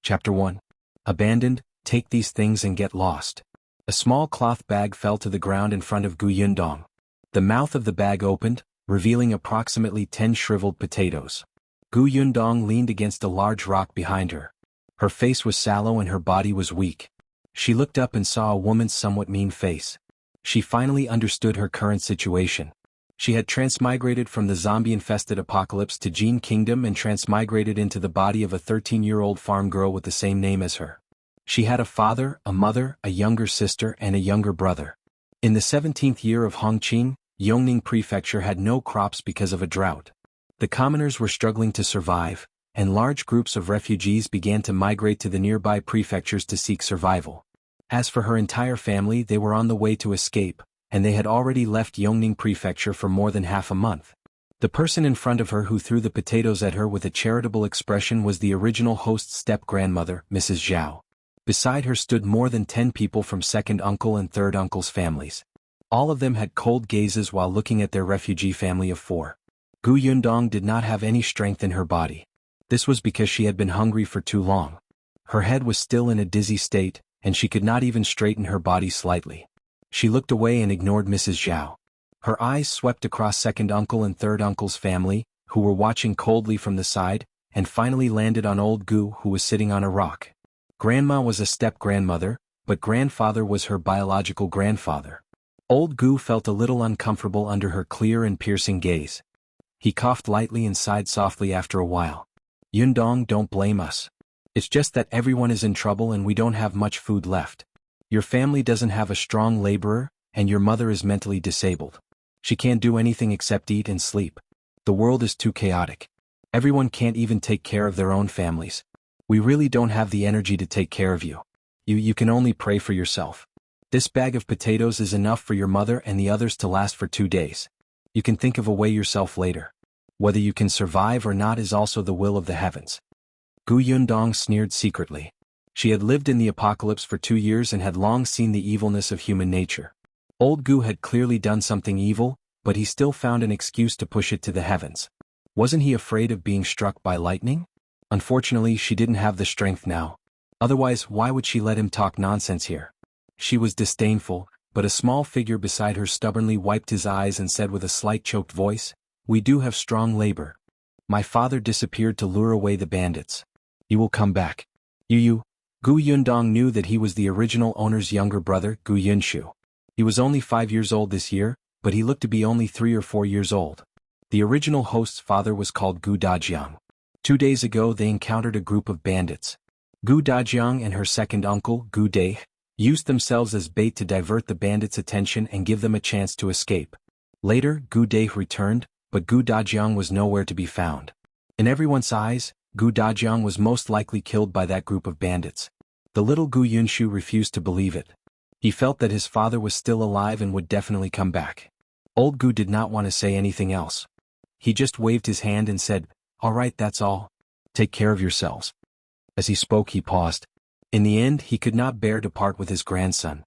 Chapter 1. Abandoned, take these things and get lost. A small cloth bag fell to the ground in front of Gu Yundong. The mouth of the bag opened, revealing approximately 10 shriveled potatoes. Gu Yundong leaned against a large rock behind her. Her face was sallow and her body was weak. She looked up and saw a woman's somewhat mean face. She finally understood her current situation. She had transmigrated from the zombie-infested apocalypse to Jin Kingdom and transmigrated into the body of a 13-year-old farm girl with the same name as her. She had a father, a mother, a younger sister, and a younger brother. In the 17th year of Hongqing, Yongning Prefecture had no crops because of a drought. The commoners were struggling to survive, and large groups of refugees began to migrate to the nearby prefectures to seek survival. As for her entire family, they were on the way to escape, and they had already left Yongning Prefecture for more than half a month. The person in front of her who threw the potatoes at her with a charitable expression was the original host's step-grandmother, Mrs. Zhao. Beside her stood more than 10 people from second uncle and third uncle's families. All of them had cold gazes while looking at their refugee family of 4. Gu Yundong did not have any strength in her body. This was because she had been hungry for too long. Her head was still in a dizzy state, and she could not even straighten her body slightly. She looked away and ignored Mrs. Zhao. Her eyes swept across second uncle and third uncle's family, who were watching coldly from the side, and finally landed on old Gu, who was sitting on a rock. Grandma was a step-grandmother, but grandfather was her biological grandfather. Old Gu felt a little uncomfortable under her clear and piercing gaze. He coughed lightly and sighed softly after a while. Yundong, don't blame us. It's just that everyone is in trouble and we don't have much food left. Your family doesn't have a strong laborer, and your mother is mentally disabled. She can't do anything except eat and sleep. The world is too chaotic. Everyone can't even take care of their own families. We really don't have the energy to take care of you. You can only pray for yourself. This bag of potatoes is enough for your mother and the others to last for 2 days. You can think of a way yourself later. Whether you can survive or not is also the will of the heavens. Gu Yundong sneered secretly. She had lived in the apocalypse for 2 years and had long seen the evilness of human nature. Old Gu had clearly done something evil, but he still found an excuse to push it to the heavens. Wasn't he afraid of being struck by lightning? Unfortunately, she didn't have the strength now. Otherwise, why would she let him talk nonsense here? She was disdainful, but a small figure beside her stubbornly wiped his eyes and said with a slight choked voice, "We do have strong labor. My father disappeared to lure away the bandits. You will come back." You. Gu Yundong knew that he was the original owner's younger brother, Gu Yunshu. He was only 5 years old this year, but he looked to be only 3 or 4 years old. The original host's father was called Gu Dajiang. 2 days ago they encountered a group of bandits. Gu Dajiang and her second uncle, Gu Dai, used themselves as bait to divert the bandits' attention and give them a chance to escape. Later, Gu Dai returned, but Gu Dajiang was nowhere to be found. In everyone's eyes, Gu Dajiang was most likely killed by that group of bandits. The little Gu Yunshu refused to believe it. He felt that his father was still alive and would definitely come back. Old Gu did not want to say anything else. He just waved his hand and said, "All right, that's all. Take care of yourselves." As he spoke, he paused. In the end, he could not bear to part with his grandson.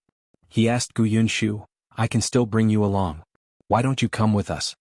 He asked Gu Yunshu, "I can still bring you along. Why don't you come with us?"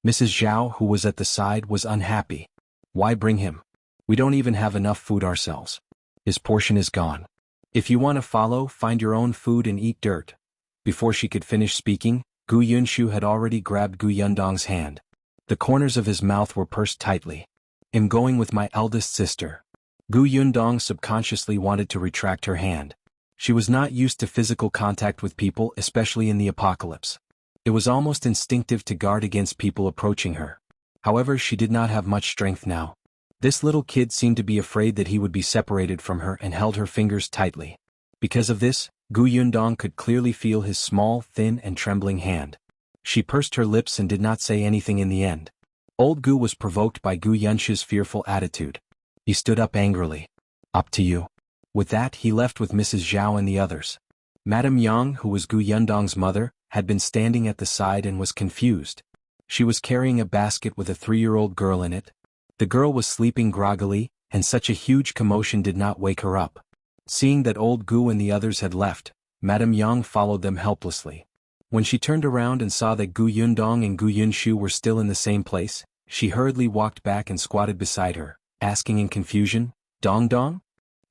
Mrs. Zhao, who was at the side, was unhappy. "Why bring him? We don't even have enough food ourselves. His portion is gone. If you want to follow, find your own food and eat dirt." Before she could finish speaking, Gu Yunshu had already grabbed Gu Yundong's hand. The corners of his mouth were pursed tightly. "I'm going with my eldest sister." Gu Yundong subconsciously wanted to retract her hand. She was not used to physical contact with people, especially in the apocalypse. It was almost instinctive to guard against people approaching her. However, she did not have much strength now. This little kid seemed to be afraid that he would be separated from her and held her fingers tightly. Because of this, Gu Yundong could clearly feel his small, thin and trembling hand. She pursed her lips and did not say anything in the end. Old Gu was provoked by Gu Yunshu's fearful attitude. He stood up angrily. "Up to you." With that, he left with Mrs. Zhao and the others. Madame Yang, who was Gu Yundong's mother, had been standing at the side and was confused. She was carrying a basket with a 3-year-old girl in it. The girl was sleeping groggily, and such a huge commotion did not wake her up. Seeing that old Gu and the others had left, Madame Yang followed them helplessly. When she turned around and saw that Gu Yundong and Gu Yunshu were still in the same place, she hurriedly walked back and squatted beside her, asking in confusion, "Dong Dong?"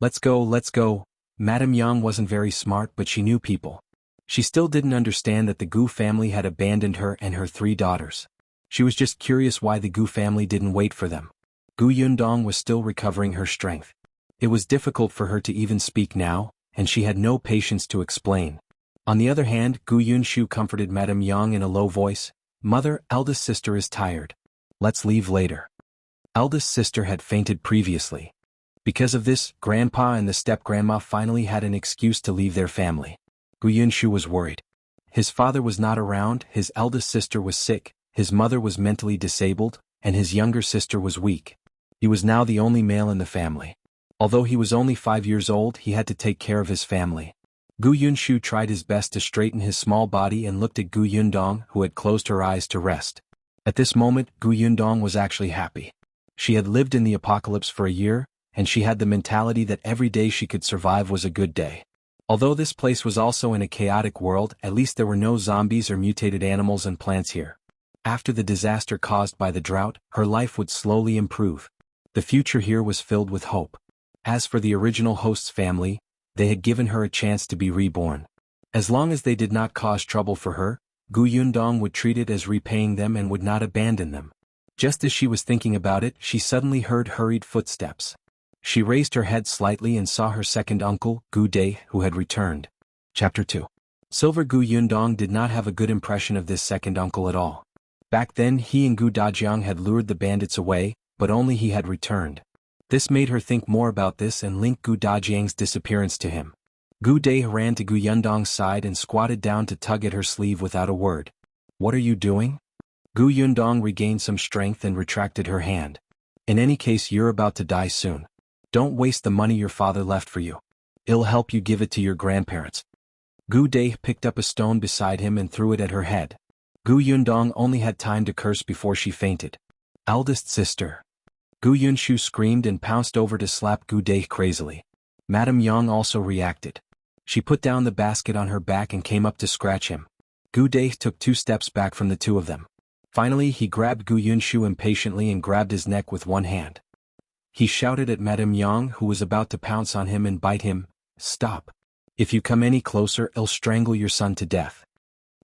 Let's go, let's go. Madame Yang wasn't very smart, but she knew people. She still didn't understand that the Gu family had abandoned her and her 3 daughters. She was just curious why the Gu family didn't wait for them. Gu Yundong was still recovering her strength. It was difficult for her to even speak now, and she had no patience to explain. On the other hand, Gu Yunshu comforted Madame Yang in a low voice. Mother, eldest sister is tired. Let's leave later. Eldest sister had fainted previously. Because of this, Grandpa and the step-grandma finally had an excuse to leave their family. Gu Yunshu was worried. His father was not around, his eldest sister was sick, his mother was mentally disabled, and his younger sister was weak. He was now the only male in the family. Although he was only 5 years old, he had to take care of his family. Gu Yunshu tried his best to straighten his small body and looked at Gu Yundong, who had closed her eyes to rest. At this moment, Gu Yundong was actually happy. She had lived in the apocalypse for a year, and she had the mentality that every day she could survive was a good day. Although this place was also in a chaotic world, at least there were no zombies or mutated animals and plants here. After the disaster caused by the drought, her life would slowly improve. The future here was filled with hope. As for the original host's family, they had given her a chance to be reborn. As long as they did not cause trouble for her, Gu Yundong would treat it as repaying them and would not abandon them. Just as she was thinking about it, she suddenly heard hurried footsteps. She raised her head slightly and saw her second uncle, Gu Dai, who had returned. Chapter 2. Silver Gu Yundong did not have a good impression of this second uncle at all. Back then he and Gu Dajiang had lured the bandits away, but only he had returned. This made her think more about this and link Gu Dajiang's disappearance to him. Gu Dai ran to Gu Yundong's side and squatted down to tug at her sleeve without a word. What are you doing? Gu Yundong regained some strength and retracted her hand. In any case, you're about to die soon. Don't waste the money your father left for you. It'll help you give it to your grandparents. Gu Dai picked up a stone beside him and threw it at her head. Gu Yundong only had time to curse before she fainted. Eldest sister. Gu Yunshu screamed and pounced over to slap Gu Dai crazily. Madame Yang also reacted. She put down the basket on her back and came up to scratch him. Gu Dai took 2 steps back from the two of them. Finally, he grabbed Gu Yunshu impatiently and grabbed his neck with one hand. He shouted at Madame Yang, who was about to pounce on him and bite him, "Stop. If you come any closer, I'll strangle your son to death."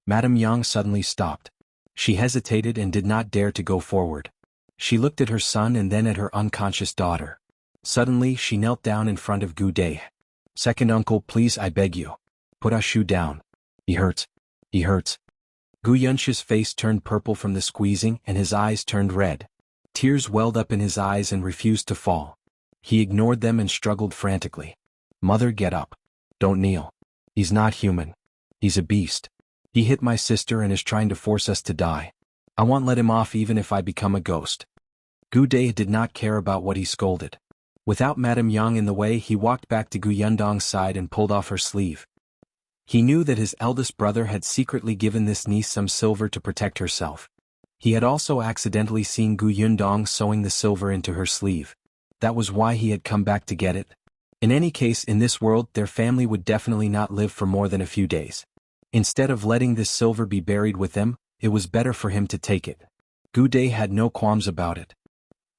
Madame Yang suddenly stopped. She hesitated and did not dare to go forward. She looked at her son and then at her unconscious daughter. Suddenly, she knelt down in front of Gu Dai. "Second uncle, please, I beg you. Put Ashu down. He hurts. He hurts." Gu Yunshu's face turned purple from the squeezing and his eyes turned red. Tears welled up in his eyes and refused to fall. He ignored them and struggled frantically. "Mother, get up. Don't kneel. He's not human. He's a beast. He hit my sister and is trying to force us to die. I won't let him off even if I become a ghost." Gu Dai did not care about what he scolded. Without Madame Yang in the way, he walked back to Gu Yundong's side and pulled off her sleeve. He knew that his eldest brother had secretly given this niece some silver to protect herself. He had also accidentally seen Gu Yundong sewing the silver into her sleeve. That was why he had come back to get it. In any case, in this world, their family would definitely not live for more than a few days. Instead of letting this silver be buried with them, it was better for him to take it. Gu Dai had no qualms about it.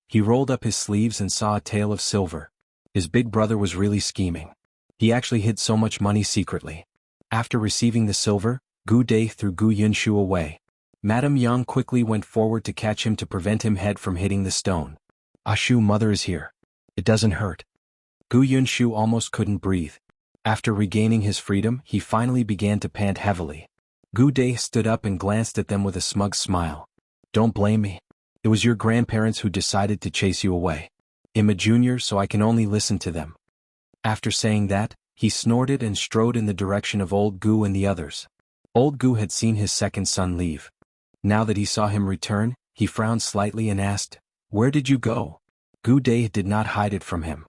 He rolled up his sleeves and saw a tail of silver. His big brother was really scheming. He actually hid so much money secretly. After receiving the silver, Gu Dai threw Gu Yunshu away. Madame Yang quickly went forward to catch him to prevent him head from hitting the stone. "Ashu, mother is here. It doesn't hurt." Gu Yunshu almost couldn't breathe. After regaining his freedom, he finally began to pant heavily. Gu Dai stood up and glanced at them with a smug smile. "Don't blame me. It was your grandparents who decided to chase you away. I'm a junior, so I can only listen to them." After saying that, he snorted and strode in the direction of old Gu and the others. Old Gu had seen his second son leave. Now that he saw him return, he frowned slightly and asked, "Where did you go?" Gu Dai did not hide it from him.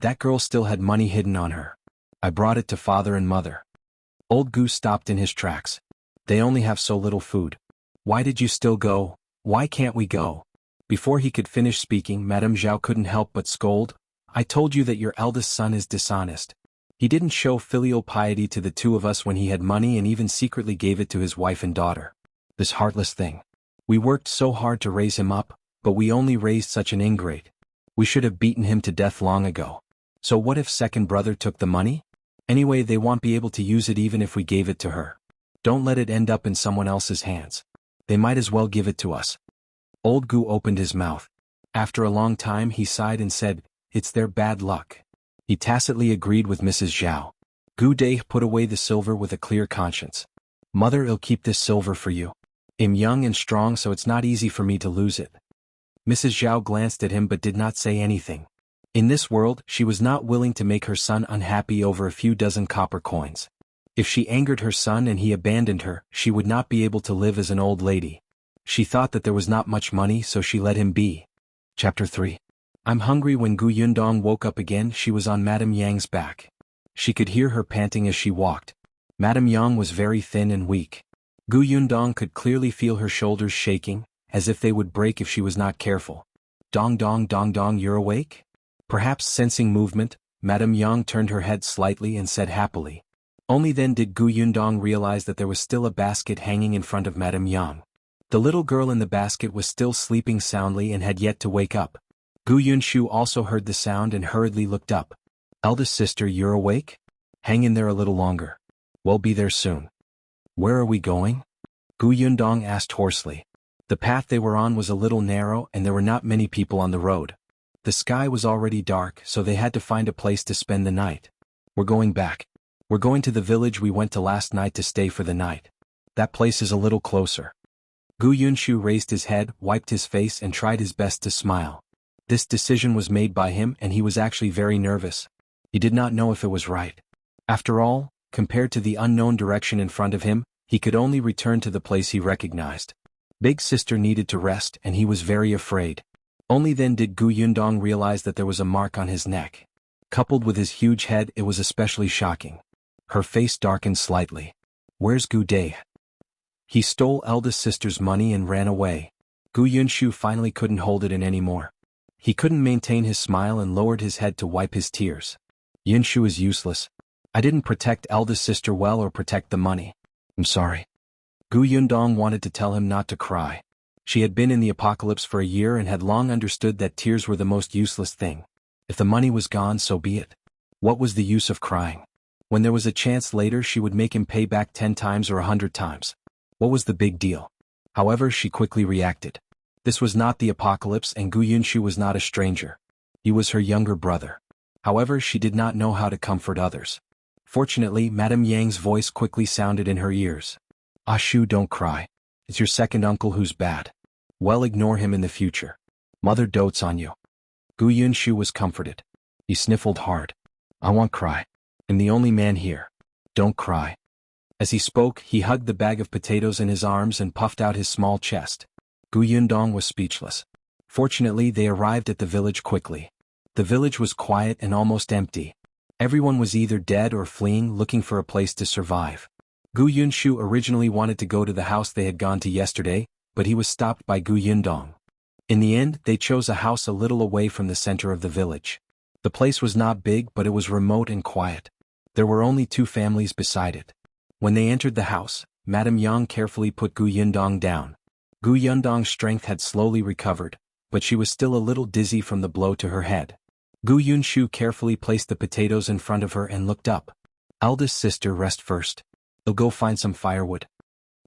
That girl still had money hidden on her. "I brought it to father and mother." Old Gu stopped in his tracks. "They only have so little food. Why did you still go? Why can't we go?" Before he could finish speaking, Madame Zhao couldn't help but scold. "I told you that your eldest son is dishonest. He didn't show filial piety to the two of us when he had money and even secretly gave it to his wife and daughter. This heartless thing. We worked so hard to raise him up, but we only raised such an ingrate. We should have beaten him to death long ago." So what if second brother took the money? Anyway, they won't be able to use it even if we gave it to her. Don't let it end up in someone else's hands. They might as well give it to us. Old Gu opened his mouth. After a long time he sighed and said, "It's their bad luck." He tacitly agreed with Mrs. Zhao. Gu Dai put away the silver with a clear conscience. "Mother, I'll keep this silver for you. I'm young and strong, so it's not easy for me to lose it." Mrs. Zhao glanced at him but did not say anything. In this world, she was not willing to make her son unhappy over a few dozen copper coins. If she angered her son and he abandoned her, she would not be able to live as an old lady. She thought that there was not much money, so she let him be. Chapter 3. I'm hungry. When Gu Yundong woke up again, she was on Madame Yang's back. She could hear her panting as she walked. Madame Yang was very thin and weak. Gu Yundong could clearly feel her shoulders shaking, as if they would break if she was not careful. Dong dong dong dong, you're awake? Perhaps sensing movement, Madame Yang turned her head slightly and said happily. Only then did Gu Yundong realize that there was still a basket hanging in front of Madame Yang. The little girl in the basket was still sleeping soundly and had yet to wake up. Gu Yunshu also heard the sound and hurriedly looked up. Eldest sister, you're awake? Hang in there a little longer. We'll be there soon. Where are we going? Gu Yundong asked hoarsely. The path they were on was a little narrow and there were not many people on the road. The sky was already dark, so they had to find a place to spend the night. We're going back. We're going to the village we went to last night to stay for the night. That place is a little closer. Gu Yunshu raised his head, wiped his face and tried his best to smile. This decision was made by him and he was actually very nervous. He did not know if it was right. After all, compared to the unknown direction in front of him, he could only return to the place he recognized. Big sister needed to rest and he was very afraid. Only then did Gu Yundong realize that there was a mark on his neck. Coupled with his huge head, it was especially shocking. Her face darkened slightly. Where's Gu Dai? He stole eldest sister's money and ran away. Gu Yunshu finally couldn't hold it in anymore. He couldn't maintain his smile and lowered his head to wipe his tears. Yunshu is useless. I didn't protect eldest sister well or protect the money. I'm sorry. Gu Yundong wanted to tell him not to cry. She had been in the apocalypse for a year and had long understood that tears were the most useless thing. If the money was gone, so be it. What was the use of crying? When there was a chance later, she would make him pay back 10 times or 100 times. What was the big deal? However, she quickly reacted. This was not the apocalypse and Gu Yunshu was not a stranger. He was her younger brother. However, she did not know how to comfort others. Fortunately, Madame Yang's voice quickly sounded in her ears. Ah Shu, don't cry. It's your second uncle who's bad. Well, ignore him in the future. Mother dotes on you. Gu Yunshu was comforted. He sniffled hard. I won't cry. I'm the only man here. Don't cry. As he spoke, he hugged the bag of potatoes in his arms and puffed out his small chest. Gu Yundong was speechless. Fortunately, they arrived at the village quickly. The village was quiet and almost empty. Everyone was either dead or fleeing, looking for a place to survive. Gu Yunshu originally wanted to go to the house they had gone to yesterday, but he was stopped by Gu Yundong. In the end, they chose a house a little away from the center of the village. The place was not big, but it was remote and quiet. There were only 2 families beside it. When they entered the house, Madame Yang carefully put Gu Yundong down. Gu Yundong's strength had slowly recovered, but she was still a little dizzy from the blow to her head. Gu Yunshu carefully placed the potatoes in front of her and looked up. Eldest sister, rest first. I'll go find some firewood.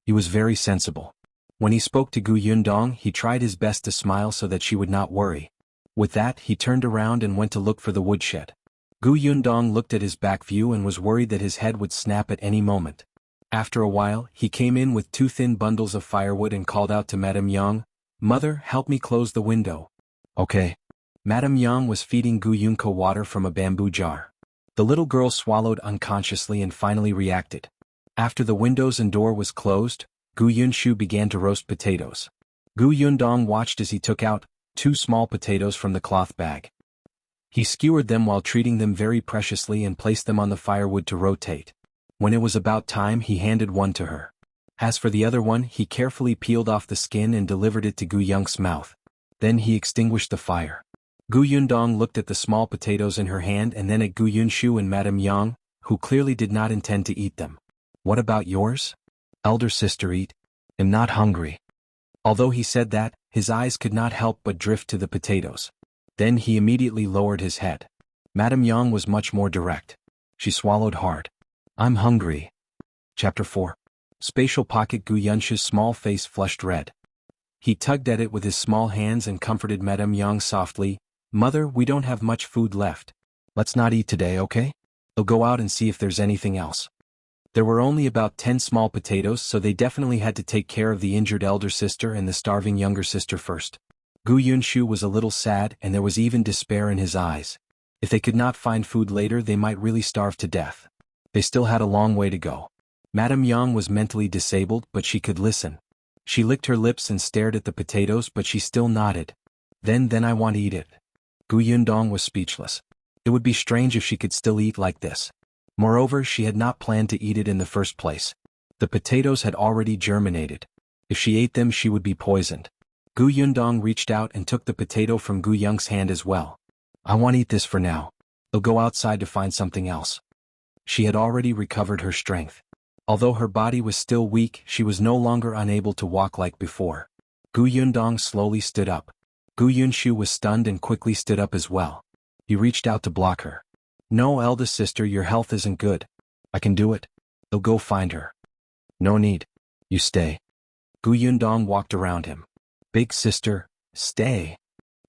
He was very sensible. When he spoke to Gu Yundong, he tried his best to smile so that she would not worry. With that, he turned around and went to look for the woodshed. Gu Yundong looked at his back view and was worried that his head would snap at any moment. After a while, he came in with 2 thin bundles of firewood and called out to Madame Yang, "Mother, help me close the window." Okay. Madame Yang was feeding Gu Yunko water from a bamboo jar. The little girl swallowed unconsciously and finally reacted. After the windows and door was closed, Gu Yunshu began to roast potatoes. Gu Yundong watched as he took out 2 small potatoes from the cloth bag. He skewered them while treating them very preciously and placed them on the firewood to rotate. When it was about time, he handed one to her. As for the other one, he carefully peeled off the skin and delivered it to Gu Yunk's mouth. Then he extinguished the fire. Gu Yundong looked at the small potatoes in her hand and then at Gu Yunshu and Madame Yang, who clearly did not intend to eat them. What about yours? Elder sister, eat. I'm not hungry. Although he said that, his eyes could not help but drift to the potatoes. Then he immediately lowered his head. Madame Yang was much more direct. She swallowed hard. I'm hungry. Chapter 4. Spatial pocket. Gu Yunshi's small face flushed red. He tugged at it with his small hands and comforted Madame Yang softly. Mother, we don't have much food left. Let's not eat today, okay? I'll go out and see if there's anything else. There were only about 10 small potatoes, so they definitely had to take care of the injured elder sister and the starving younger sister first. Gu Yunshu was a little sad, and there was even despair in his eyes. If they could not find food later, they might really starve to death. They still had a long way to go. Madame Yang was mentally disabled, but she could listen. She licked her lips and stared at the potatoes, but she still nodded. Then I want to eat it. Gu Yundong was speechless. It would be strange if she could still eat like this. Moreover, she had not planned to eat it in the first place. The potatoes had already germinated. If she ate them, she would be poisoned. Gu Yundong reached out and took the potato from Gu Young's hand as well. I want to eat this for now. I'll go outside to find something else. She had already recovered her strength. Although her body was still weak, she was no longer unable to walk like before. Gu Yundong slowly stood up. Gu Yunshu was stunned and quickly stood up as well. He reached out to block her. No, eldest sister, your health isn't good. I can do it. I'll go find her. No need. You stay. Gu Yundong walked around him. Big sister, stay.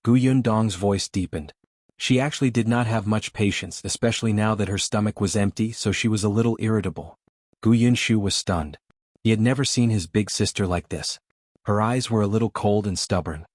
Gu Yundong's voice deepened. She actually did not have much patience, especially now that her stomach was empty, so she was a little irritable. Gu Yunshu was stunned. He had never seen his big sister like this. Her eyes were a little cold and stubborn.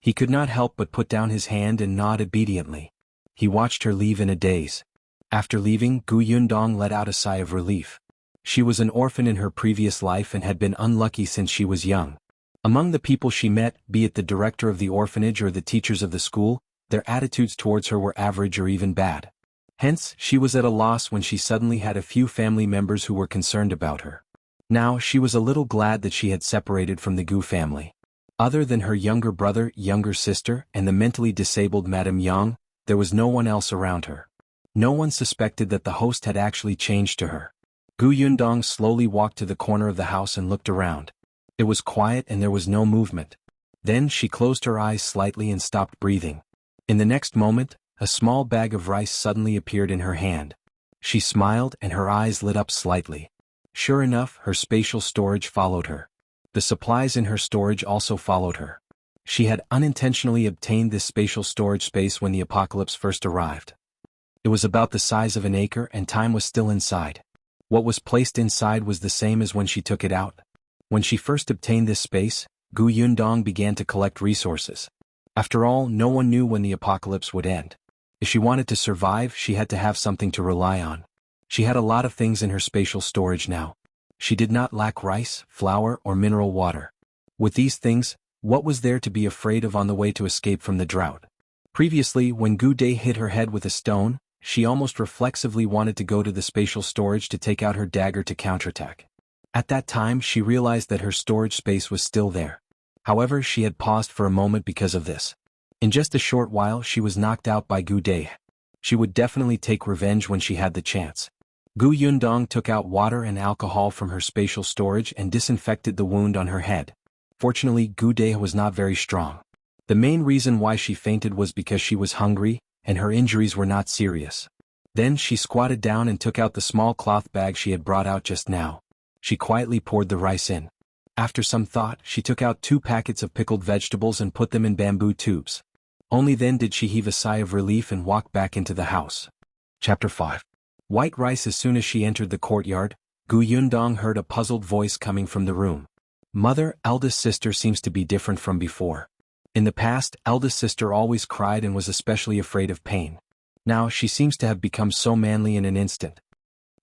He could not help but put down his hand and nod obediently. He watched her leave in a daze. After leaving, Gu Yundong let out a sigh of relief. She was an orphan in her previous life and had been unlucky since she was young. Among the people she met, be it the director of the orphanage or the teachers of the school, their attitudes towards her were average or even bad. Hence, she was at a loss when she suddenly had a few family members who were concerned about her. Now, she was a little glad that she had separated from the Gu family. Other than her younger brother, younger sister, and the mentally disabled Madame Yang, there was no one else around her. No one suspected that the host had actually changed to her. Gu Yundong slowly walked to the corner of the house and looked around. It was quiet and there was no movement. Then she closed her eyes slightly and stopped breathing. In the next moment, a small bag of rice suddenly appeared in her hand. She smiled and her eyes lit up slightly. Sure enough, her spatial storage followed her. The supplies in her storage also followed her. She had unintentionally obtained this spatial storage space when the apocalypse first arrived. It was about the size of an acre and time was still inside. What was placed inside was the same as when she took it out. When she first obtained this space, Gu Yundong began to collect resources. After all, no one knew when the apocalypse would end. If she wanted to survive, she had to have something to rely on. She had a lot of things in her spatial storage now. She did not lack rice, flour, or mineral water. With these things, what was there to be afraid of on the way to escape from the drought? Previously, when Gu Day hit her head with a stone, she almost reflexively wanted to go to the spatial storage to take out her dagger to counterattack. At that time, she realized that her storage space was still there. However, she had paused for a moment because of this. In just a short while, she was knocked out by Gu Day. She would definitely take revenge when she had the chance. Gu Yundong took out water and alcohol from her spatial storage and disinfected the wound on her head. Fortunately, Gu Day was not very strong. The main reason why she fainted was because she was hungry, and her injuries were not serious. Then she squatted down and took out the small cloth bag she had brought out just now. She quietly poured the rice in. After some thought, she took out 2 packets of pickled vegetables and put them in bamboo tubes. Only then did she heave a sigh of relief and walk back into the house. Chapter 5. White rice. As soon as she entered the courtyard, Gu Yundong heard a puzzled voice coming from the room. Mother, eldest sister seems to be different from before. In the past, eldest sister always cried and was especially afraid of pain. Now she seems to have become so manly in an instant.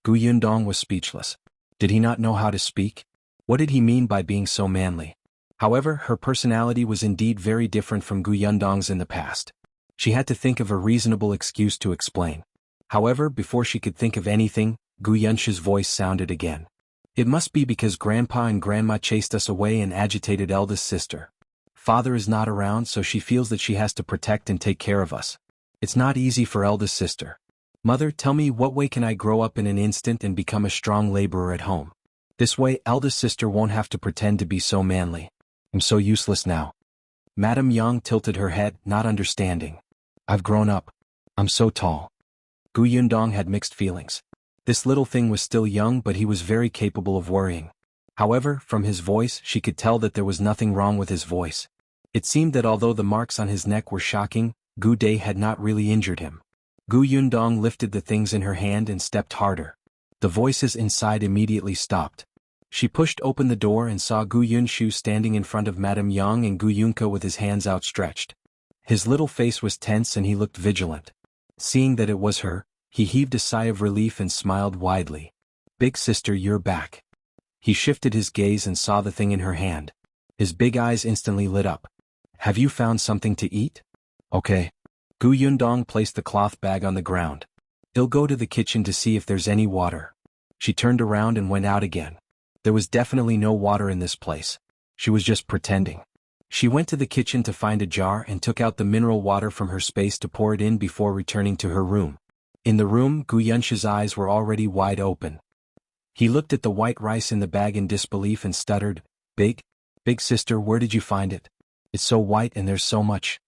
Gu Yundong was speechless. Did he not know how to speak? What did he mean by being so manly? However, her personality was indeed very different from Gu Yundong's in the past. She had to think of a reasonable excuse to explain. However, before she could think of anything, Gu Yunshu's voice sounded again. It must be because Grandpa and Grandma chased us away and agitated eldest sister. Father is not around, so she feels that she has to protect and take care of us. It's not easy for eldest sister. Mother, tell me, what way can I grow up in an instant and become a strong laborer at home? This way, eldest sister won't have to pretend to be so manly. I'm so useless now. Madame Yang tilted her head, not understanding. I've grown up. I'm so tall. Gu Yundong had mixed feelings. This little thing was still young, but he was very capable of worrying. However, from his voice she could tell that there was nothing wrong with his voice. It seemed that although the marks on his neck were shocking, Gu Dai had not really injured him. Gu Yundong lifted the things in her hand and stepped harder. The voices inside immediately stopped. She pushed open the door and saw Gu Yunshu standing in front of Madame Yang and Gu Yunka with his hands outstretched. His little face was tense and he looked vigilant. Seeing that it was her, he heaved a sigh of relief and smiled widely. "Big sister, you're back." He shifted his gaze and saw the thing in her hand. His big eyes instantly lit up. "Have you found something to eat?" "Okay." Gu Yundong placed the cloth bag on the ground. "I'll go to the kitchen to see if there's any water." She turned around and went out again. There was definitely no water in this place. She was just pretending. She went to the kitchen to find a jar and took out the mineral water from her space to pour it in before returning to her room. In the room, Gu Yunshu's eyes were already wide open. He looked at the white rice in the bag in disbelief and stuttered, Big sister, where did you find it? It's so white and there's so much."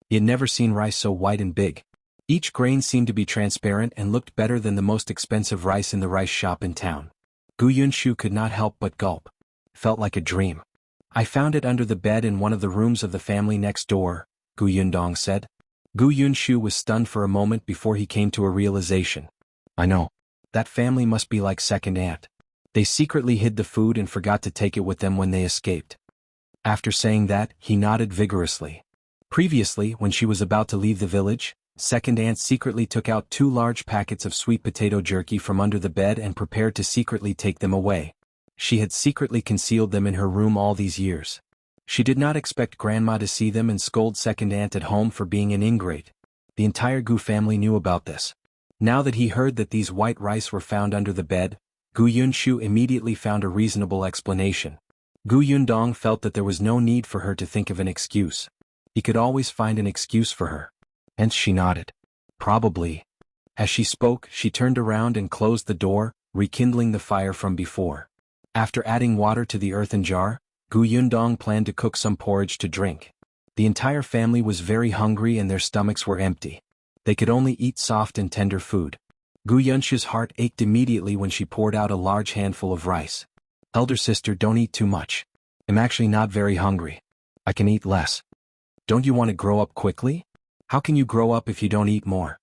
He had never seen rice so white and big. Each grain seemed to be transparent and looked better than the most expensive rice in the rice shop in town. Gu Yunshu could not help but gulp. Felt like a dream. "I found it under the bed in one of the rooms of the family next door," Gu Yundong said. Gu Yunshu was stunned for a moment before he came to a realization. "I know. That family must be like second aunt. They secretly hid the food and forgot to take it with them when they escaped." After saying that, he nodded vigorously. Previously, when she was about to leave the village, second aunt secretly took out 2 large packets of sweet potato jerky from under the bed and prepared to secretly take them away. She had secretly concealed them in her room all these years. She did not expect Grandma to see them and scold second aunt at home for being an ingrate. The entire Gu family knew about this. Now that he heard that these white rice were found under the bed, Gu Yunshu immediately found a reasonable explanation. Gu Yundong felt that there was no need for her to think of an excuse. He could always find an excuse for her. Hence she nodded. "Probably." As she spoke, she turned around and closed the door, rekindling the fire from before. After adding water to the earthen jar, Gu Yundong planned to cook some porridge to drink. The entire family was very hungry and their stomachs were empty. They could only eat soft and tender food. Gu Yunshu's heart ached immediately when she poured out a large handful of rice. "Elder sister, don't eat too much. I'm actually not very hungry. I can eat less." "Don't you want to grow up quickly? How can you grow up if you don't eat more?"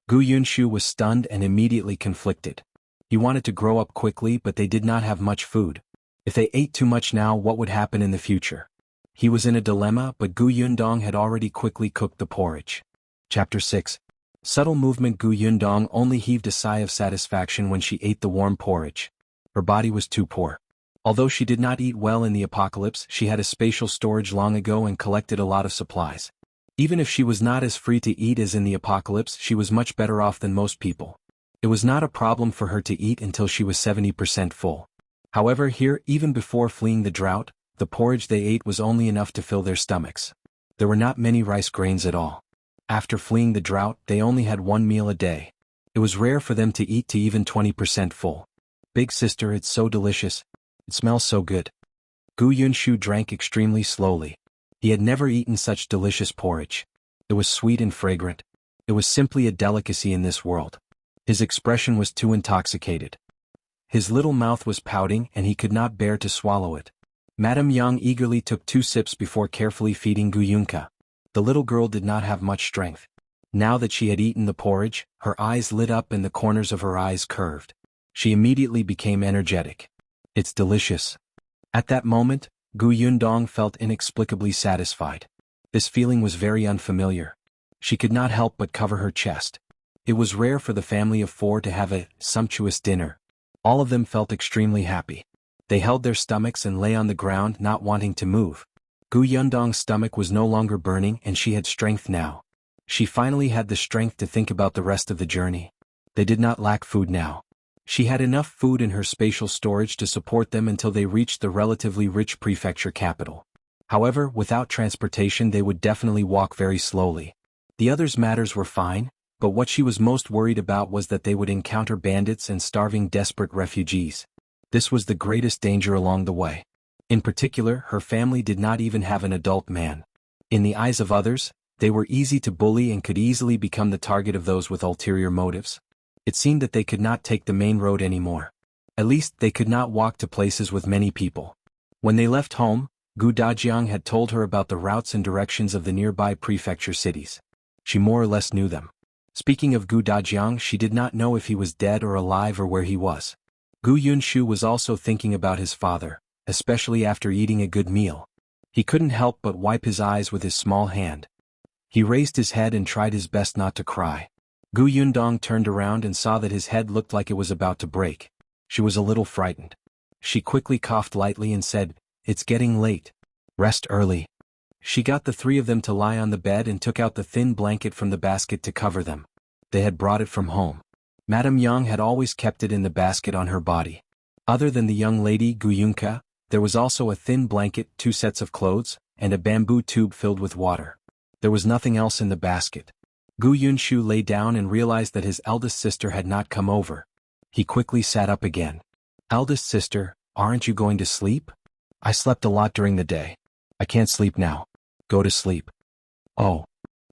Gu Yunshu was stunned and immediately conflicted. He wanted to grow up quickly, but they did not have much food. If they ate too much now, what would happen in the future? He was in a dilemma, but Gu Yundong had already quickly cooked the porridge. Chapter 6. Subtle movement. Gu Yundong only heaved a sigh of satisfaction when she ate the warm porridge. Her body was too poor. Although she did not eat well in the apocalypse, she had a spatial storage long ago and collected a lot of supplies. Even if she was not as free to eat as in the apocalypse, she was much better off than most people. It was not a problem for her to eat until she was 70% full. However, here, even before fleeing the drought, the porridge they ate was only enough to fill their stomachs. There were not many rice grains at all. After fleeing the drought, they only had 1 meal a day. It was rare for them to eat to even 20% full. "Big sister, it's so delicious. It smells so good." Gu Yunshu drank extremely slowly. He had never eaten such delicious porridge. It was sweet and fragrant. It was simply a delicacy in this world. His expression was too intoxicated. His little mouth was pouting and he could not bear to swallow it. Madame Yang eagerly took 2 sips before carefully feeding Gu Yunka. The little girl did not have much strength. Now that she had eaten the porridge, her eyes lit up and the corners of her eyes curved. She immediately became energetic. "It's delicious." At that moment, Gu Yundong felt inexplicably satisfied. This feeling was very unfamiliar. She could not help but cover her chest. It was rare for the family of 4 to have a sumptuous dinner. All of them felt extremely happy. They held their stomachs and lay on the ground not wanting to move. Gu Yundong's stomach was no longer burning and she had strength now. She finally had the strength to think about the rest of the journey. They did not lack food now. She had enough food in her spatial storage to support them until they reached the relatively rich prefecture capital. However, without transportation they would definitely walk very slowly. The others' matters were fine, but what she was most worried about was that they would encounter bandits and starving desperate refugees. This was the greatest danger along the way. In particular, her family did not even have an adult man. In the eyes of others, They were easy to bully and could easily become the target of those with ulterior motives. It seemed that they could not take the main road anymore. At least they could not walk to places with many people. When they left home, Gu Dajiang had told her about the routes and directions of the nearby prefecture cities. She more or less knew them. Speaking of Gu Dajiang, she did not know if he was dead or alive or where he was. Gu Yunshu was also thinking about his father, especially after eating a good meal. He couldn't help but wipe his eyes with his small hand. He raised his head and tried his best not to cry. Gu Yundong turned around and saw that his head looked like it was about to break. She was a little frightened. She quickly coughed lightly and said, "It's getting late. Rest early." She got the three of them to lie on the bed and took out the thin blanket from the basket to cover them. They had brought it from home. Madame Yang had always kept it in the basket on her body. Other than the young lady Gu Yunka, there was also a thin blanket, 2 sets of clothes, and a bamboo tube filled with water. There was nothing else in the basket. Gu Yunshu lay down and realized that his eldest sister had not come over. He quickly sat up again. "Eldest sister, aren't you going to sleep?" "I slept a lot during the day. I can't sleep now." "Go to sleep." "Oh."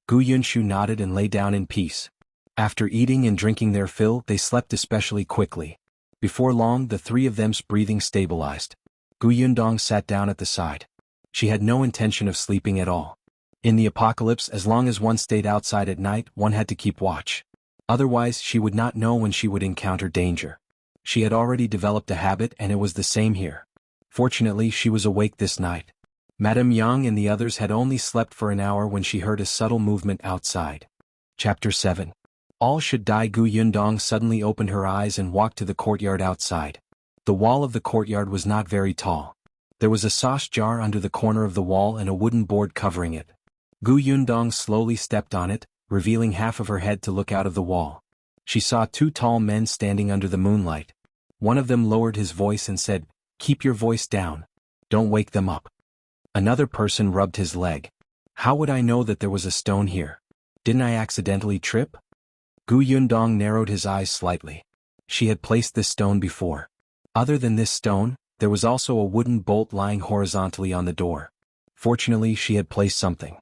Gu Yunshu nodded and lay down in peace. After eating and drinking their fill, they slept especially quickly. Before long, the three of them's breathing stabilized. Gu Yundong sat down at the side. She had no intention of sleeping at all. In the apocalypse, as long as one stayed outside at night, one had to keep watch. Otherwise, she would not know when she would encounter danger. She had already developed a habit, and it was the same here. Fortunately, she was awake this night. Madame Yang and the others had only slept for an hour when she heard a subtle movement outside. Chapter 7. All should die. Gu Yundong suddenly opened her eyes and walked to the courtyard outside. The wall of the courtyard was not very tall. There was a sauce jar under the corner of the wall and a wooden board covering it. Gu Yundong slowly stepped on it, revealing half of her head to look out of the wall. She saw 2 tall men standing under the moonlight. One of them lowered his voice and said, "Keep your voice down. Don't wake them up." Another person rubbed his leg. "How would I know that there was a stone here? Didn't I accidentally trip?" Gu Yundong narrowed his eyes slightly. She had placed this stone before. Other than this stone, there was also a wooden bolt lying horizontally on the door. Fortunately, she had placed something.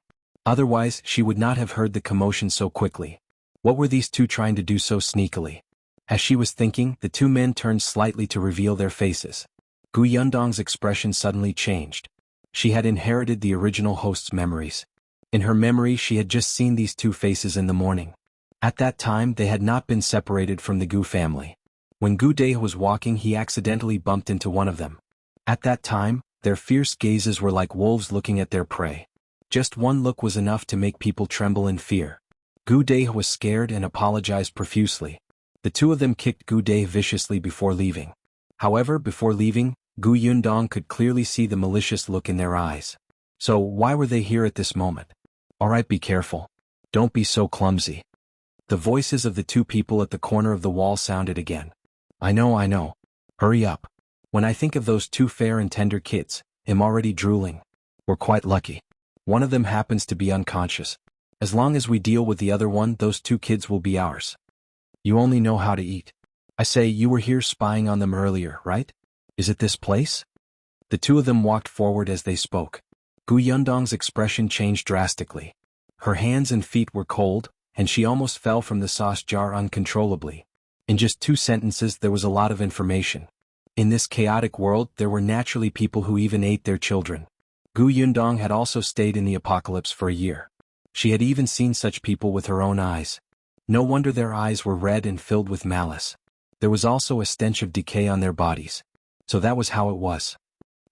Otherwise, she would not have heard the commotion so quickly. What were these 2 trying to do so sneakily? As she was thinking, the 2 men turned slightly to reveal their faces. Gu Yundong's expression suddenly changed. She had inherited the original host's memories. In her memory, she had just seen these 2 faces in the morning. At that time, they had not been separated from the Gu family. When Gu Dai was walking, he accidentally bumped into one of them. At that time, their fierce gazes were like wolves looking at their prey. Just one look was enough to make people tremble in fear. Gu Dai was scared and apologized profusely. The 2 of them kicked Gu Dai viciously before leaving. However, before leaving, Gu Yundong could clearly see the malicious look in their eyes. So, why were they here at this moment? "Alright, be careful. Don't be so clumsy." The voices of the 2 people at the corner of the wall sounded again. I know. Hurry up. When I think of those 2 fair and tender kids, I'm already drooling. We're quite lucky. One of them happens to be unconscious. As long as we deal with the other one, those 2 kids will be ours. You only know how to eat. I say, you were here spying on them earlier, right? Is it this place? The 2 of them walked forward as they spoke. Gu Yundong's expression changed drastically. Her hands and feet were cold, and she almost fell from the sauce jar uncontrollably. In just 2 sentences, there was a lot of information. In this chaotic world, there were naturally people who even ate their children. Gu Yundong had also stayed in the apocalypse for a year. She had even seen such people with her own eyes. No wonder their eyes were red and filled with malice. There was also a stench of decay on their bodies. So that was how it was.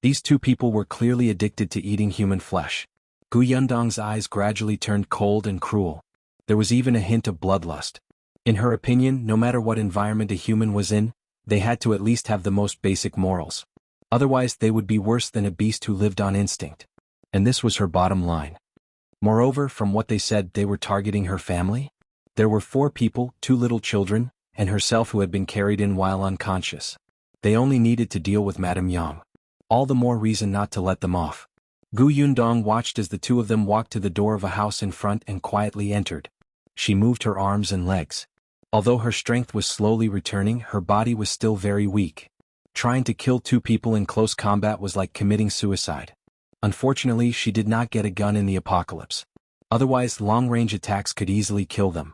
These 2 people were clearly addicted to eating human flesh. Gu Yundong's eyes gradually turned cold and cruel. There was even a hint of bloodlust. In her opinion, no matter what environment a human was in, they had to at least have the most basic morals. Otherwise, they would be worse than a beast who lived on instinct. And this was her bottom line. Moreover, from what they said, they were targeting her family. There were 4 people, 2 little children, and herself who had been carried in while unconscious. They only needed to deal with Madame Yang. All the more reason not to let them off. Gu Yundong watched as the 2 of them walked to the door of a house in front and quietly entered. She moved her arms and legs. Although her strength was slowly returning, her body was still very weak. Trying to kill 2 people in close combat was like committing suicide. Unfortunately, she did not get a gun in the apocalypse. Otherwise, long-range attacks could easily kill them.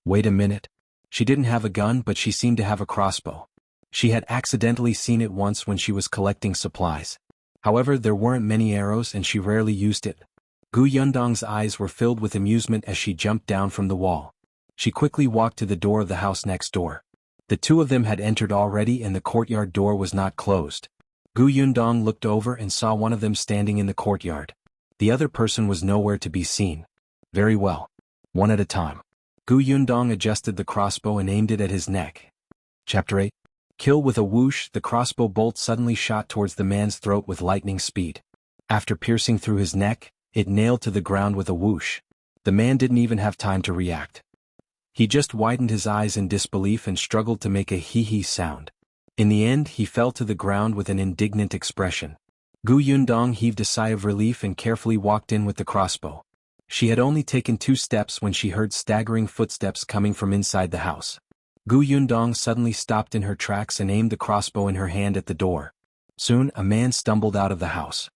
Wait a minute. She didn't have a gun, but she seemed to have a crossbow. She had accidentally seen it once when she was collecting supplies. However, there weren't many arrows and she rarely used it. Gu Yundong's eyes were filled with amusement as she jumped down from the wall. She quickly walked to the door of the house next door. The two of them had entered already and the courtyard door was not closed. Gu Yundong looked over and saw one of them standing in the courtyard. The other person was nowhere to be seen. Very well. One at a time. Gu Yundong adjusted the crossbow and aimed it at his neck. Chapter 8. Kill with a whoosh. The crossbow bolt suddenly shot towards the man's throat with lightning speed. After piercing through his neck, it nailed to the ground with a whoosh. The man didn't even have time to react. He just widened his eyes in disbelief and struggled to make a hee-hee sound. In the end, he fell to the ground with an indignant expression. Gu Yundong heaved a sigh of relief and carefully walked in with the crossbow. She had only taken 2 steps when she heard staggering footsteps coming from inside the house. Gu Yundong suddenly stopped in her tracks and aimed the crossbow in her hand at the door. Soon, a man stumbled out of the house.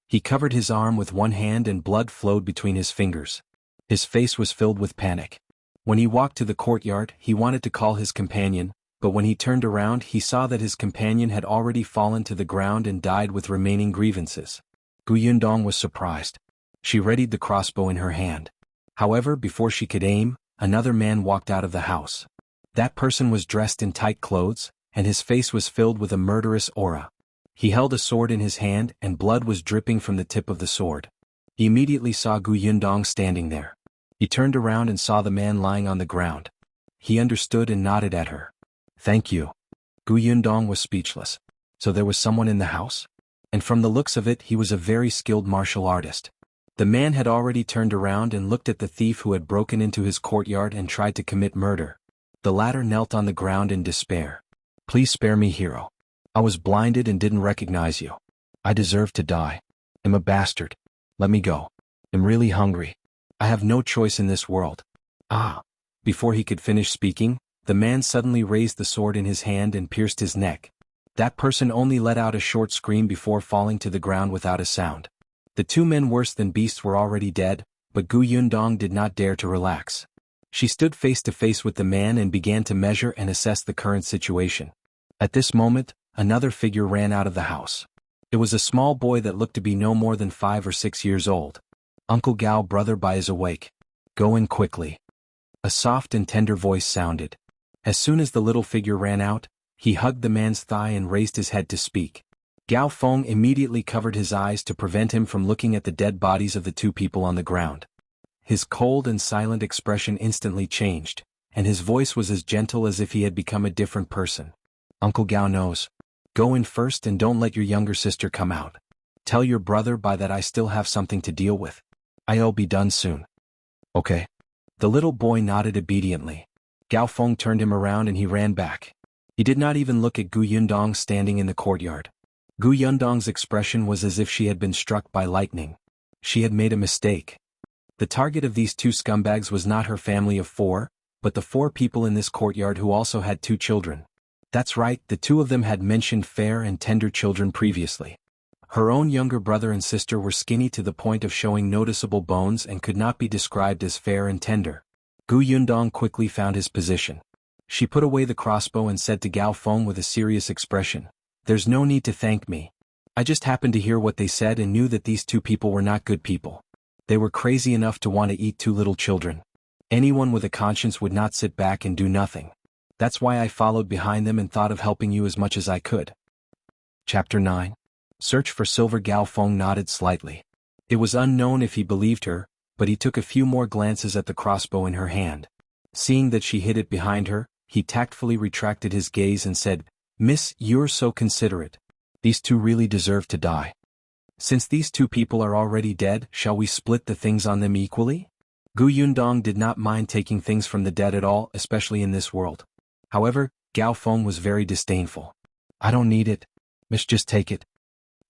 He covered his arm with one hand and blood flowed between his fingers. His face was filled with panic. When he walked to the courtyard, he wanted to call his companion, but when he turned around he saw that his companion had already fallen to the ground and died with remaining grievances. Gu Yundong was surprised. She readied the crossbow in her hand. However, before she could aim, another man walked out of the house. That person was dressed in tight clothes, and his face was filled with a murderous aura. He held a sword in his hand and blood was dripping from the tip of the sword. He immediately saw Gu Yundong standing there. He turned around and saw the man lying on the ground. He understood and nodded at her. Thank you. Gu Yundong was speechless. So there was someone in the house? And from the looks of it, he was a very skilled martial artist. The man had already turned around and looked at the thief who had broken into his courtyard and tried to commit murder. The latter knelt on the ground in despair. Please spare me, hero. I was blinded and didn't recognize you. I deserve to die. I'm a bastard. Let me go. I'm really hungry. I have no choice in this world. Ah! Before he could finish speaking, the man suddenly raised the sword in his hand and pierced his neck. That person only let out a short scream before falling to the ground without a sound. The 2 men worse than beasts were already dead, but Gu Yundong did not dare to relax. She stood face to face with the man and began to measure and assess the current situation. At this moment, another figure ran out of the house. It was a small boy that looked to be no more than 5 or 6 years old. Uncle Gao, brother Bai is awake. Go in quickly. A soft and tender voice sounded. As soon as the little figure ran out, he hugged the man's thigh and raised his head to speak. Gao Feng immediately covered his eyes to prevent him from looking at the dead bodies of the 2 people on the ground. His cold and silent expression instantly changed, and his voice was as gentle as if he had become a different person. Uncle Gao knows. Go in first and don't let your younger sister come out. Tell your brother Bai that I still have something to deal with. I'll be done soon. Okay. The little boy nodded obediently. Gao Feng turned him around and he ran back. He did not even look at Gu Yundong standing in the courtyard. Gu Yundong's expression was as if she had been struck by lightning. She had made a mistake. The target of these 2 scumbags was not her family of 4, but the 4 people in this courtyard who also had 2 children. That's right, the 2 of them had mentioned fair and tender children previously. Her own younger brother and sister were skinny to the point of showing noticeable bones and could not be described as fair and tender. Gu Yundong quickly found his position. She put away the crossbow and said to Gao Feng with a serious expression, "There's no need to thank me. I just happened to hear what they said and knew that these 2 people were not good people. They were crazy enough to want to eat 2 little children. Anyone with a conscience would not sit back and do nothing. That's why I followed behind them and thought of helping you as much as I could." Chapter 9. Search for silver. Gao Feng nodded slightly. It was unknown if he believed her, but he took a few more glances at the crossbow in her hand. Seeing that she hid it behind her, he tactfully retracted his gaze and said, "Miss, you're so considerate. These 2 really deserve to die. Since these 2 people are already dead, shall we split the things on them equally?" Gu Yundong did not mind taking things from the dead at all, especially in this world. However, Gao Feng was very disdainful. "I don't need it. Miss, just take it."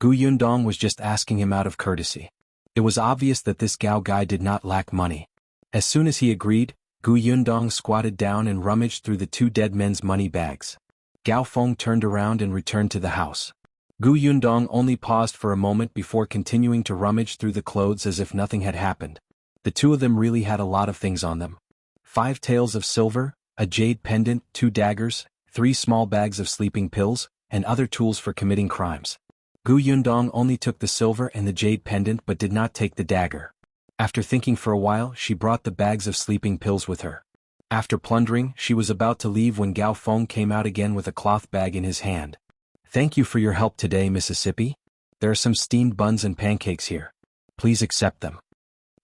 Gu Yundong was just asking him out of courtesy. It was obvious that this Gao guy did not lack money. As soon as he agreed, Gu Yundong squatted down and rummaged through the 2 dead men's money bags. Gao Feng turned around and returned to the house. Gu Yundong only paused for a moment before continuing to rummage through the clothes as if nothing had happened. The two of them really had a lot of things on them. 5 taels of silver, a jade pendant, 2 daggers, 3 small bags of sleeping pills, and other tools for committing crimes. Gu Yundong only took the silver and the jade pendant but did not take the dagger. After thinking for a while, she brought the bags of sleeping pills with her. After plundering, she was about to leave when Gao Feng came out again with a cloth bag in his hand. "Thank you for your help today, Mississippi. There are some steamed buns and pancakes here. Please accept them."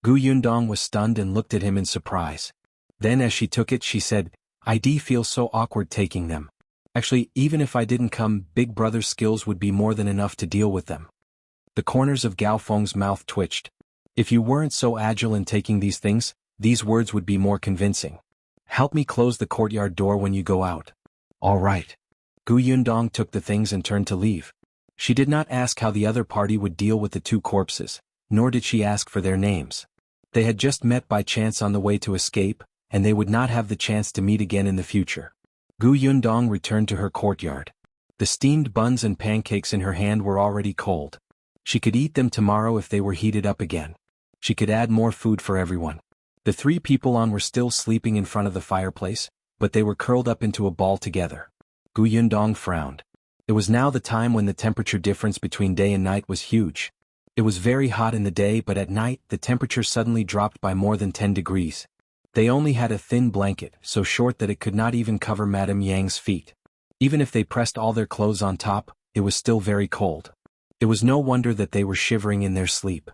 Gu Yundong was stunned and looked at him in surprise. Then as she took it she said, "I feel so awkward taking them. Actually, even if I didn't come, Big Brother's skills would be more than enough to deal with them." The corners of Gao Feng's mouth twitched. "If you weren't so agile in taking these things, these words would be more convincing. Help me close the courtyard door when you go out." "All right." Gu Yundong took the things and turned to leave. She did not ask how the other party would deal with the 2 corpses, nor did she ask for their names. They had just met by chance on the way to escape, and they would not have the chance to meet again in the future. Gu Yundong returned to her courtyard. The steamed buns and pancakes in her hand were already cold. She could eat them tomorrow if they were heated up again. She could add more food for everyone. The 3 people on were still sleeping in front of the fireplace, but they were curled up into a ball together. Gu Yundong frowned. It was now the time when the temperature difference between day and night was huge. It was very hot in the day, but at night the temperature suddenly dropped by more than 10 degrees. They only had a thin blanket, so short that it could not even cover Madame Yang's feet. Even if they pressed all their clothes on top, it was still very cold. It was no wonder that they were shivering in their sleep.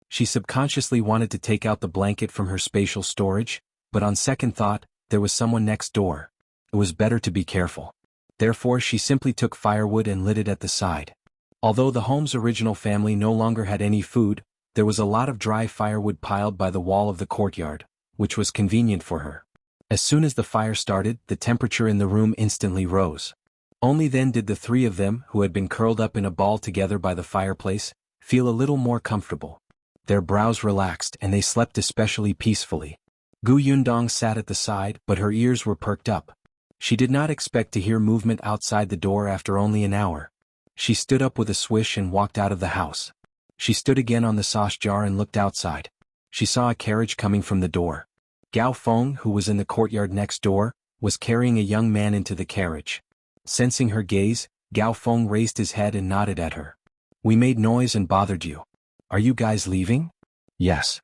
She subconsciously wanted to take out the blanket from her spatial storage, but on second thought, there was someone next door. It was better to be careful. Therefore she simply took firewood and lit it at the side. Although the home's original family no longer had any food, there was a lot of dry firewood piled by the wall of the courtyard, which was convenient for her. As soon as the fire started, the temperature in the room instantly rose. Only then did the 3 of them, who had been curled up in a ball together by the fireplace, feel a little more comfortable. Their brows relaxed and they slept especially peacefully. Gu Yundong sat at the side, but her ears were perked up. She did not expect to hear movement outside the door after only an hour. She stood up with a swish and walked out of the house. She stood again on the sauce jar and looked outside. She saw a carriage coming from the door. Gao Feng, who was in the courtyard next door, was carrying a young man into the carriage. Sensing her gaze, Gao Feng raised his head and nodded at her. "We made noise and bothered you. Are you guys leaving?" "Yes."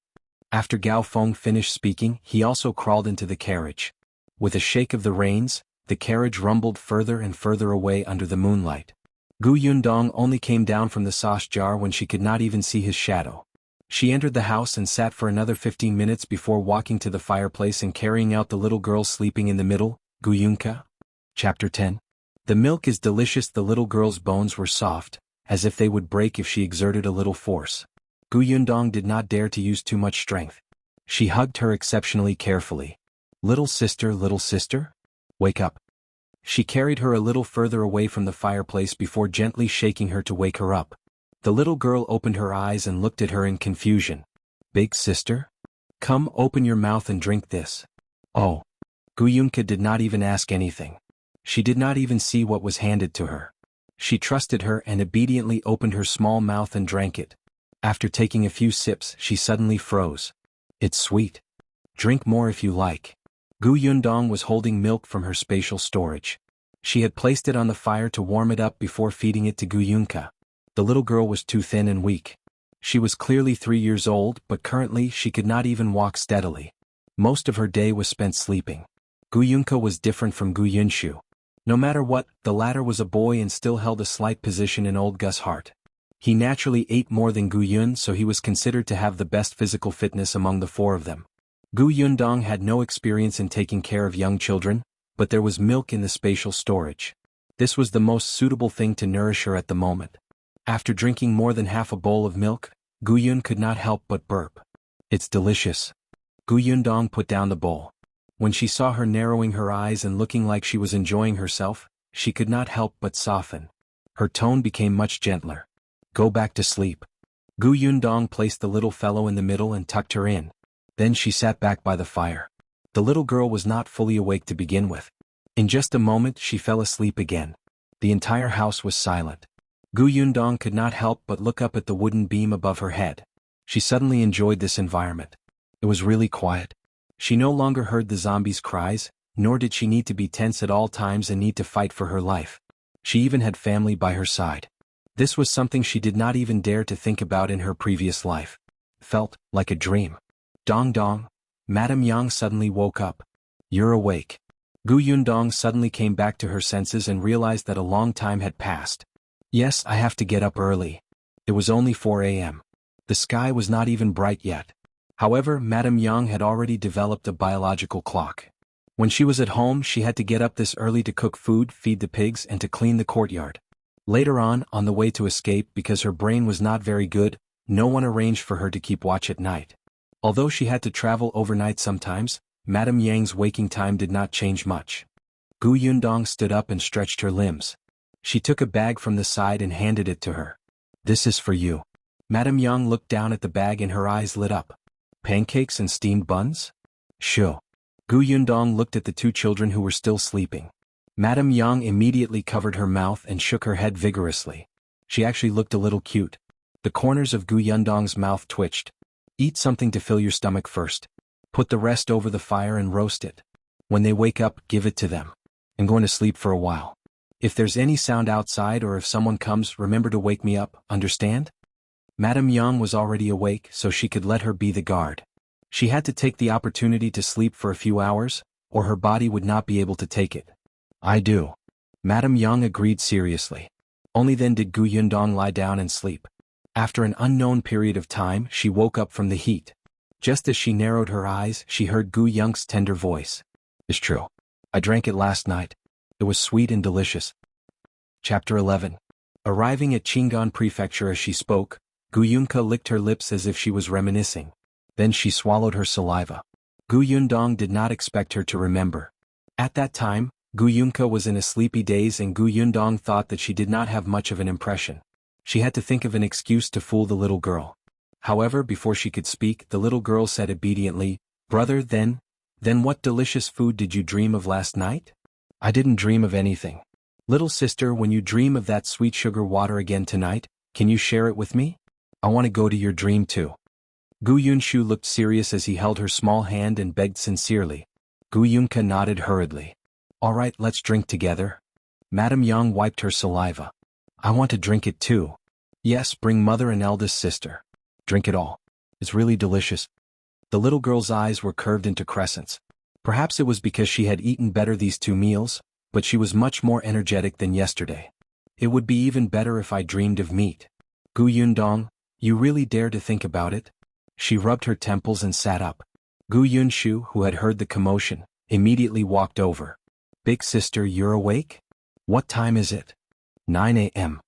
After Gao Feng finished speaking, he also crawled into the carriage. With a shake of the reins, the carriage rumbled further and further away under the moonlight. Gu Yundong only came down from the sauce jar when she could not even see his shadow. She entered the house and sat for another 15 minutes before walking to the fireplace and carrying out the little girl sleeping in the middle, Guyunka. Chapter 10. The milk is delicious. The little girl's bones were soft, as if they would break if she exerted a little force. Gu Yundong did not dare to use too much strength. She hugged her exceptionally carefully. Little sister, wake up." She carried her a little further away from the fireplace before gently shaking her to wake her up. The little girl opened her eyes and looked at her in confusion. "Big sister? Come, open your mouth and drink this." "Oh." Guyunka did not even ask anything. She did not even see what was handed to her. She trusted her and obediently opened her small mouth and drank it. After taking a few sips, she suddenly froze. "It's sweet. Drink more if you like." Gu Yundong was holding milk from her spatial storage. She had placed it on the fire to warm it up before feeding it to Guyunka. The little girl was too thin and weak. She was clearly 3 years old, but currently she could not even walk steadily. Most of her day was spent sleeping. Guyunka was different from Gu Yunshu. No matter what, the latter was a boy and still held a slight position in old Gus' heart. He naturally ate more than Gu Yun, so he was considered to have the best physical fitness among the 4 of them. Gu Yundong had no experience in taking care of young children, but there was milk in the spatial storage. This was the most suitable thing to nourish her at the moment. After drinking more than half a bowl of milk, Gu Yun could not help but burp. "It's delicious." Gu Yundong put down the bowl. When she saw her narrowing her eyes and looking like she was enjoying herself, she could not help but soften. Her tone became much gentler. "Go back to sleep." Gu Yundong placed the little fellow in the middle and tucked her in. Then she sat back by the fire. The little girl was not fully awake to begin with. In just a moment she fell asleep again. The entire house was silent. Gu Yundong could not help but look up at the wooden beam above her head. She suddenly enjoyed this environment. It was really quiet. She no longer heard the zombies' cries, nor did she need to be tense at all times and need to fight for her life. She even had family by her side. This was something she did not even dare to think about in her previous life. Felt like a dream. Dong dong. Madame Yang suddenly woke up. You're awake. Gu Yundong suddenly came back to her senses and realized that a long time had passed. Yes, I have to get up early. It was only 4 a.m. The sky was not even bright yet. However, Madame Yang had already developed a biological clock. When she was at home, she had to get up this early to cook food, feed the pigs, and to clean the courtyard. Later on the way to escape because her brain was not very good, no one arranged for her to keep watch at night. Although she had to travel overnight sometimes, Madame Yang's waking time did not change much. Gu Yundong stood up and stretched her limbs. She took a bag from the side and handed it to her. This is for you. Madame Yang looked down at the bag and her eyes lit up. Pancakes and steamed buns? Sure. Gu Yundong looked at the two children who were still sleeping. Madame Yang immediately covered her mouth and shook her head vigorously. She actually looked a little cute. The corners of Gu Yundong's mouth twitched. Eat something to fill your stomach first. Put the rest over the fire and roast it. When they wake up, give it to them. I'm going to sleep for a while. If there's any sound outside or if someone comes, remember to wake me up, understand? Madame Yang was already awake, so she could let her be the guard. She had to take the opportunity to sleep for a few hours, or her body would not be able to take it. I do. Madame Yang agreed seriously. Only then did Gu Yundong lie down and sleep. After an unknown period of time, she woke up from the heat. Just as she narrowed her eyes, she heard Gu Yung's tender voice. It's true. I drank it last night. It was sweet and delicious. Chapter 11. Arriving at Qingan Prefecture as she spoke, Gu Yunka licked her lips as if she was reminiscing. Then she swallowed her saliva. Gu Yundong did not expect her to remember. At that time, Gu Yunka was in a sleepy daze and Gu Yundong thought that she did not have much of an impression. She had to think of an excuse to fool the little girl. However, before she could speak, the little girl said obediently, Brother, then what delicious food did you dream of last night? I didn't dream of anything. Little sister, when you dream of that sweet sugar water again tonight, can you share it with me? I want to go to your dream too. Gu Yunshu looked serious as he held her small hand and begged sincerely. Gu Yunka nodded hurriedly. All right, let's drink together. Madame Yang wiped her saliva. I want to drink it too. Yes, bring mother and eldest sister. Drink it all. It's really delicious. The little girl's eyes were curved into crescents. Perhaps it was because she had eaten better these 2 meals, but she was much more energetic than yesterday. It would be even better if I dreamed of meat. Gu Yundong, you really dare to think about it? She rubbed her temples and sat up. Gu Yunshu, who had heard the commotion, immediately walked over. Big sister, you're awake? What time is it? 9 a.m.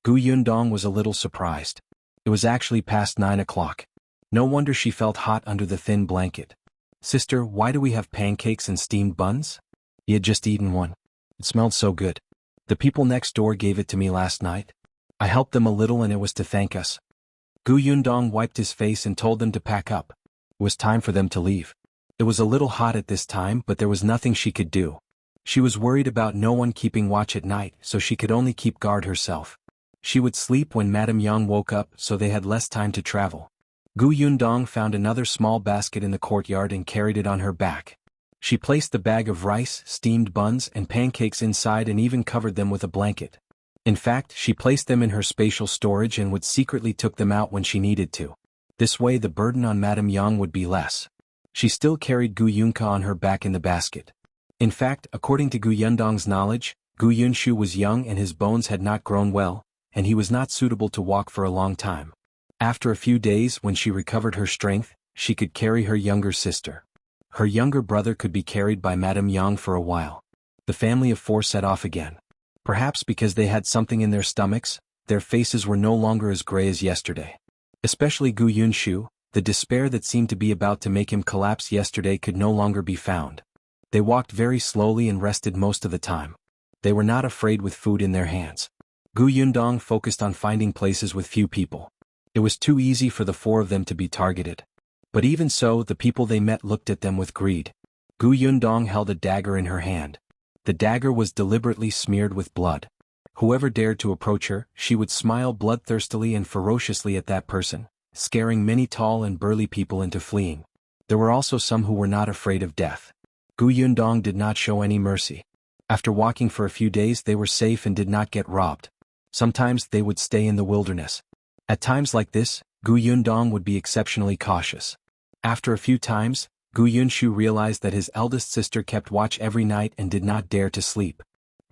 Gu Yundong was a little surprised. It was actually past 9 o'clock. No wonder she felt hot under the thin blanket. Sister, why do we have pancakes and steamed buns? He had just eaten one. It smelled so good. The people next door gave it to me last night. I helped them a little and it was to thank us. Gu Yundong wiped his face and told them to pack up. It was time for them to leave. It was a little hot at this time, but there was nothing she could do. She was worried about no one keeping watch at night, so she could only keep guard herself. She would sleep when Madame Yang woke up, so they had less time to travel. Gu Yundong found another small basket in the courtyard and carried it on her back. She placed the bag of rice, steamed buns, and pancakes inside and even covered them with a blanket. In fact, she placed them in her spatial storage and would secretly took them out when she needed to. This way the burden on Madame Yang would be less. She still carried Gu Yunka on her back in the basket. In fact, according to Gu Yundong's knowledge, Gu Yunshu was young and his bones had not grown well, and he was not suitable to walk for a long time. After a few days, when she recovered her strength, she could carry her younger sister. Her younger brother could be carried by Madame Yang for a while. The family of 4 set off again. Perhaps because they had something in their stomachs, their faces were no longer as gray as yesterday. Especially Gu Yunshu, the despair that seemed to be about to make him collapse yesterday could no longer be found. They walked very slowly and rested most of the time. They were not afraid with food in their hands. Gu Yundong focused on finding places with few people. It was too easy for the 4 of them to be targeted. But even so, the people they met looked at them with greed. Gu Yundong held a dagger in her hand. The dagger was deliberately smeared with blood. Whoever dared to approach her, she would smile bloodthirstily and ferociously at that person, scaring many tall and burly people into fleeing. There were also some who were not afraid of death. Gu Yundong did not show any mercy. After walking for a few days they were safe and did not get robbed. Sometimes they would stay in the wilderness. At times like this, Gu Yundong would be exceptionally cautious. After a few times, Gu Yunshu realized that his eldest sister kept watch every night and did not dare to sleep.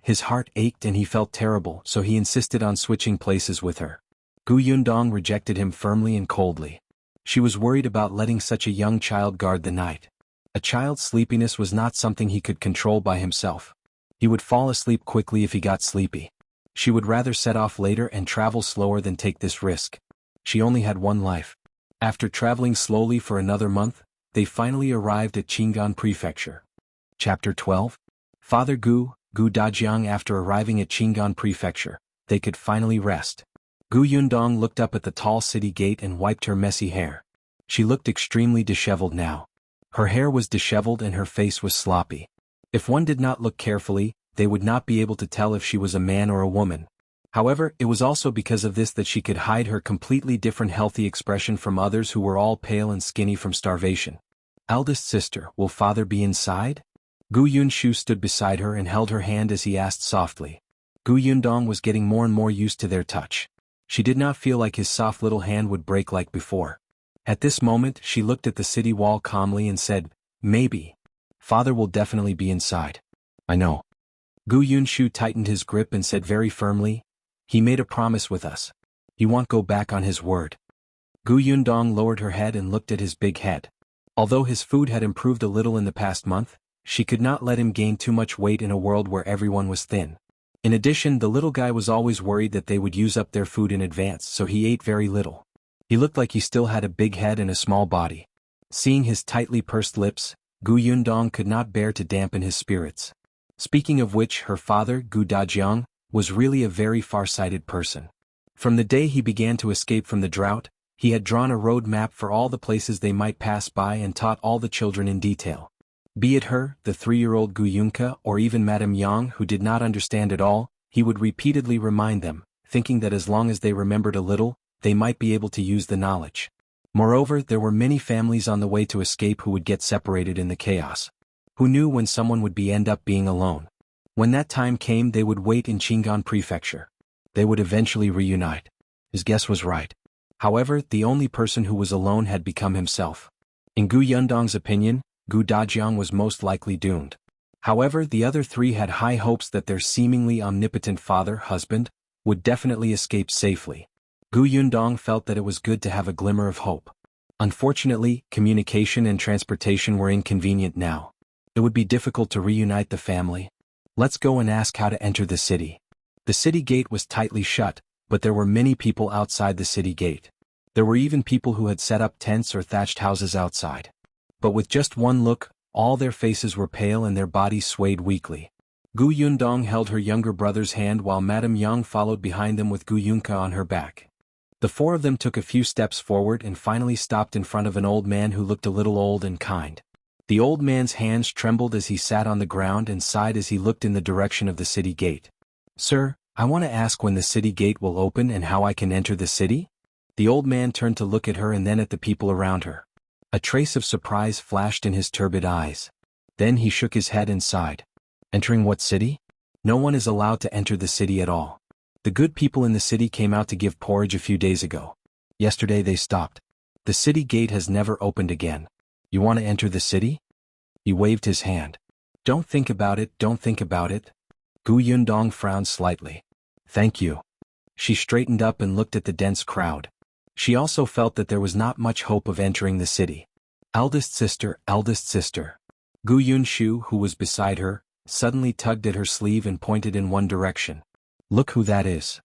His heart ached and he felt terrible, so he insisted on switching places with her. Gu Yundong rejected him firmly and coldly. She was worried about letting such a young child guard the night. A child's sleepiness was not something he could control by himself. He would fall asleep quickly if he got sleepy. She would rather set off later and travel slower than take this risk. She only had one life. After traveling slowly for another month, they finally arrived at Qingan Prefecture. Chapter 12. Father Gu Dajiang. After arriving at Qingan Prefecture, they could finally rest. Gu Yundong looked up at the tall city gate and wiped her messy hair. She looked extremely disheveled now. Her hair was disheveled and her face was sloppy. If one did not look carefully, they would not be able to tell if she was a man or a woman. However, it was also because of this that she could hide her completely different healthy expression from others who were all pale and skinny from starvation. Eldest sister, will father be inside? Gu Yunshu stood beside her and held her hand as he asked softly. Gu Yundong was getting more and more used to their touch. She did not feel like his soft little hand would break like before. At this moment she looked at the city wall calmly and said, "Maybe. Father will definitely be inside." "I know." Gu Yunshu tightened his grip and said very firmly, "He made a promise with us. He won't go back on his word." Gu Yundong lowered her head and looked at his big head. Although his food had improved a little in the past month, she could not let him gain too much weight in a world where everyone was thin. In addition, the little guy was always worried that they would use up their food in advance, so he ate very little. He looked like he still had a big head and a small body. Seeing his tightly pursed lips, Gu Yundong could not bear to dampen his spirits. Speaking of which, her father, Gu Dajiang, was really a very far-sighted person. From the day he began to escape from the drought, he had drawn a road map for all the places they might pass by and taught all the children in detail. Be it her, the 3-year-old Gu Yunka, or even Madame Yang who did not understand at all, he would repeatedly remind them, thinking that as long as they remembered a little, they might be able to use the knowledge. Moreover, there were many families on the way to escape who would get separated in the chaos. Who knew when someone would end up being alone? When that time came, they would wait in Qingan Prefecture. They would eventually reunite. His guess was right. However, the only person who was alone had become himself. In Gu Yundong's opinion, Gu Dajiang was most likely doomed. However, the other three had high hopes that their seemingly omnipotent husband, would definitely escape safely. Gu Yundong felt that it was good to have a glimmer of hope. Unfortunately, communication and transportation were inconvenient now. It would be difficult to reunite the family. Let's go and ask how to enter the city. The city gate was tightly shut, but there were many people outside the city gate. There were even people who had set up tents or thatched houses outside. But with just one look, all their faces were pale and their bodies swayed weakly. Gu Yundong held her younger brother's hand while Madame Yang followed behind them with Gu Yunka on her back. The four of them took a few steps forward and finally stopped in front of an old man who looked a little old and kind. The old man's hands trembled as he sat on the ground and sighed as he looked in the direction of the city gate. "Sir, I want to ask when the city gate will open and how I can enter the city?" The old man turned to look at her and then at the people around her. A trace of surprise flashed in his turbid eyes. Then he shook his head and sighed. "Entering what city? No one is allowed to enter the city at all. The good people in the city came out to give porridge a few days ago. Yesterday they stopped. The city gate has never opened again. You want to enter the city?" He waved his hand. Don't think about it. Gu Yundong frowned slightly. "Thank you." She straightened up and looked at the dense crowd. She also felt that there was not much hope of entering the city. Eldest sister. Gu Yunshu, who was beside her, suddenly tugged at her sleeve and pointed in one direction. "Look who that is."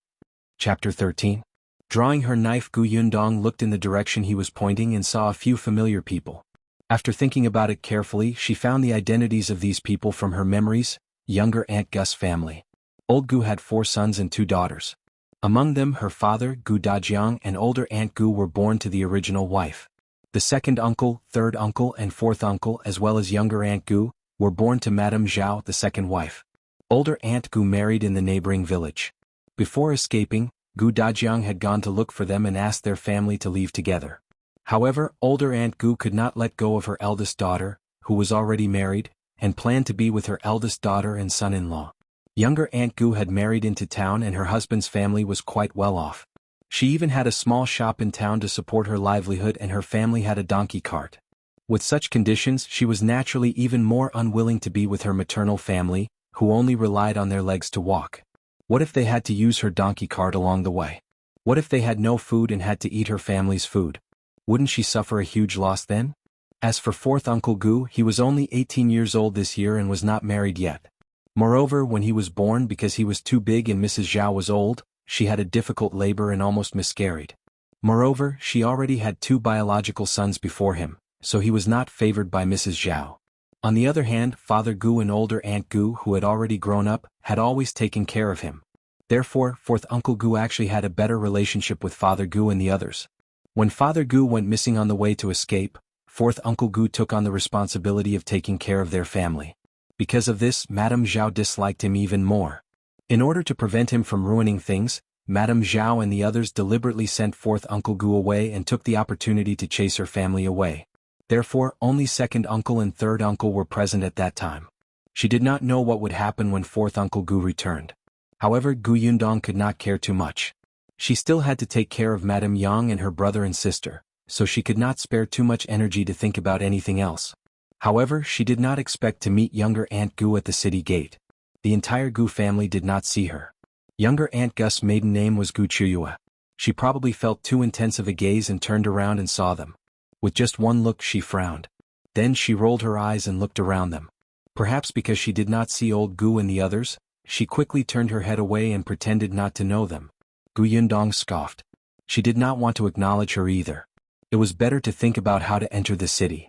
Chapter 13. Drawing her knife, Gu Yundong looked in the direction he was pointing and saw a few familiar people. After thinking about it carefully, she found the identities of these people from her memories. Younger Aunt Gus family. Old Gu had 4 sons and 2 daughters. Among them, her father, Gu Dajiang, and older Aunt Gu were born to the original wife. The second uncle, third uncle, and fourth uncle, as well as younger Aunt Gu, were born to Madame Zhao, the second wife. Older Aunt Gu married in the neighboring village. Before escaping, Gu Dajiang had gone to look for them and asked their family to leave together. However, older Aunt Gu could not let go of her eldest daughter, who was already married, and planned to be with her eldest daughter and son-in-law. Younger Aunt Gu had married into town and her husband's family was quite well off. She even had a small shop in town to support her livelihood and her family had a donkey cart. With such conditions, she was naturally even more unwilling to be with her maternal family, who only relied on their legs to walk. What if they had to use her donkey cart along the way? What if they had no food and had to eat her family's food? Wouldn't she suffer a huge loss then? As for fourth Uncle Gu, he was only 18 years old this year and was not married yet. Moreover, when he was born, because he was too big and Mrs. Zhao was old, she had a difficult labor and almost miscarried. Moreover, she already had 2 biological sons before him, so he was not favored by Mrs. Zhao. On the other hand, Father Gu and older Aunt Gu, who had already grown up, had always taken care of him. Therefore, fourth Uncle Gu actually had a better relationship with Father Gu and the others. When Father Gu went missing on the way to escape, fourth Uncle Gu took on the responsibility of taking care of their family. Because of this, Madame Zhao disliked him even more. In order to prevent him from ruining things, Madame Zhao and the others deliberately sent fourth Uncle Gu away and took the opportunity to chase her family away. Therefore, only second uncle and third uncle were present at that time. She did not know what would happen when fourth Uncle Gu returned. However, Gu Yundong could not care too much. She still had to take care of Madame Yang and her brother and sister, so she could not spare too much energy to think about anything else. However, she did not expect to meet younger Aunt Gu at the city gate. The entire Gu family did not see her. Younger Aunt Gu's maiden name was Gu Chuyue. She probably felt too intense of a gaze and turned around and saw them. With just one look she frowned. Then she rolled her eyes and looked around them. Perhaps because she did not see old Gu and the others, she quickly turned her head away and pretended not to know them. Gu Yundong scoffed. She did not want to acknowledge her either. It was better to think about how to enter the city.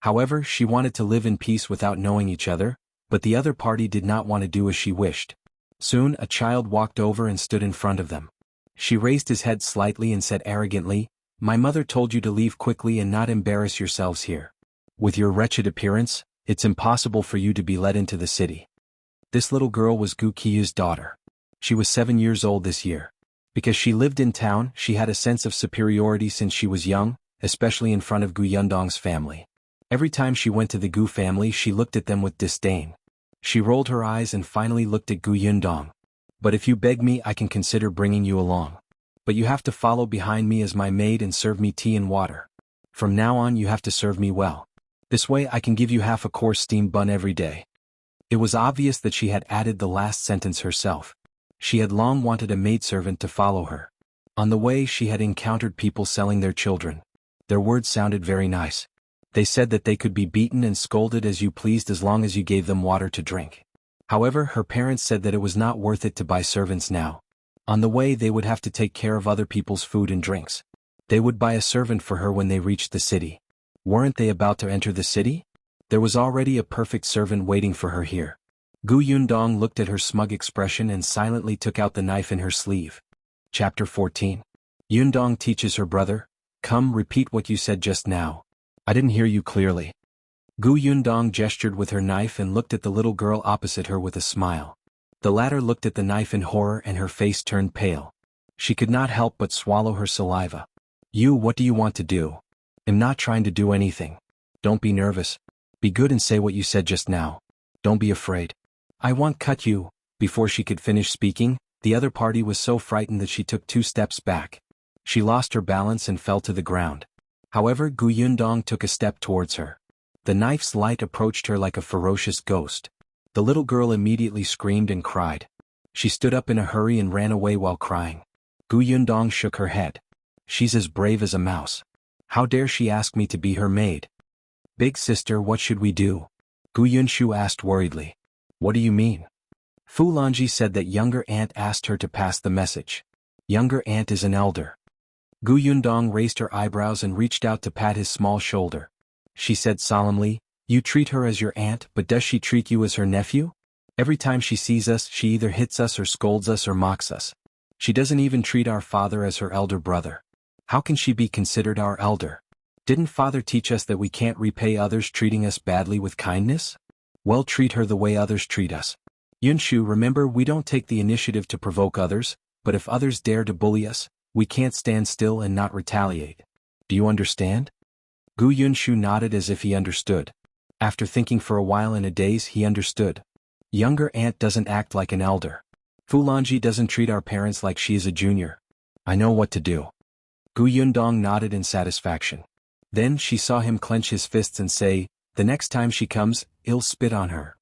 However, she wanted to live in peace without knowing each other, but the other party did not want to do as she wished. Soon, a child walked over and stood in front of them. She raised his head slightly and said arrogantly, "My mother told you to leave quickly and not embarrass yourselves here. With your wretched appearance, it's impossible for you to be let into the city." This little girl was Gu Qiyu's daughter. She was 7 years old this year. Because she lived in town, she had a sense of superiority since she was young, especially in front of Gu Yundong's family. Every time she went to the Gu family, she looked at them with disdain. She rolled her eyes and finally looked at Gu Yundong. "But if you beg me, I can consider bringing you along. But you have to follow behind me as my maid and serve me tea and water. From now on you have to serve me well. This way I can give you half a course steamed bun every day." It was obvious that she had added the last sentence herself. She had long wanted a maidservant to follow her. On the way she had encountered people selling their children. Their words sounded very nice. They said that they could be beaten and scolded as you pleased as long as you gave them water to drink. However, her parents said that it was not worth it to buy servants now. On the way they would have to take care of other people's food and drinks. They would buy a servant for her when they reached the city. Weren't they about to enter the city? There was already a perfect servant waiting for her here. Gu Yundong looked at her smug expression and silently took out the knife in her sleeve. Chapter 14. Yundong teaches her brother. "Come, repeat what you said just now. I didn't hear you clearly." Gu Yundong gestured with her knife and looked at the little girl opposite her with a smile. The latter looked at the knife in horror and her face turned pale. She could not help but swallow her saliva. What do you want to do?" "I'm not trying to do anything. Don't be nervous. Be good and say what you said just now. Don't be afraid." "I want cut you." Before she could finish speaking, the other party was so frightened that she took 2 steps back. She lost her balance and fell to the ground. However, Gu Yundong took a step towards her. The knife's light approached her like a ferocious ghost. The little girl immediately screamed and cried. She stood up in a hurry and ran away while crying. Gu Yundong shook her head. "She's as brave as a mouse. How dare she ask me to be her maid?" "Big sister, what should we do?" Gu Yunshu asked worriedly. "What do you mean?" Fu Lanji said that younger aunt asked her to pass the message. Younger aunt is an elder. Gu Yundong raised her eyebrows and reached out to pat his small shoulder. She said solemnly, "You treat her as your aunt, but does she treat you as her nephew? Every time she sees us, she either hits us or scolds us or mocks us. She doesn't even treat our father as her elder brother. How can she be considered our elder? Didn't father teach us that we can't repay others treating us badly with kindness? Well, treat her the way others treat us. Yunshu, remember, we don't take the initiative to provoke others, but if others dare to bully us, we can't stand still and not retaliate." Do you understand? Gu Yunshu nodded as if he understood. After thinking for a while in a daze, he understood. Younger aunt doesn't act like an elder. Fu Lanji doesn't treat our parents like she is a junior. I know what to do. Gu Yundong nodded in satisfaction. Then she saw him clench his fists and say, the next time she comes, I'll spit on her.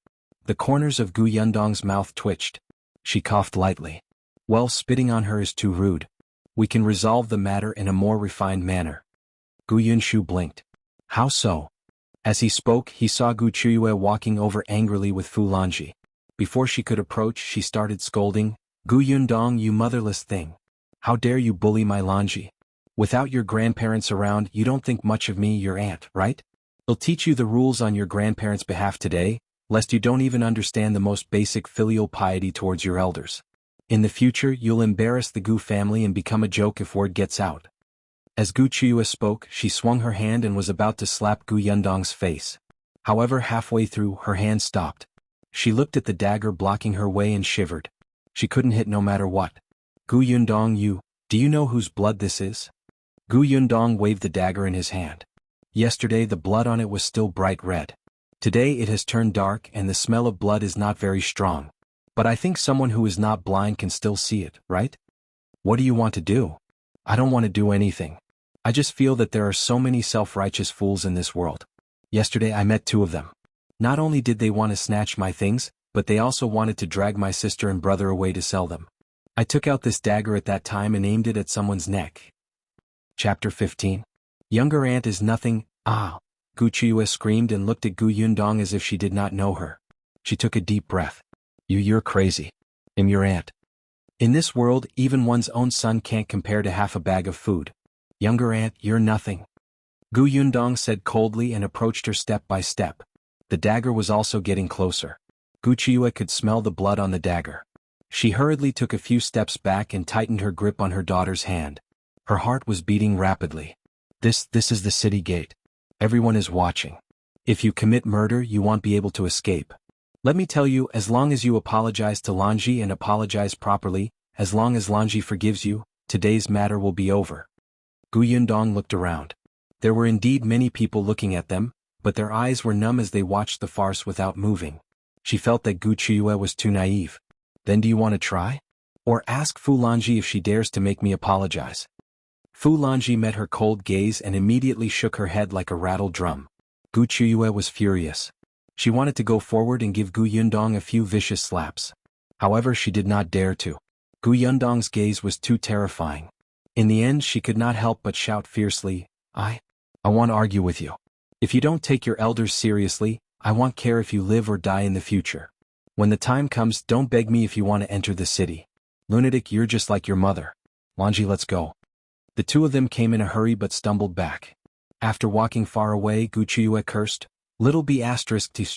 The corners of Gu Yundong's mouth twitched. She coughed lightly. Well, spitting on her is too rude. We can resolve the matter in a more refined manner. Gu Yunshu blinked. How so? As he spoke, he saw Gu Chuyue walking over angrily with Fu Lanji. Before she could approach, she started scolding, Gu Yundong, you motherless thing. How dare you bully my Lanji? Without your grandparents around, you don't think much of me, your aunt, right? I'll teach you the rules on your grandparents' behalf today, lest you don't even understand the most basic filial piety towards your elders. In the future, you'll embarrass the Gu family and become a joke if word gets out. As Gu Chuyue spoke, she swung her hand and was about to slap Gu Yundong's face. However, halfway through, her hand stopped. She looked at the dagger blocking her way and shivered. She couldn't hit no matter what. Gu Yundong, do you know whose blood this is? Gu Yundong waved the dagger in his hand. Yesterday the blood on it was still bright red. Today it has turned dark and the smell of blood is not very strong. But I think someone who is not blind can still see it, right? What do you want to do? I don't want to do anything. I just feel that there are so many self-righteous fools in this world. Yesterday I met two of them. Not only did they want to snatch my things, but they also wanted to drag my sister and brother away to sell them. I took out this dagger at that time and aimed it at someone's neck. Chapter 15. Younger aunt is nothing, ah! Gu Chuyue screamed and looked at Gu Yundong as if she did not know her. She took a deep breath. You're crazy. I'm your aunt. In this world, even one's own son can't compare to half a bag of food. Younger aunt, you're nothing. Gu Yundong said coldly and approached her step by step. The dagger was also getting closer. Gu Chuyue could smell the blood on the dagger. She hurriedly took a few steps back and tightened her grip on her daughter's hand. Her heart was beating rapidly. This is the city gate. Everyone is watching. If you commit murder, you won't be able to escape. Let me tell you, as long as you apologize to Lanji and apologize properly, as long as Lanji forgives you, today's matter will be over. Gu Yundong looked around. There were indeed many people looking at them, but their eyes were numb as they watched the farce without moving. She felt that Gu Chuyue was too naive. Then do you want to try? Or ask Fu Lanji if she dares to make me apologize? Fu Lanji met her cold gaze and immediately shook her head like a rattled drum. Gu Chuyue was furious. She wanted to go forward and give Gu Yundong a few vicious slaps. However, she did not dare to. Gu Yundong's gaze was too terrifying. In the end, she could not help but shout fiercely, I want to argue with you. If you don't take your elders seriously, I won't care if you live or die in the future. When the time comes, don't beg me if you want to enter the city. Lunatic, you're just like your mother. Lanji, let's go. The two of them came in a hurry but stumbled back. After walking far away, Gu Chuyue cursed, Little b****,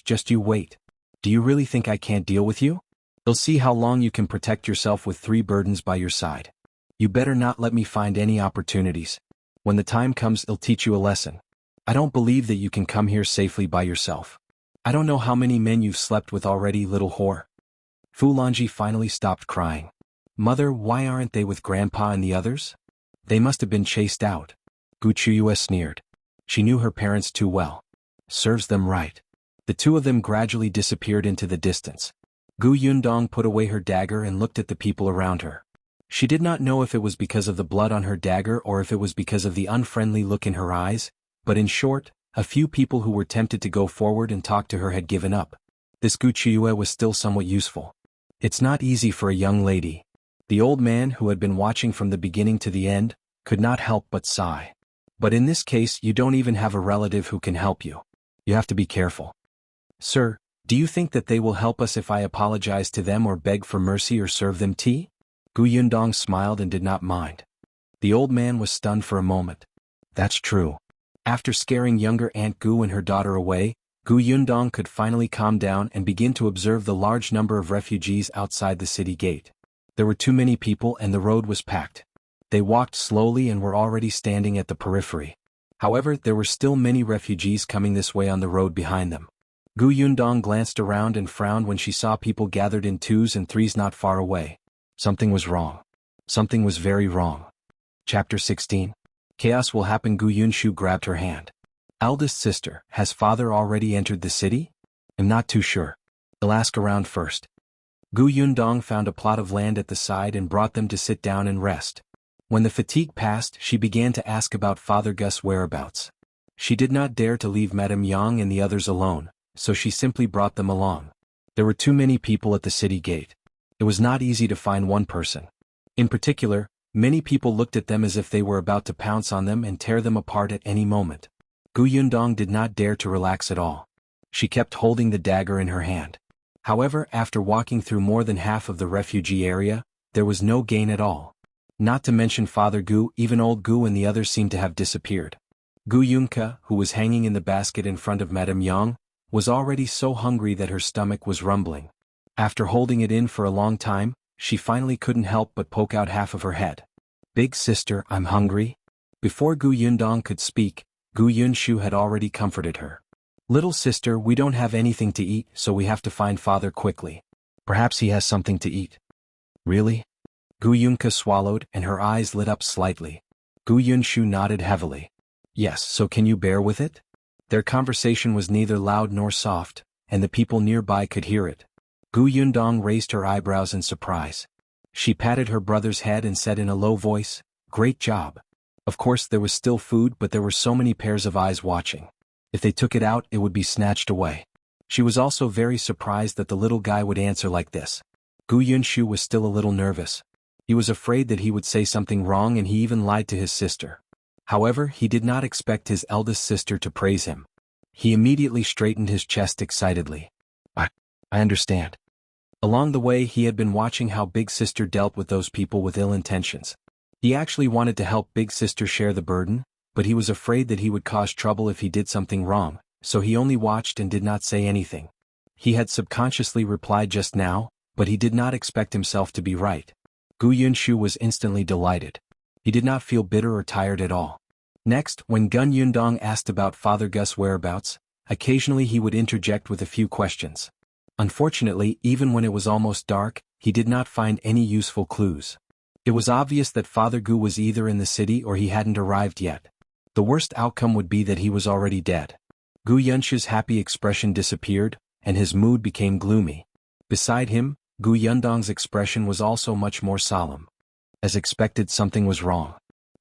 just you wait. Do you really think I can't deal with you? I'll see how long you can protect yourself with 3 burdens by your side. You better not let me find any opportunities. When the time comes, I'll teach you a lesson. I don't believe that you can come here safely by yourself. I don't know how many men you've slept with already, little whore. Fu Lanji finally stopped crying. Mother, why aren't they with Grandpa and the others? They must have been chased out. Gu Chuyue sneered. She knew her parents too well. Serves them right. The two of them gradually disappeared into the distance. Gu Yundong put away her dagger and looked at the people around her. She did not know if it was because of the blood on her dagger or if it was because of the unfriendly look in her eyes, but in short, a few people who were tempted to go forward and talk to her had given up. This Gu Chuyue was still somewhat useful. It's not easy for a young lady. The old man, who had been watching from the beginning to the end, could not help but sigh. But in this case, you don't even have a relative who can help you. You have to be careful. Sir, do you think that they will help us if I apologize to them or beg for mercy or serve them tea? Gu Yundong smiled and did not mind. The old man was stunned for a moment. That's true. After scaring younger Aunt Gu and her daughter away, Gu Yundong could finally calm down and begin to observe the large number of refugees outside the city gate. There were too many people and the road was packed. They walked slowly and were already standing at the periphery. However, there were still many refugees coming this way on the road behind them. Gu Yundong glanced around and frowned when she saw people gathered in 2s and 3s not far away. Something was wrong. Something was very wrong. Chapter 16. Chaos will happen. Gu Yunshu grabbed her hand. Eldest sister, has father already entered the city? I'm not too sure. I'll ask around first. Gu Yundong found a plot of land at the side and brought them to sit down and rest. When the fatigue passed, she began to ask about Father Gus' whereabouts. She did not dare to leave Madame Yang and the others alone, so she simply brought them along. There were too many people at the city gate. It was not easy to find one person. In particular, many people looked at them as if they were about to pounce on them and tear them apart at any moment. Gu Yundong did not dare to relax at all. She kept holding the dagger in her hand. However, after walking through more than half of the refugee area, there was no gain at all. Not to mention Father Gu, even old Gu and the others seemed to have disappeared. Gu Yunka, who was hanging in the basket in front of Madame Yang, was already so hungry that her stomach was rumbling. After holding it in for a long time, she finally couldn't help but poke out half of her head. Big sister, I'm hungry. Before Gu Yundong could speak, Gu Yunshu had already comforted her. Little sister, we don't have anything to eat, so we have to find father quickly. Perhaps he has something to eat. Really? Gu Yunka swallowed and her eyes lit up slightly. Gu Yunshu nodded heavily. Yes, so can you bear with it? Their conversation was neither loud nor soft, and the people nearby could hear it. Gu Yundong raised her eyebrows in surprise. She patted her brother's head and said in a low voice, "Great job." Of course there was still food, but there were so many pairs of eyes watching. If they took it out, it would be snatched away. She was also very surprised that the little guy would answer like this. Gu Yunshu was still a little nervous. He was afraid that he would say something wrong, and he even lied to his sister. However, he did not expect his eldest sister to praise him. He immediately straightened his chest excitedly. I understand. Along the way he had been watching how Big Sister dealt with those people with ill intentions. He actually wanted to help Big Sister share the burden, but he was afraid that he would cause trouble if he did something wrong, so he only watched and did not say anything. He had subconsciously replied just now, but he did not expect himself to be right. Gu Yunshu was instantly delighted. He did not feel bitter or tired at all. Next, when Gun Yundong asked about Father Gus' whereabouts, occasionally he would interject with a few questions. Unfortunately, even when it was almost dark, he did not find any useful clues. It was obvious that Father Gu was either in the city or he hadn't arrived yet. The worst outcome would be that he was already dead. Gu Yunshu's happy expression disappeared, and his mood became gloomy. Beside him, Gu Yundong's expression was also much more solemn. As expected, something was wrong.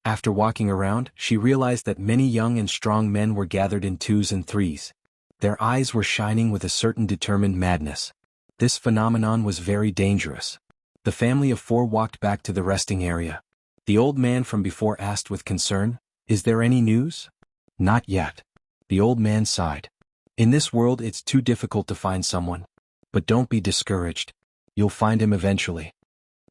After walking around, she realized that many young and strong men were gathered in twos and threes. Their eyes were shining with a certain determined madness. This phenomenon was very dangerous. The family of four walked back to the resting area. The old man from before asked with concern, "Is there any news?" "Not yet." The old man sighed. "In this world it's too difficult to find someone. But don't be discouraged. You'll find him eventually."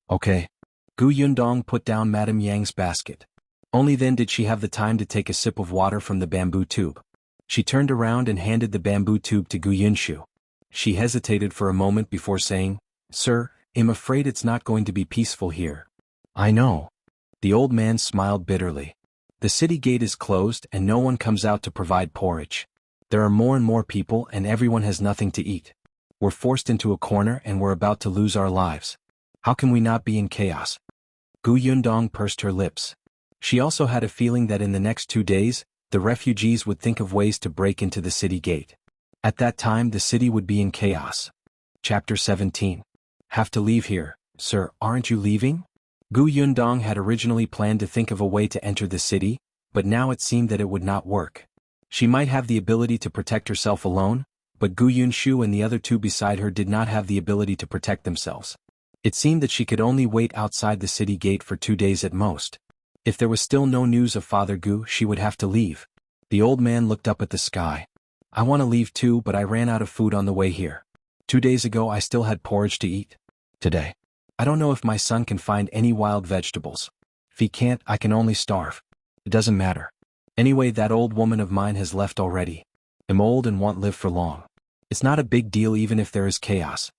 "Okay." Gu Yundong put down Madame Yang's basket. Only then did she have the time to take a sip of water from the bamboo tube. She turned around and handed the bamboo tube to Gu Yunshu. She hesitated for a moment before saying, "Sir, I'm afraid it's not going to be peaceful here." "I know." The old man smiled bitterly. "The city gate is closed and no one comes out to provide porridge. There are more and more people and everyone has nothing to eat. We're forced into a corner and we're about to lose our lives. How can we not be in chaos?" Gu Yundong pursed her lips. She also had a feeling that in the next 2 days, the refugees would think of ways to break into the city gate. At that time the city would be in chaos. Chapter 17. Have to leave here, sir, aren't you leaving? Gu Yundong had originally planned to think of a way to enter the city, but now it seemed that it would not work. She might have the ability to protect herself alone, but Gu Yunshu and the other two beside her did not have the ability to protect themselves. It seemed that she could only wait outside the city gate for 2 days at most. If there was still no news of Father Gu, she would have to leave. The old man looked up at the sky. "I want to leave too, but I ran out of food on the way here. 2 days ago I still had porridge to eat. Today, I don't know if my son can find any wild vegetables. If he can't, I can only starve. It doesn't matter. Anyway, that old woman of mine has left already. I'm old and won't live for long. It's not a big deal even if there is chaos."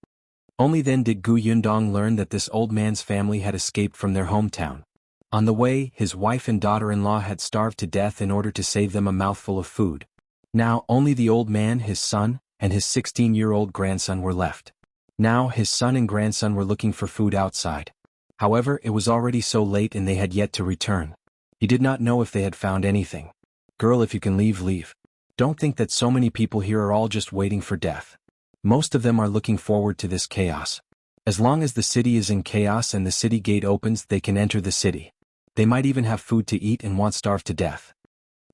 Only then did Gu Yundong learn that this old man's family had escaped from their hometown. On the way, his wife and daughter-in-law had starved to death in order to save them a mouthful of food. Now, only the old man, his son, and his 16-year-old grandson were left. Now, his son and grandson were looking for food outside. However, it was already so late and they had yet to return. He did not know if they had found anything. Girl, if you can leave, leave. Don't think that so many people here are all just waiting for death. Most of them are looking forward to this chaos. As long as the city is in chaos and the city gate opens, they can enter the city. They might even have food to eat and won't starve to death.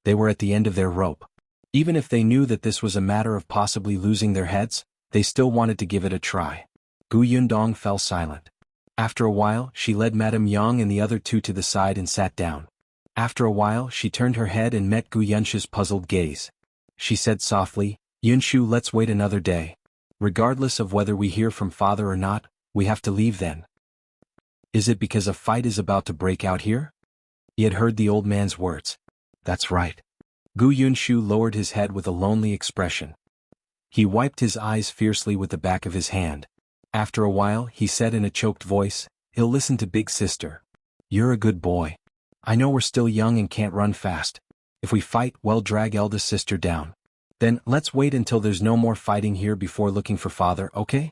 They were at the end of their rope. Even if they knew that this was a matter of possibly losing their heads, they still wanted to give it a try. Gu Yundong fell silent. After a while, she led Madame Yang and the other two to the side and sat down. After a while, she turned her head and met Gu Yunshu's puzzled gaze. She said softly, Yunshu, let's wait another day. Regardless of whether we hear from father or not, we have to leave then. Is it because a fight is about to break out here? He had heard the old man's words. That's right. Gu Yunshu lowered his head with a lonely expression. He wiped his eyes fiercely with the back of his hand. After a while, he said in a choked voice, He'll listen to big sister. You're a good boy. I know we're still young and can't run fast. If we fight, well, drag eldest sister down. Then, let's wait until there's no more fighting here before looking for father, okay?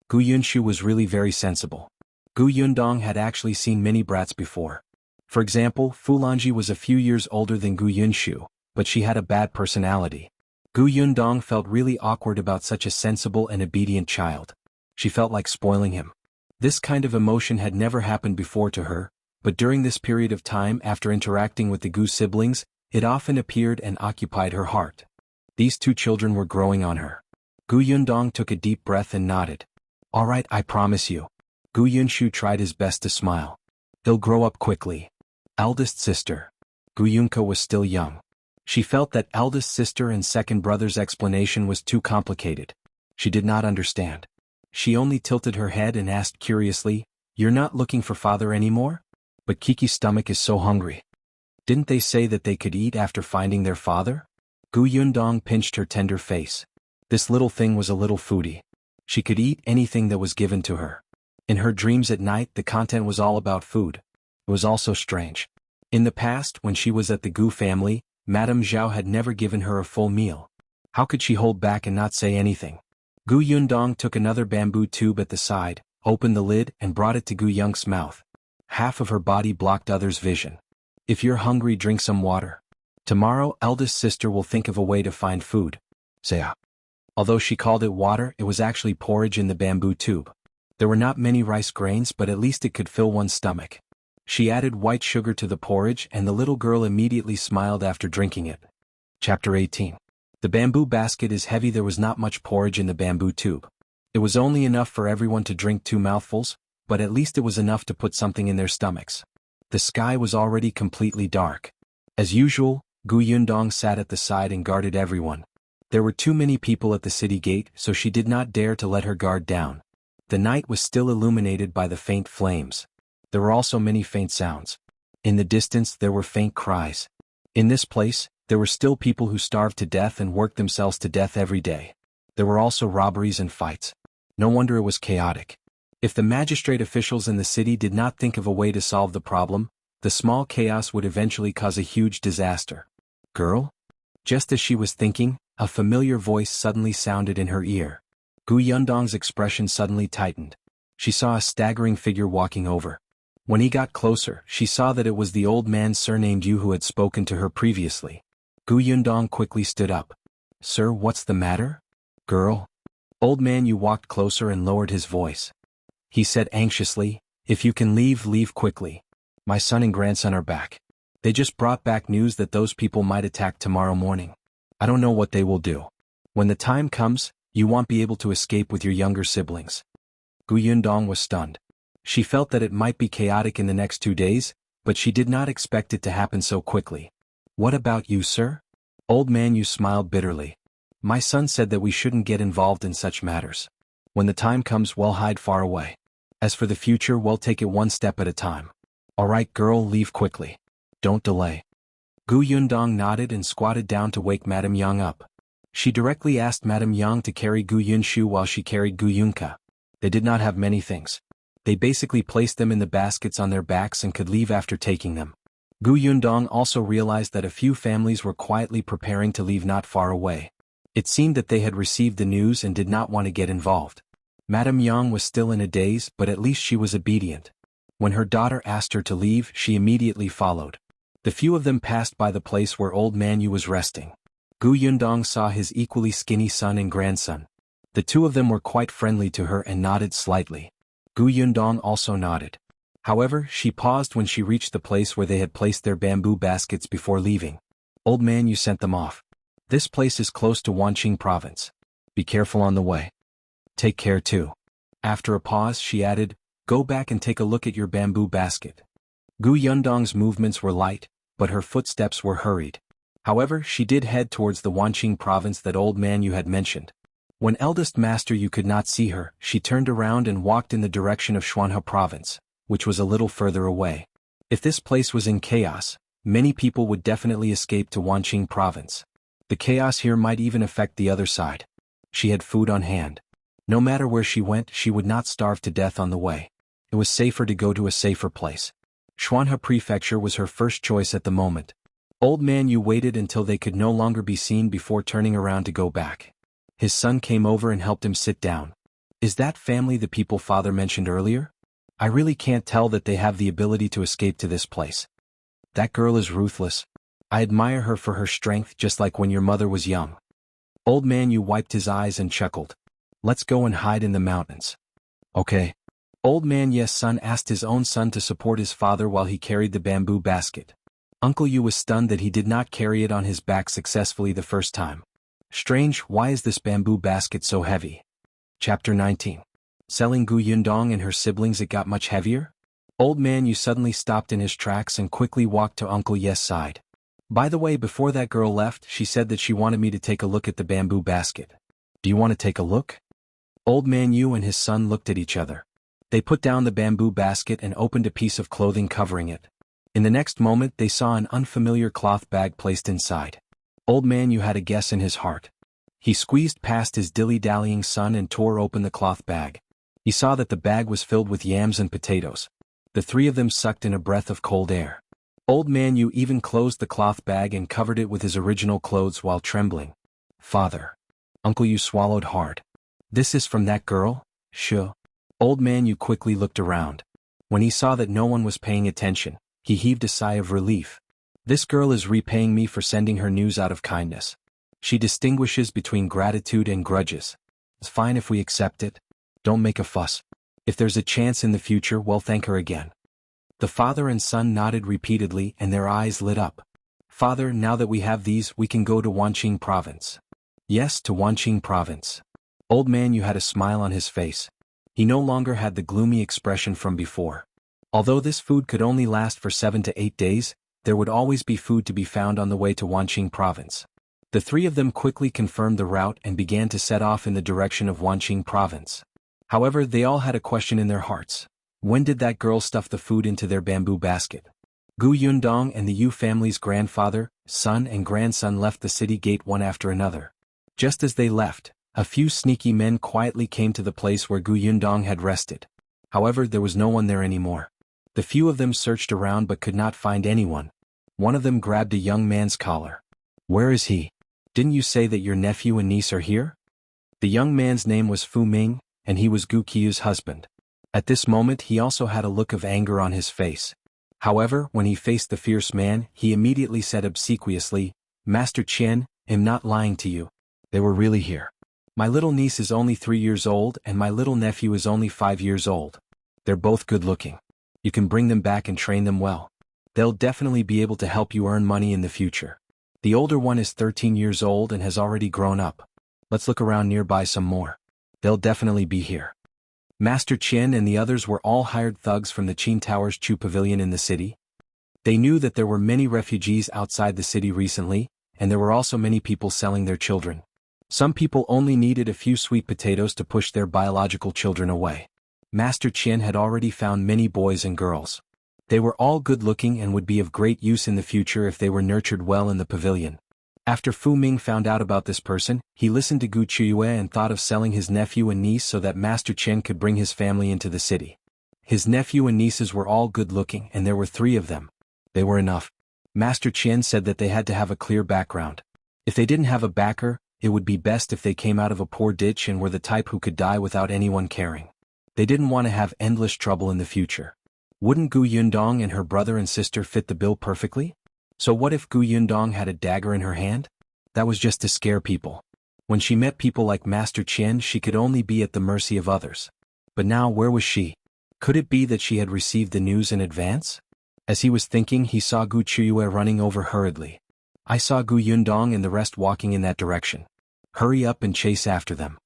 Gu Yunshu was really very sensible. Gu Yundong had actually seen many brats before. For example, Fulanji was a few years older than Gu Yunshu, but she had a bad personality. Gu Yundong felt really awkward about such a sensible and obedient child. She felt like spoiling him. This kind of emotion had never happened before to her, but during this period of time after interacting with the Gu siblings, it often appeared and occupied her heart. These two children were growing on her. Gu Yundong took a deep breath and nodded. All right, I promise you. Gu Yunshu tried his best to smile. He'll grow up quickly. Eldest sister. Gu Yunka was still young. She felt that eldest sister and second brother's explanation was too complicated. She did not understand. She only tilted her head and asked curiously, You're not looking for father anymore? But Kiki's stomach is so hungry. Didn't they say that they could eat after finding their father? Gu Yundong pinched her tender face. This little thing was a little foodie. She could eat anything that was given to her. In her dreams at night, the content was all about food. It was also strange. In the past, when she was at the Gu family, Madame Zhao had never given her a full meal. How could she hold back and not say anything? Gu Yundong took another bamboo tube at the side, opened the lid and brought it to Gu Yunk's mouth. Half of her body blocked others' vision. If you're hungry, drink some water. Tomorrow, eldest sister will think of a way to find food. Saya. Although she called it water, it was actually porridge in the bamboo tube. There were not many rice grains, but at least it could fill one's stomach. She added white sugar to the porridge and the little girl immediately smiled after drinking it. Chapter 18. The bamboo basket is heavy. There was not much porridge in the bamboo tube. It was only enough for everyone to drink 2 mouthfuls, but at least it was enough to put something in their stomachs. The sky was already completely dark. As usual, Gu Yundong sat at the side and guarded everyone. There were too many people at the city gate, so she did not dare to let her guard down. The night was still illuminated by the faint flames. There were also many faint sounds. In the distance there were faint cries. In this place, there were still people who starved to death and worked themselves to death every day. There were also robberies and fights. No wonder it was chaotic. If the magistrate officials in the city did not think of a way to solve the problem, the small chaos would eventually cause a huge disaster. Girl? Just as she was thinking, a familiar voice suddenly sounded in her ear. Gu Yundong's expression suddenly tightened. She saw a staggering figure walking over. When he got closer, she saw that it was the old man surnamed Yu who had spoken to her previously. Gu Yundong quickly stood up. Sir, what's the matter? Girl? Old man Yu walked closer and lowered his voice. He said anxiously, If you can leave, leave quickly. My son and grandson are back. They just brought back news that those people might attack tomorrow morning. I don't know what they will do. When the time comes, you won't be able to escape with your younger siblings. Gu Yundong was stunned. She felt that it might be chaotic in the next 2 days, but she did not expect it to happen so quickly. What about you, sir? Old man Yu smiled bitterly. My son said that we shouldn't get involved in such matters. When the time comes, we'll hide far away. As for the future, we'll take it one step at a time. All right, girl, leave quickly. Don't delay. Gu Yundong nodded and squatted down to wake Madame Yang up. She directly asked Madame Yang to carry Gu Yunshu while she carried Gu Yunka. They did not have many things. They basically placed them in the baskets on their backs and could leave after taking them. Gu Yundong also realized that a few families were quietly preparing to leave not far away. It seemed that they had received the news and did not want to get involved. Madame Yang was still in a daze, but at least she was obedient. When her daughter asked her to leave, she immediately followed. The few of them passed by the place where old man Yu was resting. Gu Yundong saw his equally skinny son and grandson. The two of them were quite friendly to her and nodded slightly. Gu Yundong also nodded. However, she paused when she reached the place where they had placed their bamboo baskets before leaving. Old man Yu sent them off. This place is close to Wanqing province. Be careful on the way. Take care too. After a pause she added, go back and take a look at your bamboo basket. Gu Yundong's movements were light, but her footsteps were hurried. However, she did head towards the Wanqing province that old man Yu had mentioned. When eldest master Yu could not see her, she turned around and walked in the direction of Xuanhe province, which was a little further away. If this place was in chaos, many people would definitely escape to Wanqing province. The chaos here might even affect the other side. She had food on hand. No matter where she went, she would not starve to death on the way. It was safer to go to a safer place. Xuanhe Prefecture was her first choice at the moment. Old man Yu waited until they could no longer be seen before turning around to go back. His son came over and helped him sit down. Is that family the people father mentioned earlier? I really can't tell that they have the ability to escape to this place. That girl is ruthless. I admire her for her strength just like when your mother was young. Old man Yu wiped his eyes and chuckled. Let's go and hide in the mountains. Okay. Old man Ye's son asked his own son to support his father while he carried the bamboo basket. Uncle Yu was stunned that he did not carry it on his back successfully the first time. Strange, why is this bamboo basket so heavy? Chapter 19. Selling Gu Yundong and her siblings it got much heavier? Old man Yu suddenly stopped in his tracks and quickly walked to Uncle Ye's side. By the way, before that girl left, she said that she wanted me to take a look at the bamboo basket. Do you want to take a look? Old man Yu and his son looked at each other. They put down the bamboo basket and opened a piece of clothing covering it. In the next moment they saw an unfamiliar cloth bag placed inside. Old man Yu had a guess in his heart. He squeezed past his dilly-dallying son and tore open the cloth bag. He saw that the bag was filled with yams and potatoes. The three of them sucked in a breath of cold air. Old man Yu even closed the cloth bag and covered it with his original clothes while trembling. Father. Uncle Yu swallowed hard. This is from that girl? Sure. Old man Yu quickly looked around. When he saw that no one was paying attention, he heaved a sigh of relief. This girl is repaying me for sending her news out of kindness. She distinguishes between gratitude and grudges. It's fine if we accept it. Don't make a fuss. If there's a chance in the future, we'll thank her again. The father and son nodded repeatedly and their eyes lit up. Father, now that we have these, we can go to Wanqing province. Yes, to Wanqing province. Old man Yu had a smile on his face. He no longer had the gloomy expression from before. Although this food could only last for 7 to 8 days, there would always be food to be found on the way to Wanqing province. The three of them quickly confirmed the route and began to set off in the direction of Wanqing province. However, they all had a question in their hearts. When did that girl stuff the food into their bamboo basket? Gu Yundong and the Yu family's grandfather, son and grandson left the city gate one after another. Just as they left, a few sneaky men quietly came to the place where Gu Yundong had rested. However, there was no one there anymore. The few of them searched around but could not find anyone. One of them grabbed a young man's collar. Where is he? Didn't you say that your nephew and niece are here? The young man's name was Fu Ming, and he was Gu Qiu's husband. At this moment he also had a look of anger on his face. However, when he faced the fierce man, he immediately said obsequiously, Master Qian, I'm not lying to you. They were really here. My little niece is only 3 years old and my little nephew is only 5 years old. They're both good looking. You can bring them back and train them well. They'll definitely be able to help you earn money in the future. The older one is 13 years old and has already grown up. Let's look around nearby some more. They'll definitely be here. Master Qian and the others were all hired thugs from the Qin Tower's Chu Pavilion in the city. They knew that there were many refugees outside the city recently, and there were also many people selling their children. Some people only needed a few sweet potatoes to push their biological children away. Master Qian had already found many boys and girls. They were all good-looking and would be of great use in the future if they were nurtured well in the pavilion. After Fu Ming found out about this person, he listened to Gu Qiue and thought of selling his nephew and niece so that Master Qian could bring his family into the city. His nephew and nieces were all good-looking and there were 3 of them. They were enough. Master Qian said that they had to have a clear background. If they didn't have a backer, it would be best if they came out of a poor ditch and were the type who could die without anyone caring. They didn't want to have endless trouble in the future. Wouldn't Gu Yundong and her brother and sister fit the bill perfectly? So what if Gu Yundong had a dagger in her hand? That was just to scare people. When she met people like Master Qian, she could only be at the mercy of others. But now where was she? Could it be that she had received the news in advance? As he was thinking, he saw Gu Chuyue running over hurriedly. I saw Gu Yundong and the rest walking in that direction. Hurry up and chase after them.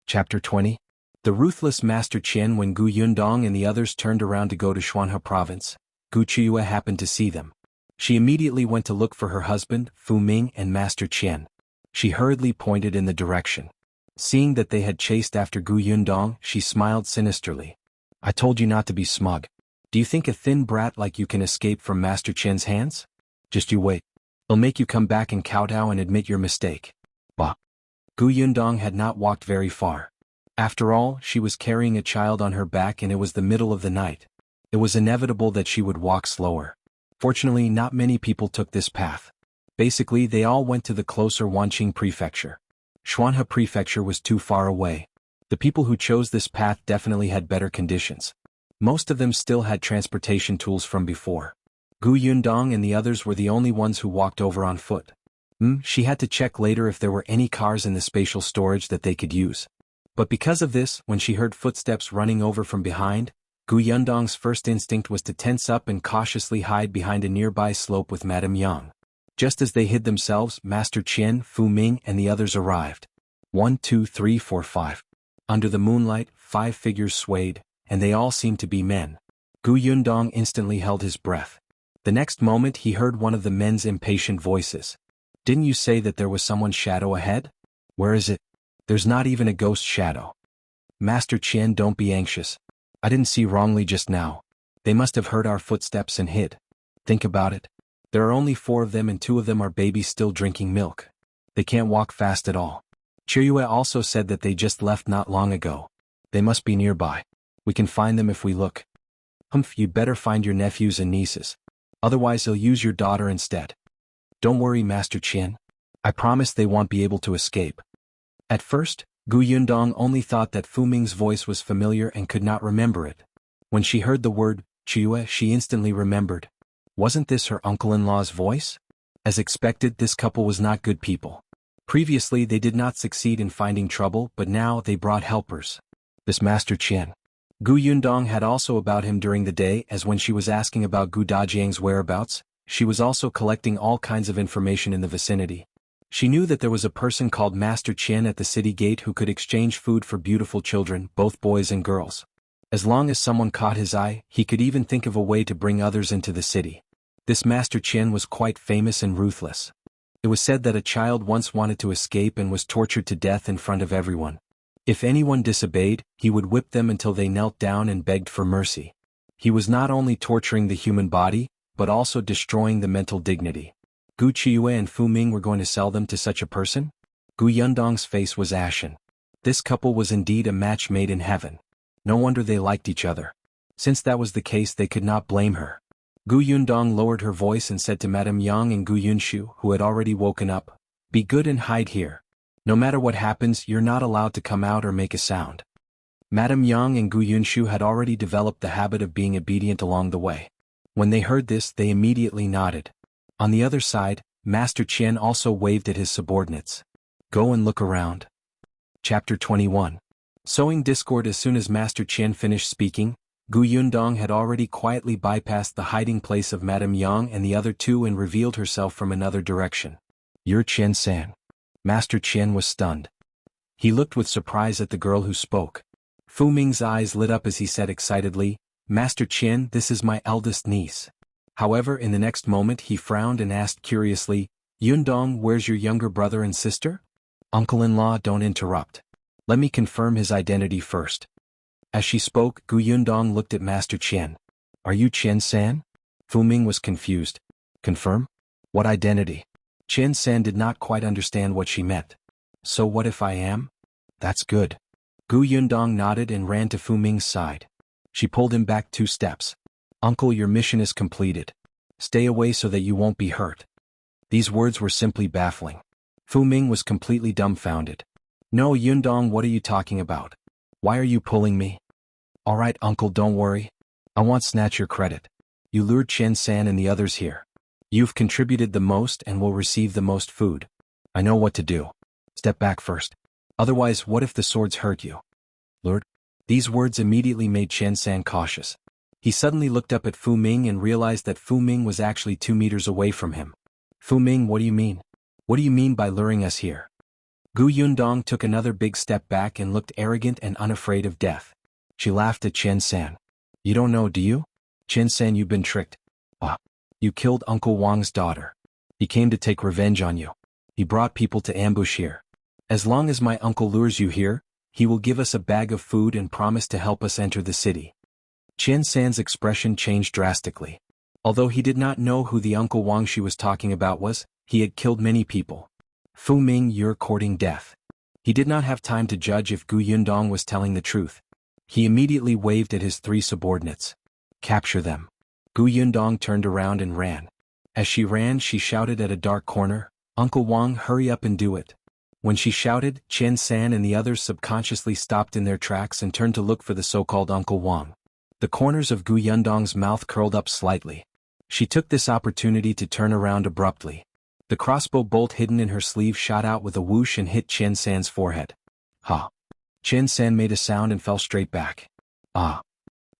Chapter 20. The ruthless Master Qian. When Gu Yundong and the others turned around to go to Xuanhe province, Gu Chuyue happened to see them. She immediately went to look for her husband, Fu Ming, and Master Qian. She hurriedly pointed in the direction. Seeing that they had chased after Gu Yundong, she smiled sinisterly. I told you not to be smug. Do you think a thin brat like you can escape from Master Qian's hands? Just you wait. He'll make you come back and kowtow and admit your mistake. Bah. Gu Yundong had not walked very far. After all, she was carrying a child on her back and it was the middle of the night. It was inevitable that she would walk slower. Fortunately, not many people took this path. Basically, they all went to the closer Wanqing prefecture. Xuanhe prefecture was too far away. The people who chose this path definitely had better conditions. Most of them still had transportation tools from before. Gu Yundong and the others were the only ones who walked over on foot. She had to check later if there were any cars in the spatial storage that they could use. But because of this, when she heard footsteps running over from behind, Gu Yundong's first instinct was to tense up and cautiously hide behind a nearby slope with Madame Yang. Just as they hid themselves, Master Qian, Fu Ming, and the others arrived. 1, 2, 3, 4, 5. Under the moonlight, 5 figures swayed, and they all seemed to be men. Gu Yundong instantly held his breath. The next moment he heard one of the men's impatient voices. Didn't you say that there was someone's shadow ahead? Where is it? There's not even a ghost shadow. Master Qian, don't be anxious. I didn't see wrongly just now. They must have heard our footsteps and hid. Think about it. There are only 4 of them and 2 of them are babies still drinking milk. They can't walk fast at all. Chuyue also said that they just left not long ago. They must be nearby. We can find them if we look. You'd better find your nephews and nieces. Otherwise he'll use your daughter instead. Don't worry, Master Qian. I promise they won't be able to escape. At first, Gu Yundong only thought that Fu Ming's voice was familiar and could not remember it. When she heard the word Chuyue, she instantly remembered. Wasn't this her uncle-in-law's voice? As expected, this couple was not good people. Previously they did not succeed in finding trouble, but now they brought helpers. This Master Qian. Gu Yundong had also about him during the day, as when she was asking about Gu Dajiang's whereabouts, she was also collecting all kinds of information in the vicinity. She knew that there was a person called Master Qian at the city gate who could exchange food for beautiful children, both boys and girls. As long as someone caught his eye, he could even think of a way to bring others into the city. This Master Qian was quite famous and ruthless. It was said that a child once wanted to escape and was tortured to death in front of everyone. If anyone disobeyed, he would whip them until they knelt down and begged for mercy. He was not only torturing the human body, but also destroying the mental dignity. Gu Chuyue and Fu Ming were going to sell them to such a person? Gu Yundong's face was ashen. This couple was indeed a match made in heaven. No wonder they liked each other. Since that was the case, they could not blame her. Gu Yundong lowered her voice and said to Madame Yang and Gu Yunshu, who had already woken up, "Be good and hide here. No matter what happens, you're not allowed to come out or make a sound." Madame Yang and Gu Yunshu had already developed the habit of being obedient along the way. When they heard this, they immediately nodded. On the other side, Master Qian also waved at his subordinates. Go and look around. Chapter 21. Sowing discord. As soon as Master Qian finished speaking, Gu Yundong had already quietly bypassed the hiding place of Madame Yang and the other 2 and revealed herself from another direction. You're Qian-san. Master Qian was stunned. He looked with surprise at the girl who spoke. Fu Ming's eyes lit up as he said excitedly, Master Qian, this is my eldest niece. However, in the next moment he frowned and asked curiously, Yundong, where's your younger brother and sister? Uncle-in-law, don't interrupt. Let me confirm his identity first. As she spoke, Gu Yundong looked at Master Qian. Are you Qian-san? Fu Ming was confused. Confirm? What identity? Qian-san did not quite understand what she meant. So what if I am? That's good. Gu Yundong nodded and ran to Fu Ming's side. She pulled him back 2 steps. Uncle, your mission is completed. Stay away so that you won't be hurt. These words were simply baffling. Fu Ming was completely dumbfounded. No, Yundong, what are you talking about? Why are you pulling me? All right, uncle, don't worry. I won't snatch your credit. You lured Qian-san and the others here. You've contributed the most and will receive the most food. I know what to do. Step back first. Otherwise, what if the swords hurt you? Lord? These words immediately made Chen San cautious. He suddenly looked up at Fu Ming and realized that Fu Ming was actually 2 meters away from him. Fu Ming, what do you mean? What do you mean by luring us here? Gu Yundong took another big step back and looked arrogant and unafraid of death. She laughed at Chen San. You don't know, do you? Chen San, you've been tricked. Ah. You killed Uncle Wang's daughter. He came to take revenge on you. He brought people to ambush here. As long as my uncle lures you here, he will give us a bag of food and promise to help us enter the city. Chen San's expression changed drastically. Although he did not know who the Uncle Wang she was talking about was, he had killed many people. Fu Ming, you're courting death. He did not have time to judge if Gu Yundong was telling the truth. He immediately waved at his 3 subordinates. Capture them. Gu Yundong turned around and ran. As she ran, she shouted at a dark corner, Uncle Wang, hurry up and do it. When she shouted, Chen San and the others subconsciously stopped in their tracks and turned to look for the so-called Uncle Wang. The corners of Gu Yundong's mouth curled up slightly. She took this opportunity to turn around abruptly. The crossbow bolt hidden in her sleeve shot out with a whoosh and hit Chen San's forehead. Ha! Chen San made a sound and fell straight back. Ah!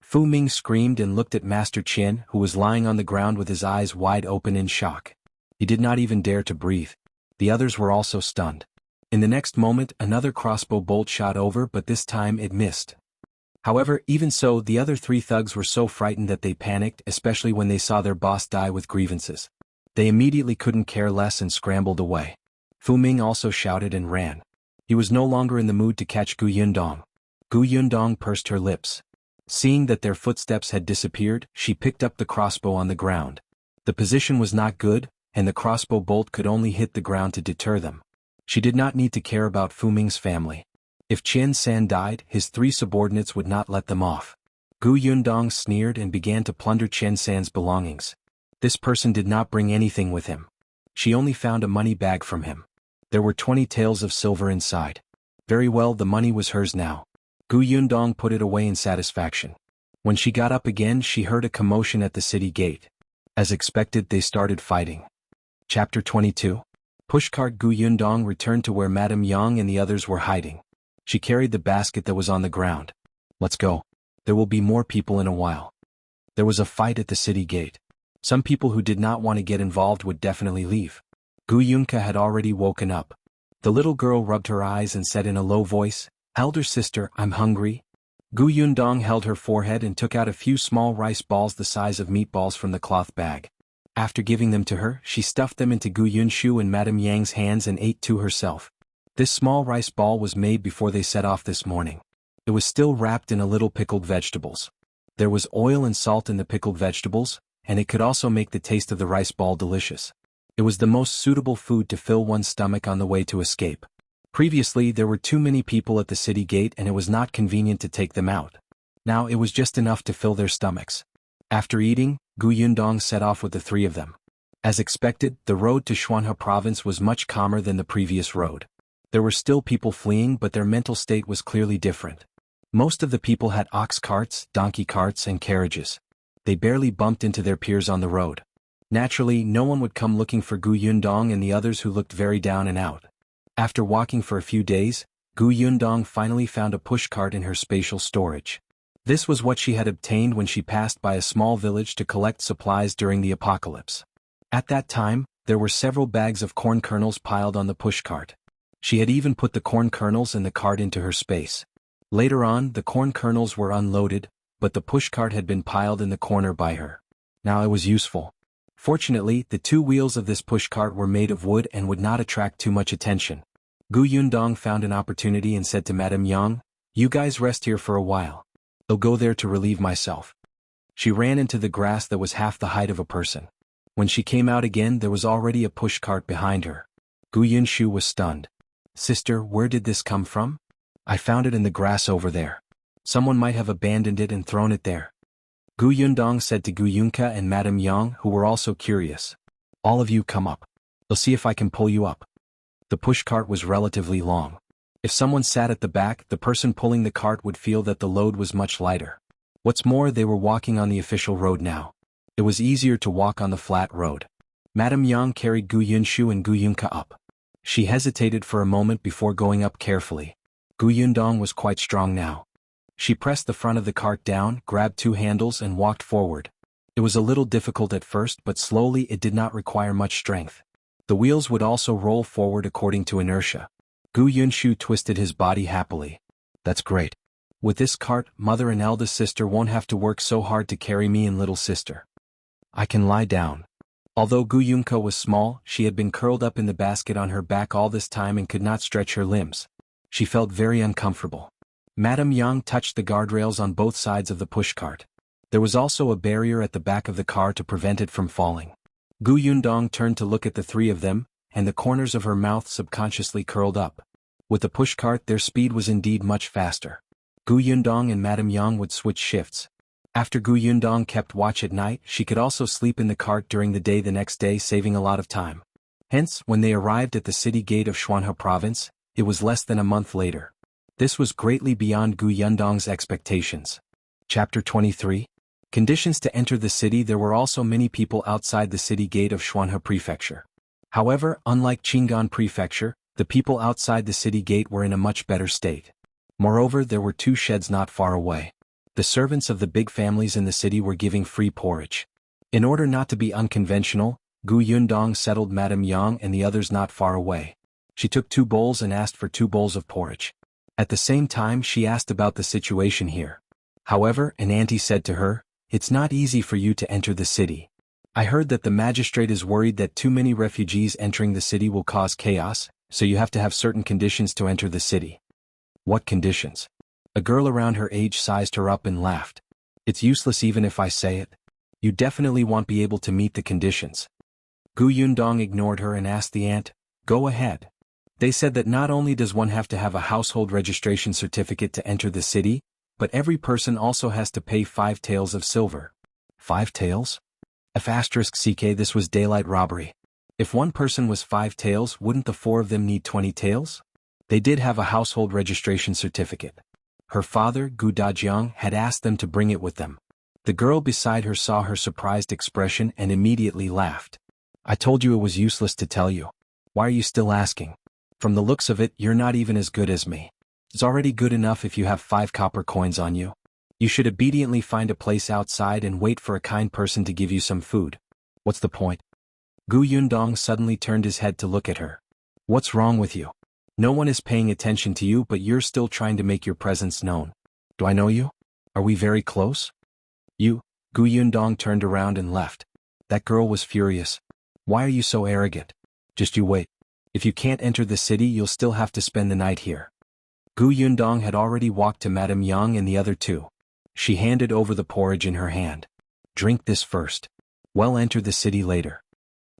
Fu Ming screamed and looked at Master Chen, who was lying on the ground with his eyes wide open in shock. He did not even dare to breathe. The others were also stunned. In the next moment, another crossbow bolt shot over, but this time it missed. However, even so, the other 3 thugs were so frightened that they panicked, especially when they saw their boss die with grievances. They immediately couldn't care less and scrambled away. Fu Ming also shouted and ran. He was no longer in the mood to catch Gu Yundong. Gu Yundong pursed her lips. Seeing that their footsteps had disappeared, she picked up the crossbow on the ground. The position was not good, and the crossbow bolt could only hit the ground to deter them. She did not need to care about Fu Ming's family. If Chen San died, his 3 subordinates would not let them off. Gu Yundong sneered and began to plunder Chen San's belongings. This person did not bring anything with him. She only found a money bag from him. There were 20 taels of silver inside. Very well, the money was hers now. Gu Yundong put it away in satisfaction. When she got up again, she heard a commotion at the city gate. As expected, they started fighting. Chapter 22. Pushcart. Gu Yundong returned to where Madame Yang and the others were hiding. She carried the basket that was on the ground. Let's go. There will be more people in a while. There was a fight at the city gate. Some people who did not want to get involved would definitely leave. Gu Yunka had already woken up. The little girl rubbed her eyes and said in a low voice, Elder sister, I'm hungry. Gu Yundong held her forehead and took out a few small rice balls the size of meatballs from the cloth bag. After giving them to her, she stuffed them into Gu Yunshu and Madame Yang's hands and ate to herself. This small rice ball was made before they set off this morning. It was still wrapped in a little pickled vegetables. There was oil and salt in the pickled vegetables, and it could also make the taste of the rice ball delicious. It was the most suitable food to fill one's stomach on the way to escape. Previously, there were too many people at the city gate and it was not convenient to take them out. Now it was just enough to fill their stomachs. After eating, Gu Yundong set off with the 3 of them. As expected, the road to Xuanhe province was much calmer than the previous road. There were still people fleeing, but their mental state was clearly different. Most of the people had ox carts, donkey carts, and carriages. They barely bumped into their peers on the road. Naturally, no one would come looking for Gu Yundong and the others who looked very down and out. After walking for a few days, Gu Yundong finally found a pushcart in her spatial storage. This was what she had obtained when she passed by a small village to collect supplies during the apocalypse. At that time, there were several bags of corn kernels piled on the pushcart. She had even put the corn kernels and the cart into her space. Later on, the corn kernels were unloaded, but the pushcart had been piled in the corner by her. Now it was useful. Fortunately, the 2 wheels of this pushcart were made of wood and would not attract too much attention. Gu Yundong found an opportunity and said to Madame Yang, You guys rest here for a while. I'll go there to relieve myself. She ran into the grass that was half the height of a person. When she came out again, there was already a pushcart behind her. Gu Yunshu was stunned. Sister, where did this come from? I found it in the grass over there. Someone might have abandoned it and thrown it there. Gu Yundong said to Gu Yunka and Madame Yang, who were also curious. All of you come up. I'll see if I can pull you up. The pushcart was relatively long. If someone sat at the back, the person pulling the cart would feel that the load was much lighter. What's more, they were walking on the official road now. It was easier to walk on the flat road. Madame Yang carried Gu Yunshu and Gu Yunka up. She hesitated for a moment before going up carefully. Gu Yundong was quite strong now. She pressed the front of the cart down, grabbed two handles and walked forward. It was a little difficult at first, but slowly it did not require much strength. The wheels would also roll forward according to inertia. Gu Yunshu twisted his body happily. That's great. With this cart, mother and eldest sister won't have to work so hard to carry me and little sister. I can lie down. Although Gu Yunka was small, she had been curled up in the basket on her back all this time and could not stretch her limbs. She felt very uncomfortable. Madame Yang touched the guardrails on both sides of the pushcart. There was also a barrier at the back of the car to prevent it from falling. Gu Yundong turned to look at the three of them, and the corners of her mouth subconsciously curled up. With the pushcart their speed was indeed much faster. Gu Yundong and Madame Yang would switch shifts. After Gu Yundong kept watch at night, she could also sleep in the cart during the day the next day, saving a lot of time. Hence, when they arrived at the city gate of Xuanhe province, it was less than a month later. This was greatly beyond Gu Yundong's expectations. Chapter 23. Conditions to enter the city. There were also many people outside the city gate of Xuanhe prefecture. However, unlike Qingan prefecture, the people outside the city gate were in a much better state. Moreover, there were two sheds not far away. The servants of the big families in the city were giving free porridge. In order not to be unconventional, Gu Yundong settled Madame Yang and the others not far away. She took 2 bowls and asked for 2 bowls of porridge. At the same time she asked about the situation here. However, an auntie said to her, "It's not easy for you to enter the city. I heard that the magistrate is worried that too many refugees entering the city will cause chaos, so you have to have certain conditions to enter the city." What conditions? A girl around her age sized her up and laughed. It's useless even if I say it. You definitely won't be able to meet the conditions. Gu Yundong ignored her and asked the aunt, "Go ahead." They said that not only does one have to have a household registration certificate to enter the city, but every person also has to pay 5 taels of silver. 5 taels? *CK This was daylight robbery. If one person was 5 taels, wouldn't the 4 of them need 20 taels? They did have a household registration certificate. Her father, Gu Dajiang, had asked them to bring it with them. The girl beside her saw her surprised expression and immediately laughed. "I told you it was useless to tell you. Why are you still asking? From the looks of it, you're not even as good as me. It's already good enough if you have 5 copper coins on you. You should obediently find a place outside and wait for a kind person to give you some food. What's the point?" Gu Yundong suddenly turned his head to look at her. "What's wrong with you? No one is paying attention to you, but you're still trying to make your presence known. Do I know you? Are we very close?" "You?" Gu Yundong turned around and left. That girl was furious. "Why are you so arrogant? Just you wait. If you can't enter the city, you'll still have to spend the night here." Gu Yundong had already walked to Madame Yang and the other 2. She handed over the porridge in her hand. "Drink this first. We'll enter the city later."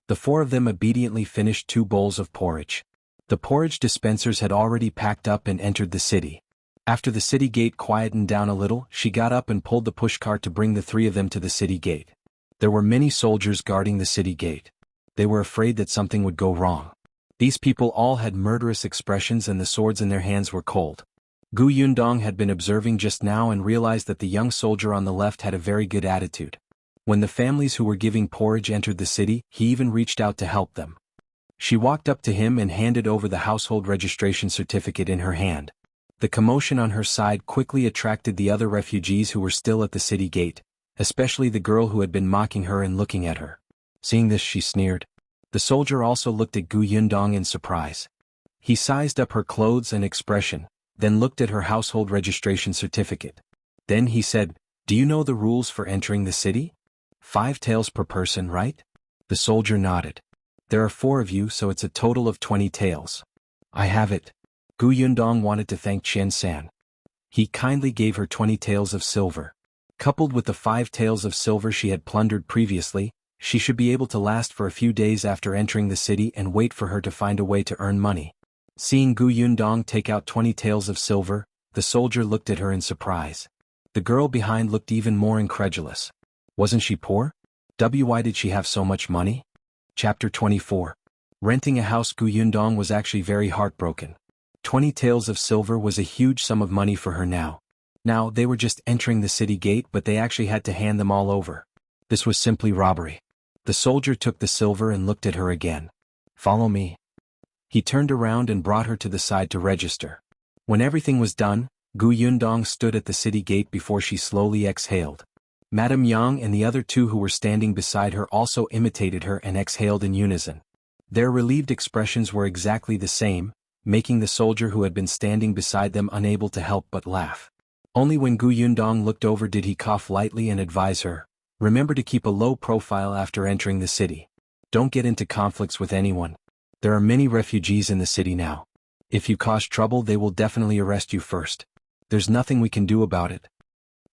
The 4 of them obediently finished 2 bowls of porridge. The porridge dispensers had already packed up and entered the city. After the city gate quietened down a little, she got up and pulled the pushcart to bring the 3 of them to the city gate. There were many soldiers guarding the city gate. They were afraid that something would go wrong. These people all had murderous expressions and the swords in their hands were cold. Gu Yundong had been observing just now and realized that the young soldier on the left had a very good attitude. When the families who were giving porridge entered the city, he even reached out to help them. She walked up to him and handed over the household registration certificate in her hand. The commotion on her side quickly attracted the other refugees who were still at the city gate, especially the girl who had been mocking her and looking at her. Seeing this, she sneered. The soldier also looked at Gu Yundong in surprise. He sized up her clothes and expression, then looked at her household registration certificate. Then he said, "Do you know the rules for entering the city? 5 taels per person, right?" The soldier nodded. "There are 4 of you, so it's a total of 20 taels. "I have it." Gu Yundong wanted to thank Chen San. He kindly gave her 20 taels of silver. Coupled with the 5 taels of silver she had plundered previously, she should be able to last for a few days after entering the city and wait for her to find a way to earn money. Seeing Gu Yundong take out 20 taels of silver, the soldier looked at her in surprise. The girl behind looked even more incredulous. Wasn't she poor? Why did she have so much money? Chapter 24. Renting a house. Gu Yundong was actually very heartbroken. 20 taels of silver was a huge sum of money for her now. Now, they were just entering the city gate, but they actually had to hand them all over. This was simply robbery. The soldier took the silver and looked at her again. "Follow me." He turned around and brought her to the side to register. When everything was done, Gu Yundong stood at the city gate before she slowly exhaled. Madame Yang and the other two who were standing beside her also imitated her and exhaled in unison. Their relieved expressions were exactly the same, making the soldier who had been standing beside them unable to help but laugh. Only when Gu Yundong looked over did he cough lightly and advise her, "Remember to keep a low profile after entering the city. Don't get into conflicts with anyone. There are many refugees in the city now. If you cause trouble they will definitely arrest you first. There's nothing we can do about it."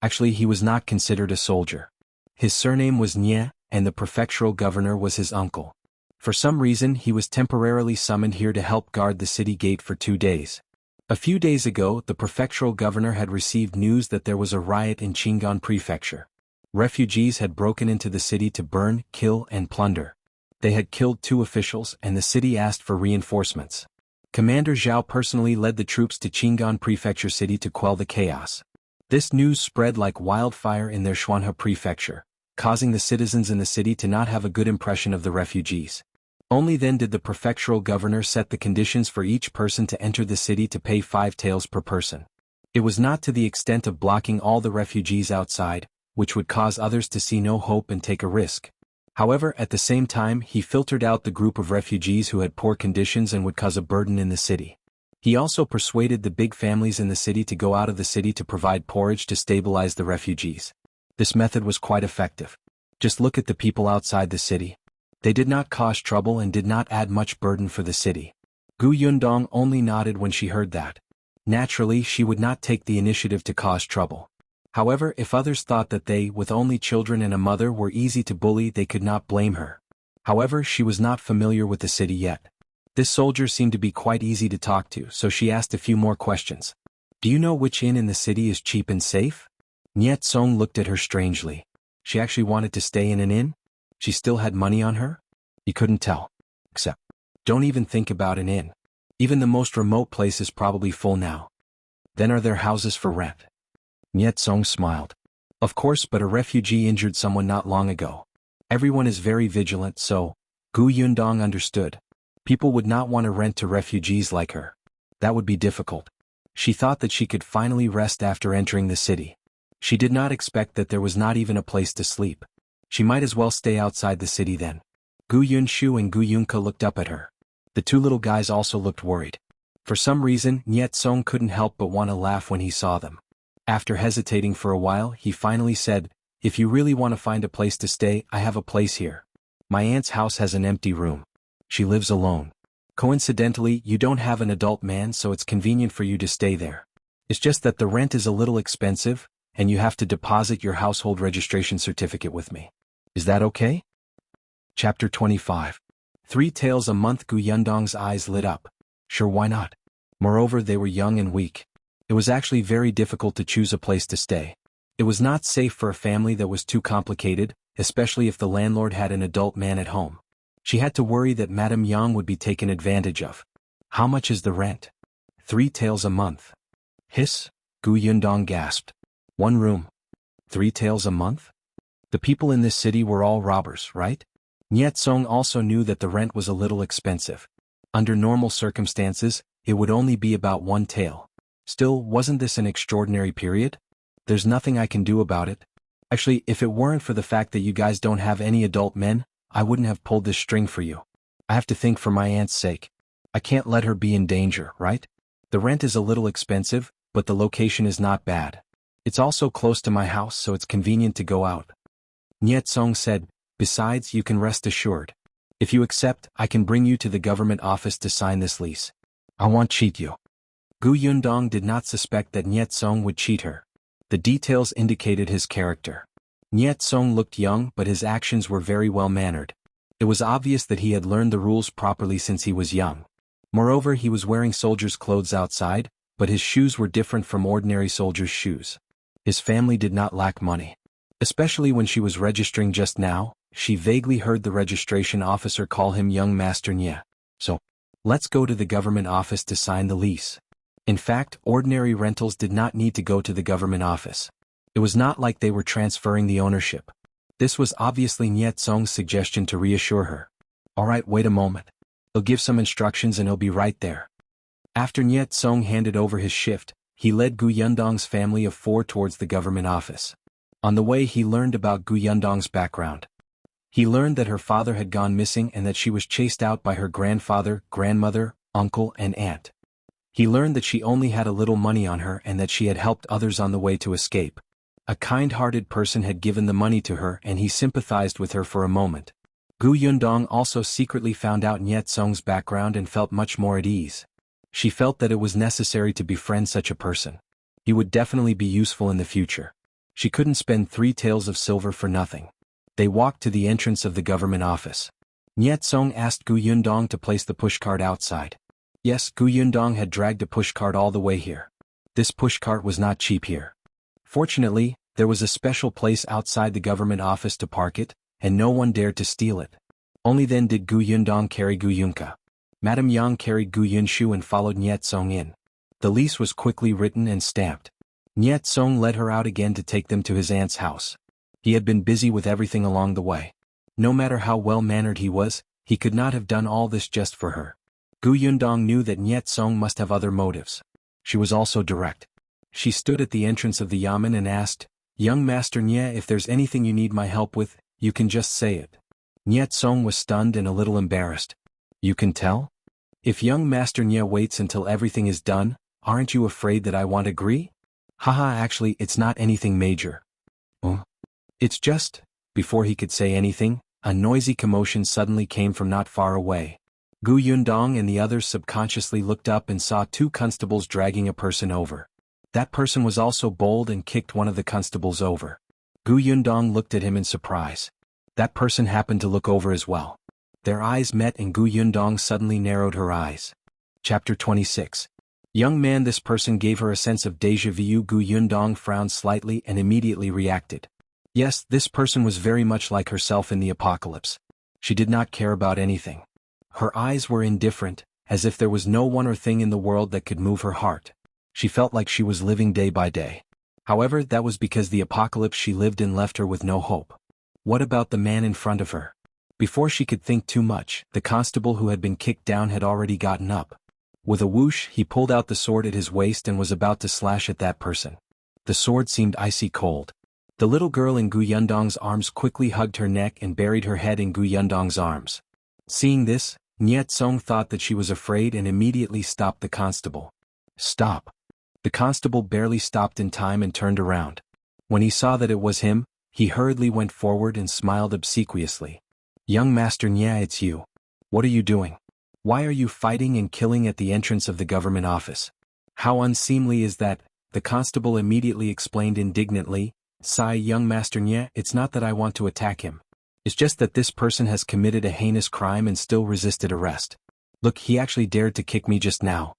Actually, he was not considered a soldier. His surname was Nye, and the prefectural governor was his uncle. For some reason he was temporarily summoned here to help guard the city gate for 2 days. A few days ago the prefectural governor had received news that there was a riot in Qingan prefecture. Refugees had broken into the city to burn, kill and plunder. They had killed 2 officials and the city asked for reinforcements. Commander Zhao personally led the troops to Qingan prefecture city to quell the chaos. This news spread like wildfire in their Xuanhe prefecture, causing the citizens in the city to not have a good impression of the refugees. Only then did the prefectural governor set the conditions for each person to enter the city to pay 5 taels per person. It was not to the extent of blocking all the refugees outside, which would cause others to see no hope and take a risk. However, at the same time he filtered out the group of refugees who had poor conditions and would cause a burden in the city. He also persuaded the big families in the city to go out of the city to provide porridge to stabilize the refugees. This method was quite effective. Just look at the people outside the city. They did not cause trouble and did not add much burden for the city. Gu Yundong only nodded when she heard that. Naturally, she would not take the initiative to cause trouble. However, if others thought that they, with only children and a mother, were easy to bully, they could not blame her. However, she was not familiar with the city yet. This soldier seemed to be quite easy to talk to, so she asked a few more questions. "Do you know which inn in the city is cheap and safe?" Niet Song looked at her strangely. She actually wanted to stay in an inn? She still had money on her? He couldn't tell. Except, don't even think about an inn. Even the most remote place is probably full now. Then are there houses for rent? Niet Song smiled. Of course, but a refugee injured someone not long ago. Everyone is very vigilant, so Gu Yundong understood. People would not want to rent to refugees like her. That would be difficult. She thought that she could finally rest after entering the city. She did not expect that there was not even a place to sleep. She might as well stay outside the city then. Gu Yunshu and Gu Yunke looked up at her. The 2 little guys also looked worried. For some reason, Niet Song couldn't help but want to laugh when he saw them. After hesitating for a while, he finally said, "If you really want to find a place to stay, I have a place here. My aunt's house has an empty room. She lives alone. Coincidentally, you don't have an adult man, so it's convenient for you to stay there. It's just that the rent is a little expensive, and you have to deposit your household registration certificate with me. Is that okay?" Chapter 25. 3 taels a month. Gu Yundong's eyes lit up. Sure, why not? Moreover, they were young and weak. It was actually very difficult to choose a place to stay. It was not safe for a family that was too complicated, especially if the landlord had an adult man at home. She had to worry that Madame Yang would be taken advantage of. "How much is the rent?" 3 taels a month. Hiss, Gu Yundong gasped. 1 room. 3 taels a month? The people in this city were all robbers, right? Niet Song also knew that the rent was a little expensive. Under normal circumstances, it would only be about 1 tael. Still, wasn't this an extraordinary period? There's nothing I can do about it. Actually, if it weren't for the fact that you guys don't have any adult men, I wouldn't have pulled this string for you. I have to think for my aunt's sake. I can't let her be in danger, right? The rent is a little expensive, but the location is not bad. It's also close to my house, so it's convenient to go out. Niet Song said, "Besides, you can rest assured. If you accept, I can bring you to the government office to sign this lease. I won't cheat you." Gu Yundong did not suspect that Niet Song would cheat her. The details indicated his character. Niet Song looked young, but his actions were very well-mannered. It was obvious that he had learned the rules properly since he was young. Moreover, he was wearing soldier's clothes outside, but his shoes were different from ordinary soldier's shoes. His family did not lack money. Especially when she was registering just now, she vaguely heard the registration officer call him young Master Nye. So, let's go to the government office to sign the lease. In fact, ordinary rentals did not need to go to the government office. It was not like they were transferring the ownership. This was obviously Niet Song's suggestion to reassure her. Alright, wait a moment. He'll give some instructions and he'll be right there. After Niet Song handed over his shift, he led Gu Yundong's family of 4 towards the government office. On the way he learned about Gu Yundong's background. He learned that her father had gone missing and that she was chased out by her grandfather, grandmother, uncle and aunt. He learned that she only had a little money on her and that she had helped others on the way to escape. A kind-hearted person had given the money to her and he sympathized with her for a moment. Gu Yundong also secretly found out Niet Song's background and felt much more at ease. She felt that it was necessary to befriend such a person. He would definitely be useful in the future. She couldn't spend 3 taels of silver for nothing. They walked to the entrance of the government office. Niet Song asked Gu Yundong to place the pushcart outside. Yes, Gu Yundong had dragged a pushcart all the way here. This pushcart was not cheap here. Fortunately, there was a special place outside the government office to park it, and no one dared to steal it. Only then did Gu Yundong carry Gu Yunka. Madame Yang carried Gu Yunshu and followed Niet Song in. The lease was quickly written and stamped. Niet Song led her out again to take them to his aunt's house. He had been busy with everything along the way. No matter how well-mannered he was, he could not have done all this just for her. Gu Yundong knew that Niet Song must have other motives. She was also direct. She stood at the entrance of the yamen and asked, "Young Master Nye, if there's anything you need my help with, you can just say it." Niet Song was stunned and a little embarrassed. "You can tell? If young Master Nye waits until everything is done, aren't you afraid that I won't agree?" "Haha, actually, it's not anything major." "Oh? It's just..." Before he could say anything, a noisy commotion suddenly came from not far away. Gu Yundong and the others subconsciously looked up and saw 2 constables dragging a person over. That person was also bold and kicked one of the constables over. Gu Yundong looked at him in surprise. That person happened to look over as well. Their eyes met and Gu Yundong suddenly narrowed her eyes. Chapter 26. Young man, this person gave her a sense of déjà vu. Gu Yundong frowned slightly and immediately reacted. Yes, this person was very much like herself in the apocalypse. She did not care about anything. Her eyes were indifferent, as if there was no one or thing in the world that could move her heart. She felt like she was living day by day. However, that was because the apocalypse she lived in left her with no hope. What about the man in front of her? Before she could think too much, the constable who had been kicked down had already gotten up. With a whoosh, he pulled out the sword at his waist and was about to slash at that person. The sword seemed icy cold. The little girl in Gu Yundong's arms quickly hugged her neck and buried her head in Gu Yundong's arms. Seeing this, Niet Song thought that she was afraid and immediately stopped the constable. "Stop." The constable barely stopped in time and turned around. When he saw that it was him, he hurriedly went forward and smiled obsequiously. "Young Master Nye, it's you. What are you doing? Why are you fighting and killing at the entrance of the government office? How unseemly is that?" The constable immediately explained indignantly. "Sigh, young Master Nye, it's not that I want to attack him. It's just that this person has committed a heinous crime and still resisted arrest. Look, he actually dared to kick me just now."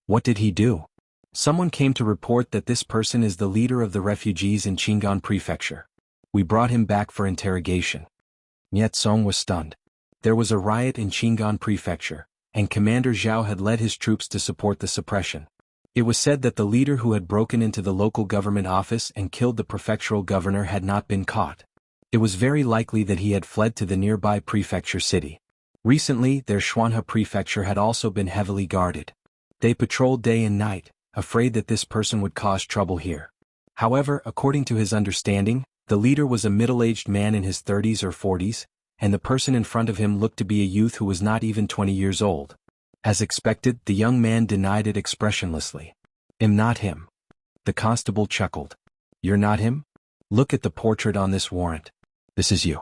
"What did he do?" "Someone came to report that this person is the leader of the refugees in Qingan Prefecture. We brought him back for interrogation." Niet Song was stunned. There was a riot in Qingan Prefecture, and Commander Zhao had led his troops to support the suppression. It was said that the leader who had broken into the local government office and killed the prefectural governor had not been caught. It was very likely that he had fled to the nearby prefecture city. Recently, their Xuanhe prefecture had also been heavily guarded. They patrolled day and night, afraid that this person would cause trouble here. However, according to his understanding, the leader was a middle-aged man in his 30s or 40s, and the person in front of him looked to be a youth who was not even 20 years old. As expected, the young man denied it expressionlessly. "I'm not him." The constable chuckled. "You're not him? Look at the portrait on this warrant. This is you."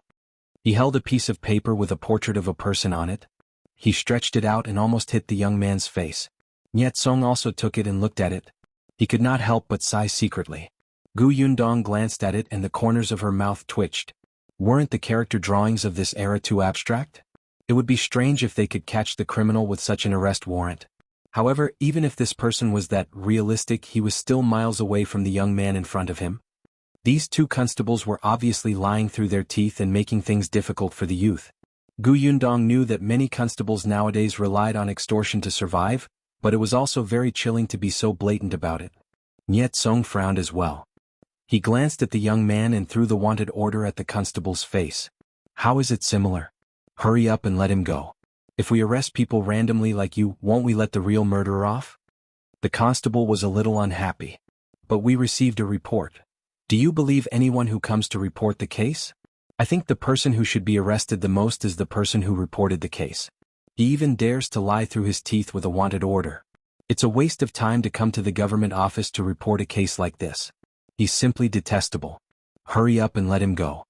He held a piece of paper with a portrait of a person on it. He stretched it out and almost hit the young man's face. Niet Song also took it and looked at it. He could not help but sigh secretly. Gu Yundong glanced at it and the corners of her mouth twitched. Weren't the character drawings of this era too abstract? It would be strange if they could catch the criminal with such an arrest warrant. However, even if this person was that realistic, he was still miles away from the young man in front of him. These 2 constables were obviously lying through their teeth and making things difficult for the youth. Gu Yundong knew that many constables nowadays relied on extortion to survive, but it was also very chilling to be so blatant about it. Niet Song frowned as well. He glanced at the young man and threw the wanted order at the constable's face. How is it similar? Hurry up and let him go. If we arrest people randomly like you, won't we let the real murderer off? The constable was a little unhappy. But we received a report. Do you believe anyone who comes to report the case? I think the person who should be arrested the most is the person who reported the case. He even dares to lie through his teeth with a wanted order. It's a waste of time to come to the government office to report a case like this. He's simply detestable. Hurry up and let him go.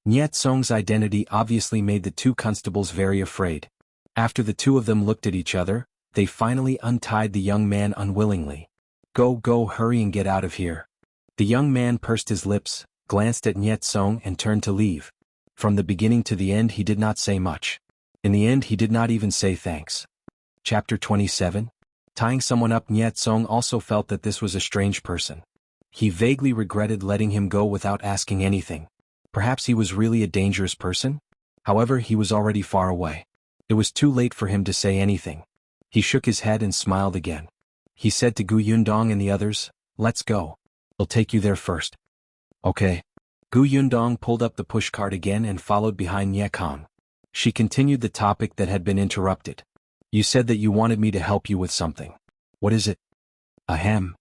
Nyet Song's identity obviously made the two constables very afraid. After the two of them looked at each other, they finally untied the young man unwillingly. Go, hurry and get out of here. The young man pursed his lips, glanced at Nyet Song and turned to leave. From the beginning to the end he did not say much. In the end he did not even say thanks. Chapter 27. Tying someone up. Nyet Song also felt that this was a strange person. He vaguely regretted letting him go without asking anything. Perhaps he was really a dangerous person? However, he was already far away. It was too late for him to say anything. He shook his head and smiled again. He said to Gu Yundong and the others, "Let's go. I'll take you there first." Okay. Gu Yundong pulled up the pushcart again and followed behind Nye Kong. She continued the topic that had been interrupted. You said that you wanted me to help you with something. What is it? Ahem.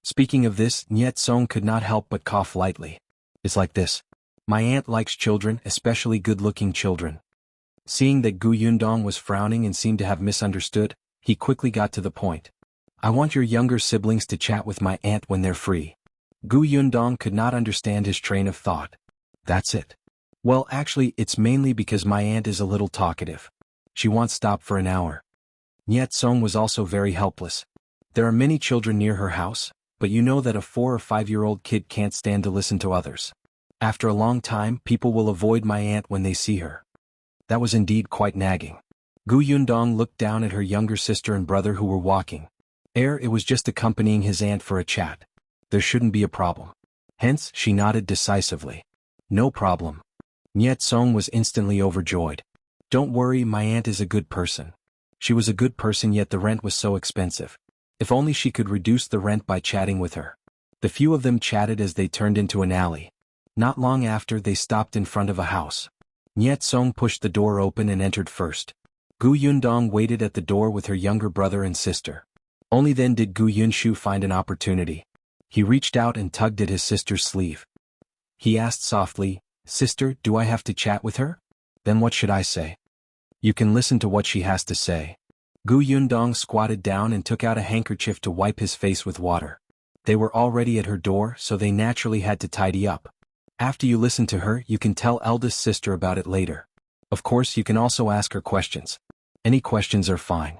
Speaking of this, Nyet Song could not help but cough lightly. It's like this. My aunt likes children, especially good-looking children. Seeing that Gu Yundong was frowning and seemed to have misunderstood, he quickly got to the point. I want your younger siblings to chat with my aunt when they're free. Gu Yundong could not understand his train of thought. That's it. Well, actually, it's mainly because my aunt is a little talkative. She won't stop for an hour. Nyet Song was also very helpless. There are many children near her house, but you know that a 4 or 5-year-old kid can't stand to listen to others. After a long time, people will avoid my aunt when they see her. That was indeed quite nagging. Gu Yundong looked down at her younger sister and brother who were walking. It was just accompanying his aunt for a chat. There shouldn't be a problem. Hence, she nodded decisively. No problem. Nyet Song was instantly overjoyed. Don't worry, my aunt is a good person. She was a good person, yet the rent was so expensive. If only she could reduce the rent by chatting with her. The few of them chatted as they turned into an alley. Not long after, they stopped in front of a house. Nyet Song pushed the door open and entered first. Gu Yundong waited at the door with her younger brother and sister. Only then did Gu Yunshu find an opportunity. He reached out and tugged at his sister's sleeve. He asked softly, Sister, do I have to chat with her? Then what should I say? You can listen to what she has to say. Gu Yundong squatted down and took out a handkerchief to wipe his face with water. They were already at her door, so they naturally had to tidy up. After you listen to her, you can tell eldest sister about it later. Of course, you can also ask her questions. Any questions are fine.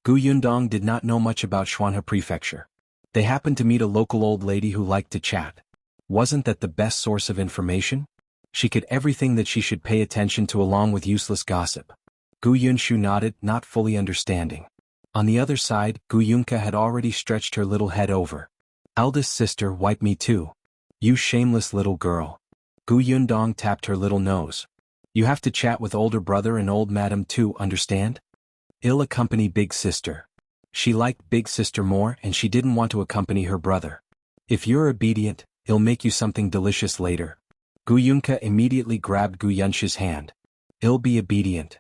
Gu Yundong did not know much about Xuanhe Prefecture. They happened to meet a local old lady who liked to chat. Wasn't that the best source of information? She could everything that she should pay attention to along with useless gossip. Gu Yunshu nodded, not fully understanding. On the other side, Gu Yunka had already stretched her little head over. Eldest sister, wipe me too. You shameless little girl. Gu Yundong tapped her little nose. You have to chat with older brother and old madam too, understand? I'll accompany big sister. She liked big sister more and she didn't want to accompany her brother. If you're obedient, I'll make you something delicious later. Gu Yunka immediately grabbed Gu Yunshu's hand. I'll be obedient.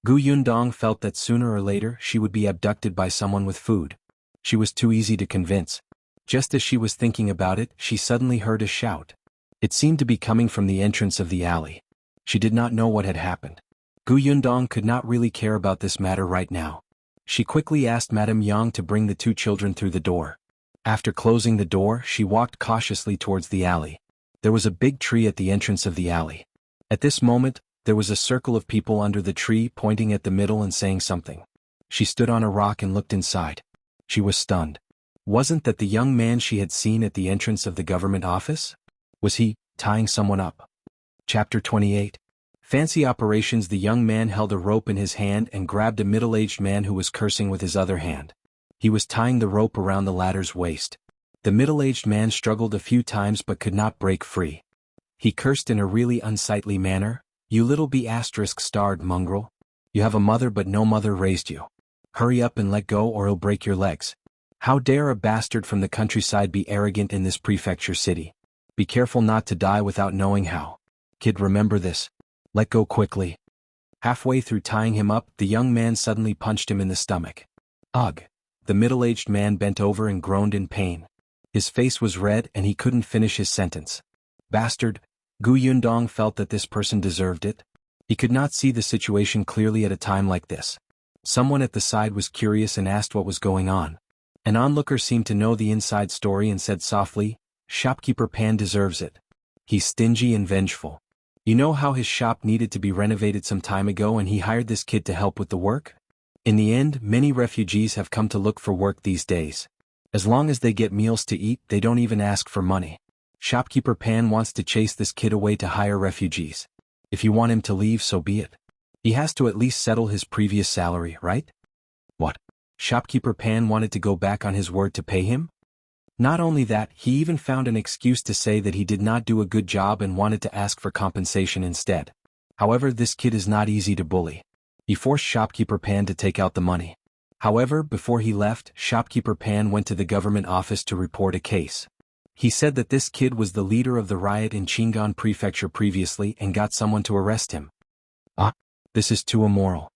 Gu Yundong felt that sooner or later she would be abducted by someone with food. She was too easy to convince. Just as she was thinking about it, she suddenly heard a shout. It seemed to be coming from the entrance of the alley. She did not know what had happened. Gu Yundong could not really care about this matter right now. She quickly asked Madame Yang to bring the two children through the door. After closing the door, she walked cautiously towards the alley. There was a big tree at the entrance of the alley. At this moment, there was a circle of people under the tree pointing at the middle and saying something. She stood on a rock and looked inside. She was stunned. Wasn't that the young man she had seen at the entrance of the government office? Was he tying someone up? Chapter 28. Fancy operations. The young man held a rope in his hand and grabbed a middle-aged man who was cursing with his other hand. He was tying the rope around the latter's waist. The middle-aged man struggled a few times but could not break free. He cursed in a really unsightly manner. You little B****starred mongrel. You have a mother but no mother raised you. Hurry up and let go or I'll break your legs. How dare a bastard from the countryside be arrogant in this prefecture city? Be careful not to die without knowing how. Kid, remember this. Let go quickly. Halfway through tying him up, the young man suddenly punched him in the stomach. Ugh! The middle-aged man bent over and groaned in pain. His face was red and he couldn't finish his sentence. Bastard! Gu Yundong felt that this person deserved it. He could not see the situation clearly at a time like this. Someone at the side was curious and asked what was going on. An onlooker seemed to know the inside story and said softly, "Shopkeeper Pan deserves it. He's stingy and vengeful. You know how his shop needed to be renovated some time ago and he hired this kid to help with the work? In the end, many refugees have come to look for work these days. As long as they get meals to eat, they don't even ask for money. Shopkeeper Pan wants to chase this kid away to hire refugees. If you want him to leave, so be it. He has to at least settle his previous salary, right?" What? Shopkeeper Pan wanted to go back on his word to pay him? Not only that, he even found an excuse to say that he did not do a good job and wanted to ask for compensation instead. However, this kid is not easy to bully. He forced Shopkeeper Pan to take out the money. However, before he left, Shopkeeper Pan went to the government office to report a case. He said that this kid was the leader of the riot in Qingan Prefecture previously and got someone to arrest him. Ah, this is too immoral.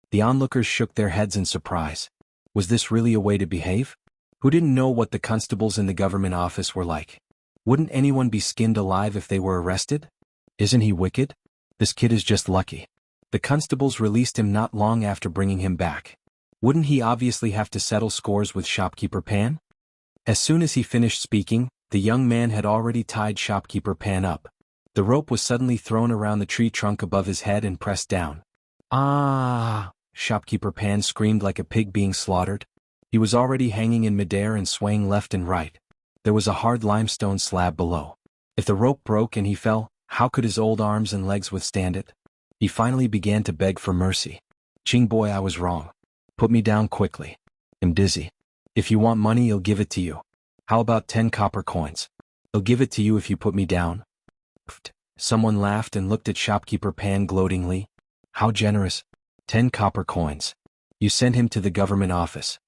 The onlookers shook their heads in surprise. Was this really a way to behave? Who didn't know what the constables in the government office were like? Wouldn't anyone be skinned alive if they were arrested? Isn't he wicked? This kid is just lucky. The constables released him not long after bringing him back. Wouldn't he obviously have to settle scores with Shopkeeper Pan? As soon as he finished speaking, the young man had already tied Shopkeeper Pan up. The rope was suddenly thrown around the tree trunk above his head and pressed down. Ah! Shopkeeper Pan screamed like a pig being slaughtered. He was already hanging in midair and swaying left and right. There was a hard limestone slab below. If the rope broke and he fell, how could his old arms and legs withstand it? He finally began to beg for mercy. "Ching boy, I was wrong. Put me down quickly. I'm dizzy. If you want money, I'll give it to you. How about 10 copper coins? I'll give it to you if you put me down." Pfft. Someone laughed and looked at Shopkeeper Pan gloatingly. How generous. 10 copper coins. You sent him to the government office.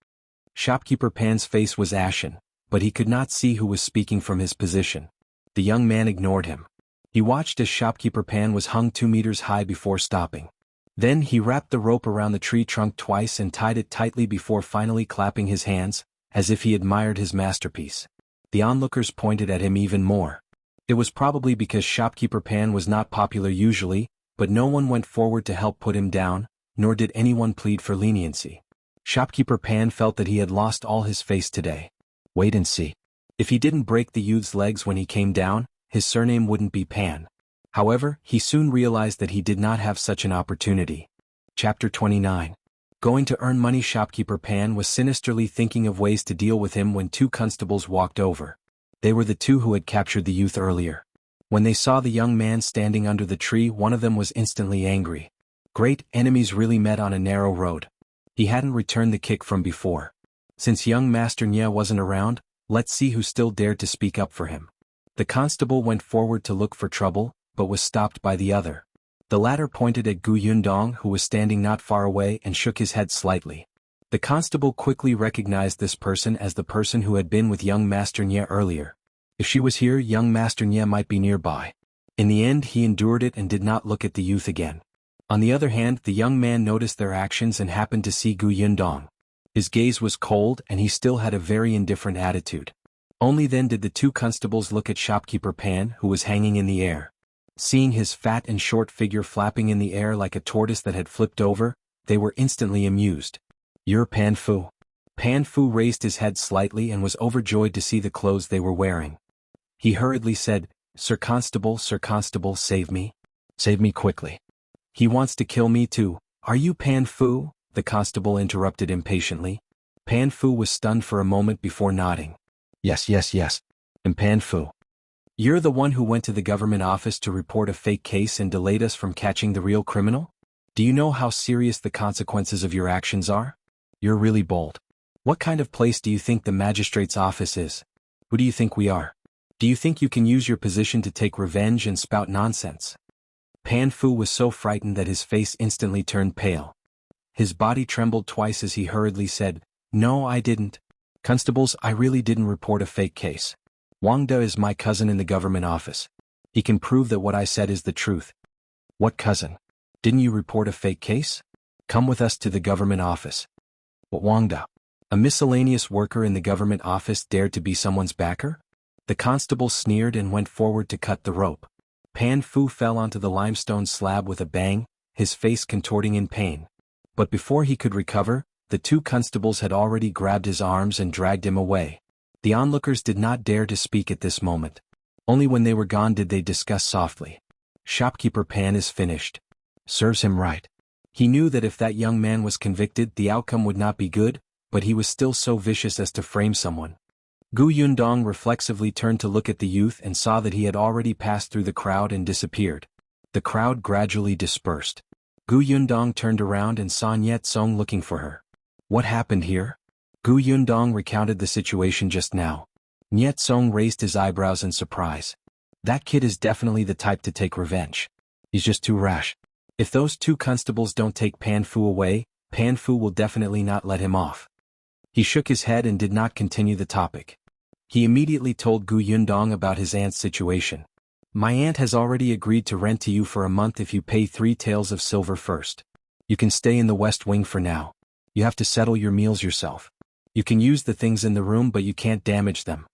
Shopkeeper Pan's face was ashen, but he could not see who was speaking from his position. The young man ignored him. He watched as Shopkeeper Pan was hung 2 meters high before stopping. Then he wrapped the rope around the tree trunk twice and tied it tightly before finally clapping his hands, as if he admired his masterpiece. The onlookers pointed at him even more. It was probably because Shopkeeper Pan was not popular usually, but no one went forward to help put him down, nor did anyone plead for leniency. Shopkeeper Pan felt that he had lost all his face today. Wait and see. If he didn't break the youth's legs when he came down, his surname wouldn't be Pan. However, he soon realized that he did not have such an opportunity. Chapter 29. Going to earn money. Shopkeeper Pan was sinisterly thinking of ways to deal with him when 2 constables walked over. They were the 2 who had captured the youth earlier. When they saw the young man standing under the tree, one of them was instantly angry. Great, enemies really met on a narrow road. He hadn't returned the kick from before. Since young Master Nye wasn't around, let's see who still dared to speak up for him. The constable went forward to look for trouble, but was stopped by the other. The latter pointed at Gu Yundong, who was standing not far away, and shook his head slightly. The constable quickly recognized this person as the person who had been with young Master Nye earlier. If she was here, young Master Nye might be nearby. In the end, he endured it and did not look at the youth again. On the other hand, the young man noticed their actions and happened to see Gu Yundong. His gaze was cold and he still had a very indifferent attitude. Only then did the 2 constables look at Shopkeeper Pan, who was hanging in the air. Seeing his fat and short figure flapping in the air like a tortoise that had flipped over, they were instantly amused. "You're Pan Fu." Pan Fu raised his head slightly and was overjoyed to see the clothes they were wearing. He hurriedly said, Sir Constable, save me. Save me quickly. He wants to kill me too. Are you Pan Fu? The constable interrupted impatiently. Pan Fu was stunned for a moment before nodding. Yes. I'm Pan Fu. You're the one who went to the government office to report a fake case and delayed us from catching the real criminal? Do you know how serious the consequences of your actions are? You're really bold. What kind of place do you think the magistrate's office is? Who do you think we are? Do you think you can use your position to take revenge and spout nonsense? Pan Fu was so frightened that his face instantly turned pale. His body trembled twice as he hurriedly said, No, I didn't. Constables, I really didn't report a fake case. Wang Da is my cousin in the government office. He can prove that what I said is the truth. What cousin? Didn't you report a fake case? Come with us to the government office. What Wang Da? A miscellaneous worker in the government office dared to be someone's backer? The constable sneered and went forward to cut the rope. Pan Fu fell onto the limestone slab with a bang, his face contorting in pain. But before he could recover, the two constables had already grabbed his arms and dragged him away. The onlookers did not dare to speak at this moment. Only when they were gone did they discuss softly. Shopkeeper Pan is finished. Serves him right. He knew that if that young man was convicted, the outcome would not be good, but he was still so vicious as to frame someone. Gu Yundong reflexively turned to look at the youth and saw that he had already passed through the crowd and disappeared. The crowd gradually dispersed. Gu Yundong turned around and saw Niet Song looking for her. What happened here? Gu Yundong recounted the situation just now. Niet Song raised his eyebrows in surprise. That kid is definitely the type to take revenge. He's just too rash. If those two constables don't take Pan Fu away, Pan Fu will definitely not let him off. He shook his head and did not continue the topic. He immediately told Gu Yundong about his aunt's situation. My aunt has already agreed to rent to you for a month if you pay 3 taels of silver first. You can stay in the West Wing for now. You have to settle your meals yourself. You can use the things in the room but you can't damage them.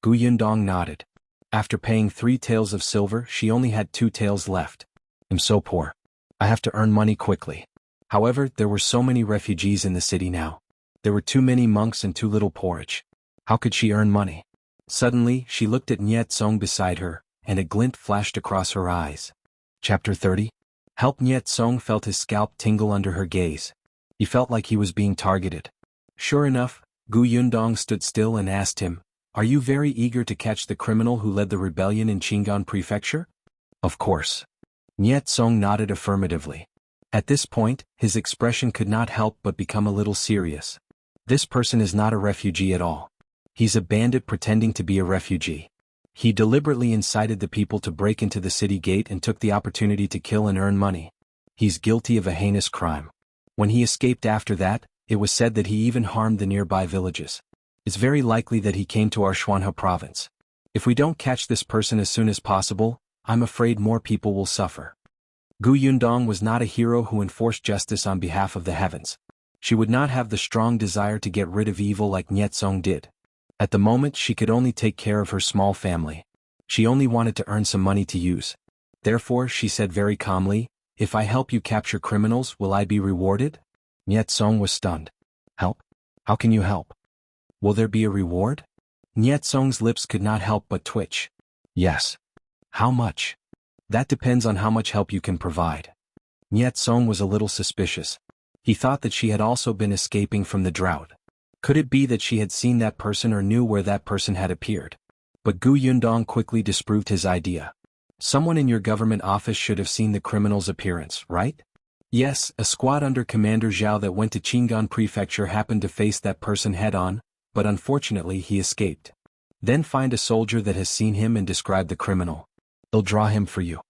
Gu Yundong nodded. After paying 3 taels of silver, she only had 2 taels left. I'm so poor. I have to earn money quickly. However, there were so many refugees in the city now. There were too many monks and too little porridge. How could she earn money? Suddenly, she looked at Niet Song beside her, and a glint flashed across her eyes. Chapter 30. Help. Niet Song felt his scalp tingle under her gaze. He felt like he was being targeted. Sure enough, Gu Yundong stood still and asked him, Are you very eager to catch the criminal who led the rebellion in Qingan Prefecture? Of course. Niet Song nodded affirmatively. At this point, his expression could not help but become a little serious. This person is not a refugee at all. He's a bandit pretending to be a refugee. He deliberately incited the people to break into the city gate and took the opportunity to kill and earn money. He's guilty of a heinous crime. When he escaped after that, it was said that he even harmed the nearby villages. It's very likely that he came to our Shuanhe province. If we don't catch this person as soon as possible, I'm afraid more people will suffer. Gu Yundong was not a hero who enforced justice on behalf of the heavens. She would not have the strong desire to get rid of evil like Niet Song did. At the moment she could only take care of her small family. She only wanted to earn some money to use. Therefore she said very calmly, If I help you capture criminals, will I be rewarded? Niet Song was stunned. Help? How can you help? Will there be a reward? Niet Song's lips could not help but twitch. Yes. How much? That depends on how much help you can provide. Niet Song was a little suspicious. He thought that she had also been escaping from the drought. Could it be that she had seen that person or knew where that person had appeared? But Gu Yundong quickly disproved his idea. Someone in your government office should have seen the criminal's appearance, right? Yes, a squad under Commander Zhao that went to Qingan Prefecture happened to face that person head-on, but unfortunately he escaped. Then find a soldier that has seen him and describe the criminal. They'll draw him for you.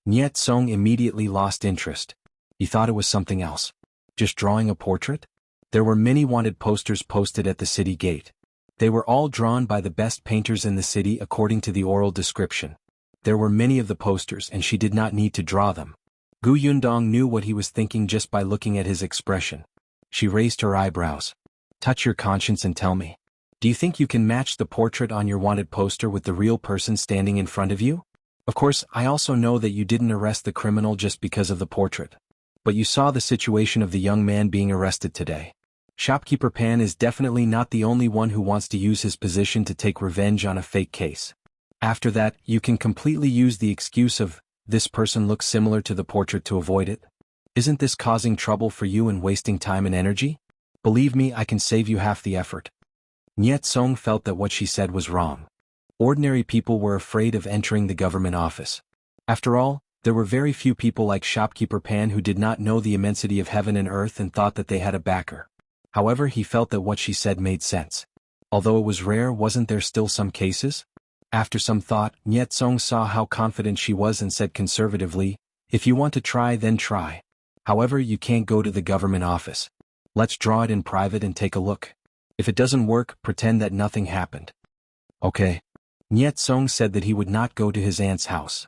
Niet Song immediately lost interest. He thought it was something else. Just drawing a portrait? There were many wanted posters posted at the city gate. They were all drawn by the best painters in the city according to the oral description. There were many of the posters and she did not need to draw them. Gu Yundong knew what he was thinking just by looking at his expression. She raised her eyebrows. Touch your conscience and tell me. Do you think you can match the portrait on your wanted poster with the real person standing in front of you? Of course, I also know that you didn't arrest the criminal just because of the portrait. But you saw the situation of the young man being arrested today. Shopkeeper Pan is definitely not the only one who wants to use his position to take revenge on a fake case. After that, you can completely use the excuse of, this person looks similar to the portrait to avoid it. Isn't this causing trouble for you and wasting time and energy? Believe me, I can save you half the effort. Niet Song felt that what she said was wrong. Ordinary people were afraid of entering the government office. After all, there were very few people like Shopkeeper Pan who did not know the immensity of heaven and earth and thought that they had a backer. However, he felt that what she said made sense. Although it was rare, wasn't there still some cases? After some thought, Niet Song saw how confident she was and said conservatively, If you want to try, then try. However, you can't go to the government office. Let's draw it in private and take a look. If it doesn't work, pretend that nothing happened. Okay. Niet Song said that he would not go to his aunt's house.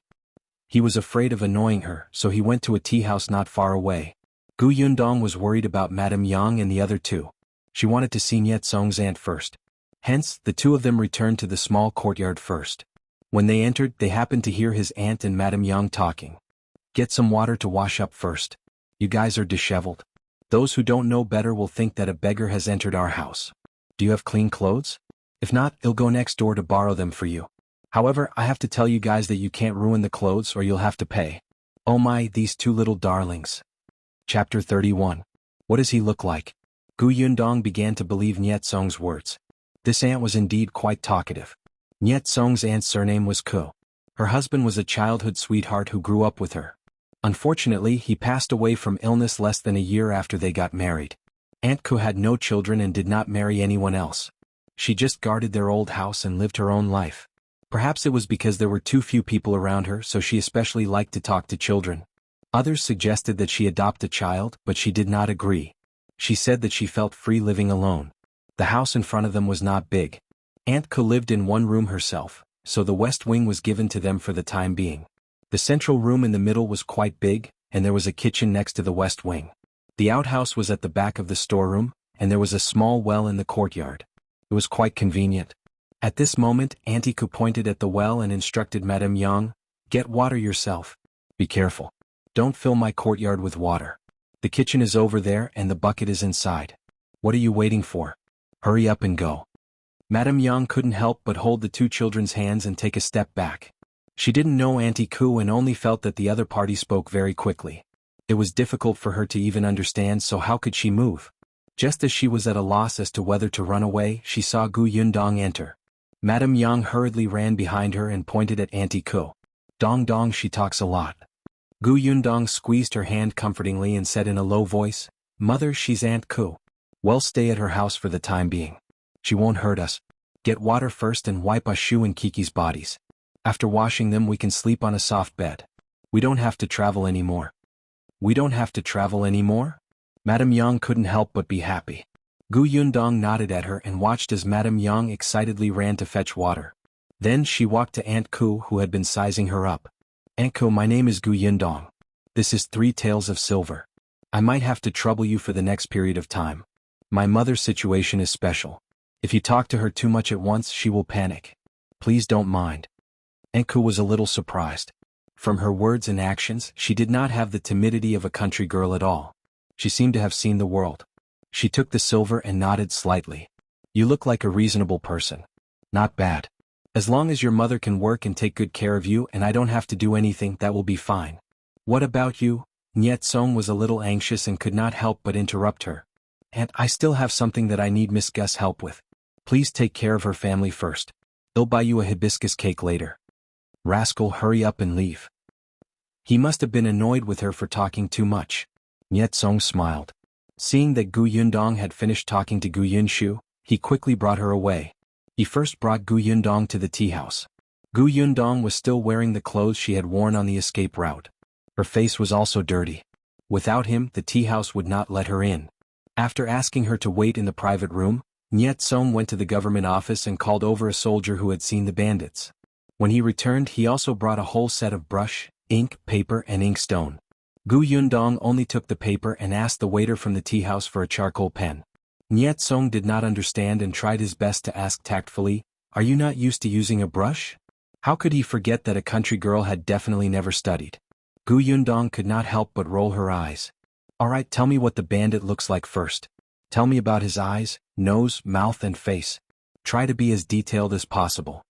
He was afraid of annoying her, so he went to a tea house not far away. Gu Yundong was worried about Madame Yang and the other two. She wanted to see Niet Song's aunt first. Hence, the two of them returned to the small courtyard first. When they entered, they happened to hear his aunt and Madame Yang talking. Get some water to wash up first. You guys are disheveled. Those who don't know better will think that a beggar has entered our house. Do you have clean clothes? If not, I'll go next door to borrow them for you. However, I have to tell you guys that you can't ruin the clothes or you'll have to pay. Oh my, these two little darlings. Chapter 31. What does he look like? Gu Yundong began to believe Niet Song's words. This aunt was indeed quite talkative. Niet Song's aunt's surname was Ko. Her husband was a childhood sweetheart who grew up with her. Unfortunately, he passed away from illness less than a year after they got married. Aunt Ko had no children and did not marry anyone else. She just guarded their old house and lived her own life. Perhaps it was because there were too few people around her, so she especially liked to talk to children. Others suggested that she adopt a child, but she did not agree. She said that she felt free living alone. The house in front of them was not big. Aunt Ko lived in one room herself, so the west wing was given to them for the time being. The central room in the middle was quite big, and there was a kitchen next to the west wing. The outhouse was at the back of the storeroom, and there was a small well in the courtyard. It was quite convenient. At this moment, Auntie Ko pointed at the well and instructed Madame Yang, "Get water yourself. Be careful. Don't fill my courtyard with water. The kitchen is over there and the bucket is inside. What are you waiting for? Hurry up and go." Madame Yang couldn't help but hold the two children's hands and take a step back. She didn't know Auntie Ko and only felt that the other party spoke very quickly. It was difficult for her to even understand, so how could she move? Just as she was at a loss as to whether to run away, she saw Gu Yundong enter. Madame Yang hurriedly ran behind her and pointed at Auntie Ko. "Dong dong, she talks a lot." Gu Yundong squeezed her hand comfortingly and said in a low voice, "Mother, she's Aunt Ko. Well, stay at her house for the time being. She won't hurt us. Get water first and wipe Ashu and Kiki's bodies. After washing them we can sleep on a soft bed. We don't have to travel anymore." "We don't have to travel anymore?" Madame Yang couldn't help but be happy. Gu Yundong nodded at her and watched as Madame Yang excitedly ran to fetch water. Then she walked to Aunt Ko, who had been sizing her up. "Aunt Ko, my name is Gu Yundong. This is 3 taels of silver. I might have to trouble you for the next period of time. My mother's situation is special. If you talk to her too much at once, she will panic. Please don't mind." Aunt Ko was a little surprised. From her words and actions, she did not have the timidity of a country girl at all. She seemed to have seen the world. She took the silver and nodded slightly. "You look like a reasonable person. Not bad. As long as your mother can work and take good care of you and I don't have to do anything, that will be fine. What about you?" Niet Song was a little anxious and could not help but interrupt her. "Aunt, I still have something that I need Miss Gus help with. Please take care of her family first. I'll buy you a hibiscus cake later." "Rascal, hurry up and leave." He must have been annoyed with her for talking too much. Niet Song smiled. Seeing that Gu Yundong had finished talking to Gu Yunshu, he quickly brought her away. He first brought Gu Yundong to the tea house. Gu Yundong was still wearing the clothes she had worn on the escape route. Her face was also dirty. Without him, the tea house would not let her in. After asking her to wait in the private room, Niet Song went to the government office and called over a soldier who had seen the bandits. When he returned, he also brought a whole set of brush, ink, paper, and inkstone. Gu Yundong only took the paper and asked the waiter from the tea house for a charcoal pen. Niet Song did not understand and tried his best to ask tactfully, "Are you not used to using a brush?" How could he forget that a country girl had definitely never studied? Gu Yundong could not help but roll her eyes. "Alright, tell me what the bandit looks like first. Tell me about his eyes, nose, mouth and face. Try to be as detailed as possible."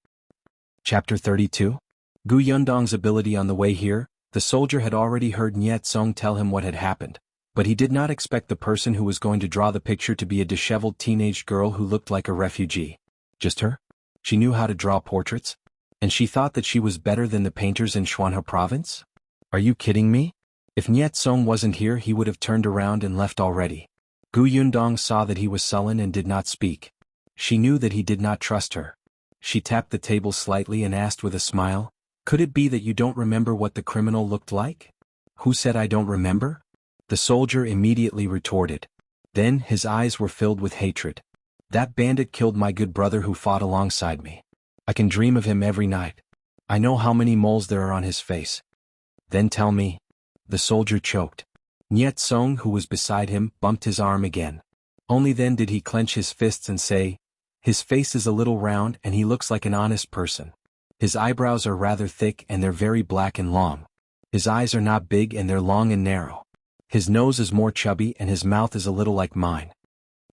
Chapter 32. Gu Yundong's ability. On the way here, the soldier had already heard Niet Song tell him what had happened, but he did not expect the person who was going to draw the picture to be a disheveled teenage girl who looked like a refugee. Just her? She knew how to draw portraits? And she thought that she was better than the painters in Shuanhe province? Are you kidding me? If Niet Song wasn't here, he would have turned around and left already. Gu Yundong saw that he was sullen and did not speak. She knew that he did not trust her. She tapped the table slightly and asked with a smile, "Could it be that you don't remember what the criminal looked like?" "Who said I don't remember?" The soldier immediately retorted. Then his eyes were filled with hatred. "That bandit killed my good brother who fought alongside me. I can dream of him every night. I know how many moles there are on his face. Then tell me. The soldier choked. Niet Song, who was beside him, bumped his arm again. Only then did he clench his fists and say, "His face is a little round and he looks like an honest person. His eyebrows are rather thick and they're very black and long. His eyes are not big and they're long and narrow. His nose is more chubby and his mouth is a little like mine."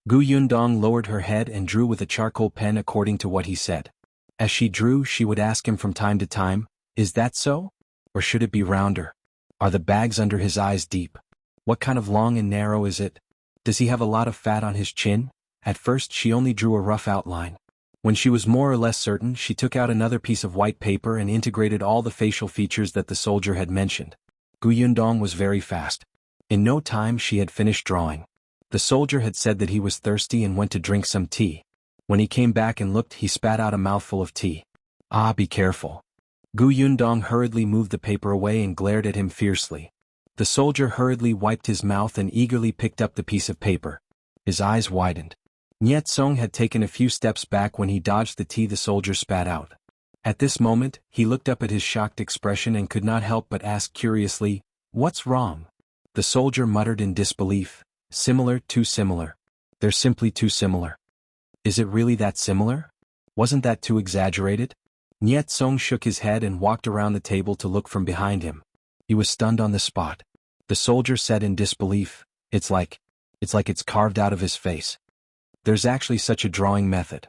Gu Yundong lowered her head and drew with a charcoal pen according to what he said. As she drew, she would ask him from time to time, "Is that so? Or should it be rounder? Are the bags under his eyes deep? What kind of long and narrow is it? Does he have a lot of fat on his chin?" At first she only drew a rough outline. When she was more or less certain, she took out another piece of white paper and integrated all the facial features that the soldier had mentioned. Gu Yundong was very fast. In no time she had finished drawing. The soldier had said that he was thirsty and went to drink some tea. When he came back and looked, he spat out a mouthful of tea. "Ah, be careful." Gu Yundong hurriedly moved the paper away and glared at him fiercely. The soldier hurriedly wiped his mouth and eagerly picked up the piece of paper. His eyes widened. Niet Song had taken a few steps back when he dodged the tea the soldier spat out. At this moment, he looked up at his shocked expression and could not help but ask curiously, "What's wrong?" The soldier muttered in disbelief, "Similar, too similar. They're simply too similar." "Is it really that similar? Wasn't that too exaggerated?" Niet Song shook his head and walked around the table to look from behind him. He was stunned on the spot. The soldier said in disbelief, It's like it's carved out of his face. There's actually such a drawing method."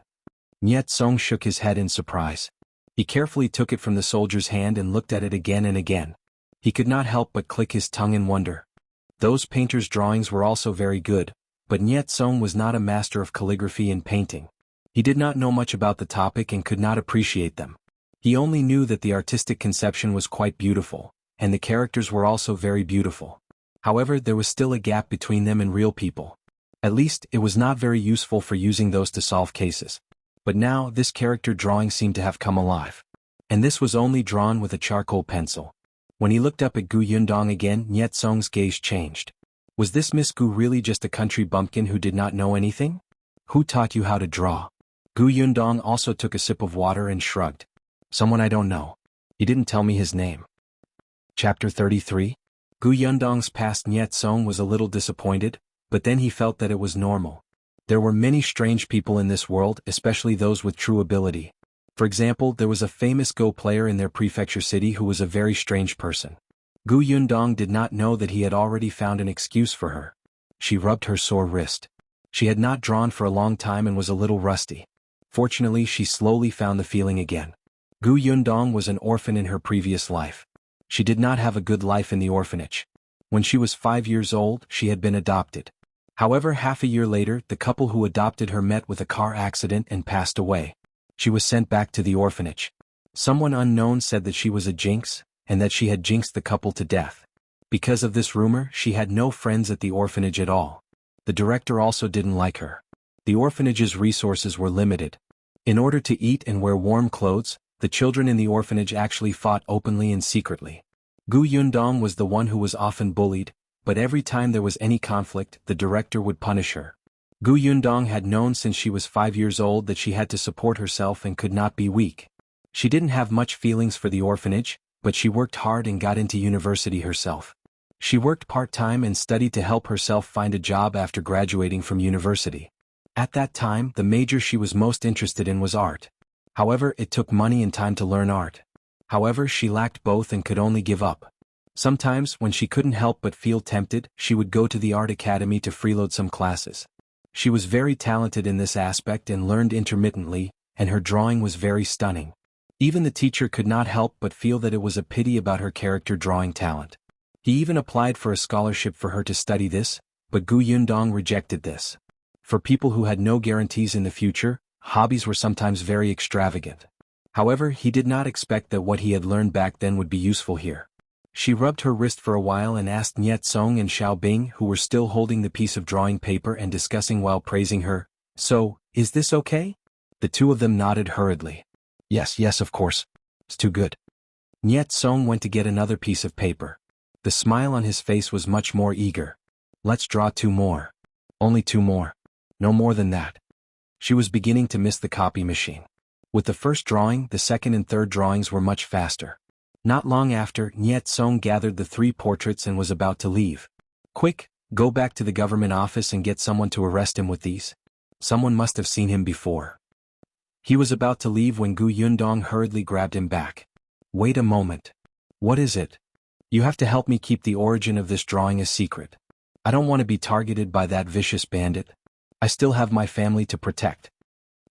Niet Song shook his head in surprise. He carefully took it from the soldier's hand and looked at it again and again. He could not help but click his tongue in wonder. Those painters' drawings were also very good, but Niet Song was not a master of calligraphy and painting. He did not know much about the topic and could not appreciate them. He only knew that the artistic conception was quite beautiful, and the characters were also very beautiful. However, there was still a gap between them and real people. At least, it was not very useful for using those to solve cases. But now, this character drawing seemed to have come alive. And this was only drawn with a charcoal pencil. When he looked up at Gu Yundong again, Niet Song's gaze changed. Was this Miss Gu really just a country bumpkin who did not know anything? Who taught you how to draw? Gu Yundong also took a sip of water and shrugged. Someone I don't know. He didn't tell me his name. Chapter 33? Gu Yundong's past Niet Song was a little disappointed, but then he felt that it was normal. There were many strange people in this world, especially those with true ability. For example, there was a famous Go player in their prefecture city who was a very strange person. Gu Yundong did not know that he had already found an excuse for her. She rubbed her sore wrist. She had not drawn for a long time and was a little rusty. Fortunately, she slowly found the feeling again. Gu Yundong was an orphan in her previous life. She did not have a good life in the orphanage. When she was 5 years old, she had been adopted. However, half a year later, the couple who adopted her met with a car accident and passed away. She was sent back to the orphanage. Someone unknown said that she was a jinx, and that she had jinxed the couple to death. Because of this rumor, she had no friends at the orphanage at all. The director also didn't like her. The orphanage's resources were limited. In order to eat and wear warm clothes, the children in the orphanage actually fought openly and secretly. Gu Yundong was the one who was often bullied, but every time there was any conflict, the director would punish her. Gu Yundong had known since she was 5 years old that she had to support herself and could not be weak. She didn't have much feelings for the orphanage, but she worked hard and got into university herself. She worked part-time and studied to help herself find a job after graduating from university. At that time, the major she was most interested in was art. However, it took money and time to learn art. However, she lacked both and could only give up. Sometimes, when she couldn't help but feel tempted, she would go to the art academy to freeload some classes. She was very talented in this aspect and learned intermittently, and her drawing was very stunning. Even the teacher could not help but feel that it was a pity about her character drawing talent. He even applied for a scholarship for her to study this, but Gu Yundong rejected this. For people who had no guarantees in the future, hobbies were sometimes very extravagant. However, he did not expect that what he had learned back then would be useful here. She rubbed her wrist for a while and asked Niet Song and Xiao Bing, who were still holding the piece of drawing paper and discussing while praising her, "So, is this okay?" The two of them nodded hurriedly. Yes, of course. It's too good." Niet Song went to get another piece of paper. The smile on his face was much more eager. "Let's draw 2 more. Only 2 more. No more than that." She was beginning to miss the copy machine. With the first drawing, the second and third drawings were much faster. Not long after, Niet Song gathered the 3 portraits and was about to leave. Quick, go back to the government office and get someone to arrest him with these. Someone must have seen him before. He was about to leave when Gu Yundong hurriedly grabbed him back. Wait a moment. What is it? You have to help me keep the origin of this drawing a secret. I don't want to be targeted by that vicious bandit. I still have my family to protect.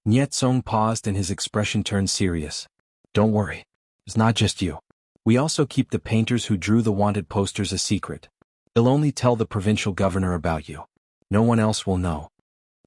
Niet Song paused and his expression turned serious. Don't worry. It's not just you. We also keep the painters who drew the wanted posters a secret. They'll only tell the provincial governor about you. No one else will know.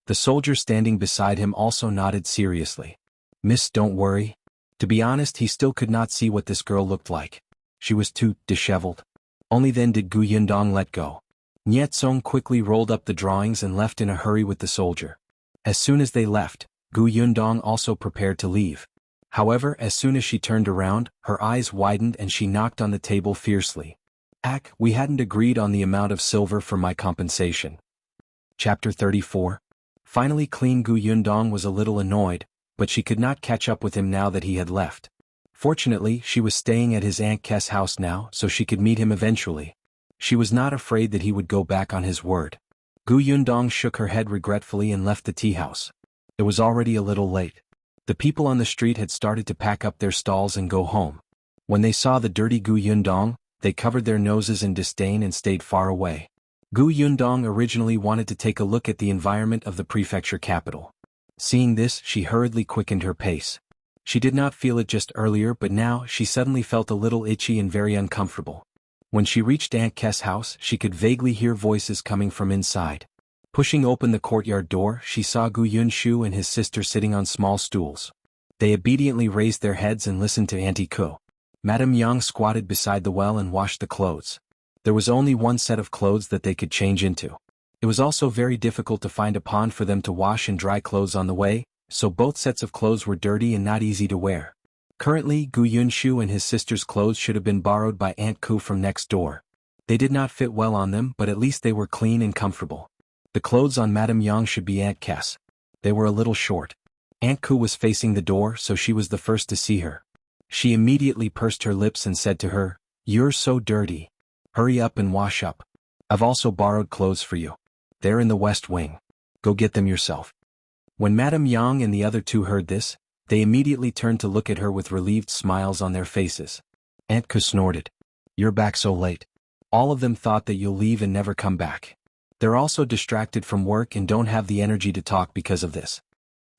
The soldier standing beside him also nodded seriously. Miss, don't worry. To be honest, he still could not see what this girl looked like. She was too disheveled. Only then did Gu Yundong let go. Niet Song quickly rolled up the drawings and left in a hurry with the soldier. As soon as they left, Gu Yundong also prepared to leave. However, as soon as she turned around, her eyes widened and she knocked on the table fiercely. We hadn't agreed on the amount of silver for my compensation. Chapter 34. Finally, Clean Gu Yundong was a little annoyed, but she could not catch up with him now that he had left. Fortunately, she was staying at his Aunt Kes' house now, so she could meet him eventually. She was not afraid that he would go back on his word. Gu Yundong shook her head regretfully and left the tea house. It was already a little late. The people on the street had started to pack up their stalls and go home. When they saw the dirty Gu Yundong, they covered their noses in disdain and stayed far away. Gu Yundong originally wanted to take a look at the environment of the prefecture capital. Seeing this, she hurriedly quickened her pace. She did not feel it just earlier, but now she suddenly felt a little itchy and very uncomfortable. When she reached Aunt Kes' house, she could vaguely hear voices coming from inside. Pushing open the courtyard door, she saw Gu Yunshu and his sister sitting on small stools. They obediently raised their heads and listened to Auntie Ko. Madame Yang squatted beside the well and washed the clothes. There was only one set of clothes that they could change into. It was also very difficult to find a pond for them to wash and dry clothes on the way, so both sets of clothes were dirty and not easy to wear. Currently, Gu Yunshu and his sister's clothes should have been borrowed by Aunt Ku from next door. They did not fit well on them, but at least they were clean and comfortable. The clothes on Madame Yang should be Aunt Kes. They were a little short. Aunt Ku was facing the door, so she was the first to see her. She immediately pursed her lips and said to her, "You're so dirty. Hurry up and wash up. I've also borrowed clothes for you. They're in the west wing. Go get them yourself." When Madame Yang and the other two heard this, they immediately turned to look at her with relieved smiles on their faces. Aunt Ku snorted. "You're back so late. All of them thought that you'll leave and never come back. They're also distracted from work and don't have the energy to talk because of this."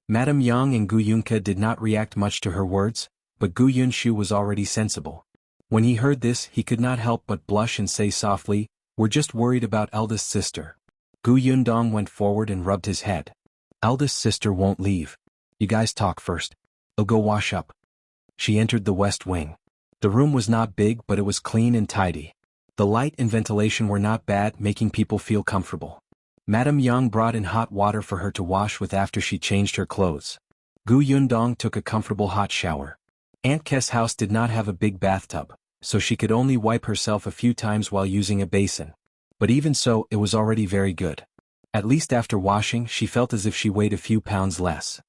Madame Yang and Gu Yunka did not react much to her words, but Gu Yunshu was already sensible. When he heard this, he could not help but blush and say softly, "We're just worried about eldest sister." Gu Yundong went forward and rubbed his head. "Eldest sister won't leave. You guys talk first. I'll go wash up." She entered the west wing. The room was not big, but it was clean and tidy. The light and ventilation were not bad, making people feel comfortable. Madame Yang brought in hot water for her to wash with after she changed her clothes. Gu Yundong took a comfortable hot shower. Aunt Kes' house did not have a big bathtub, so she could only wipe herself a few times while using a basin. But even so, it was already very good. At least after washing, she felt as if she weighed a few pounds less.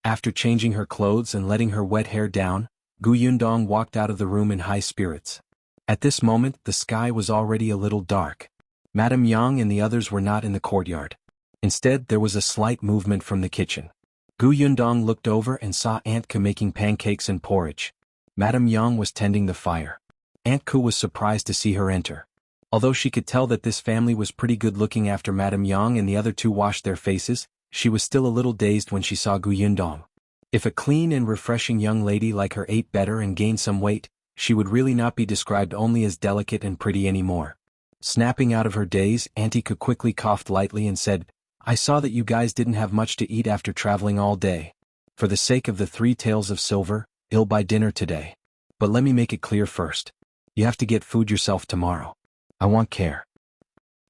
After changing her clothes and letting her wet hair down, Gu Yundong walked out of the room in high spirits. At this moment, the sky was already a little dark. Madame Yang and the others were not in the courtyard. Instead, there was a slight movement from the kitchen. Gu Yundong looked over and saw Aunt Ku making pancakes and porridge. Madame Yang was tending the fire. Aunt Ku was surprised to see her enter. Although she could tell that this family was pretty good looking after Madame Yang and the other two washed their faces, she was still a little dazed when she saw Gu Yundong. If a clean and refreshing young lady like her ate better and gained some weight, she would really not be described only as delicate and pretty anymore. Snapping out of her daze, Auntie Ku quickly coughed lightly and said, "I saw that you guys didn't have much to eat after traveling all day. For the sake of the 3 taels of silver, I'll buy dinner today. But let me make it clear first. You have to get food yourself tomorrow. I want care."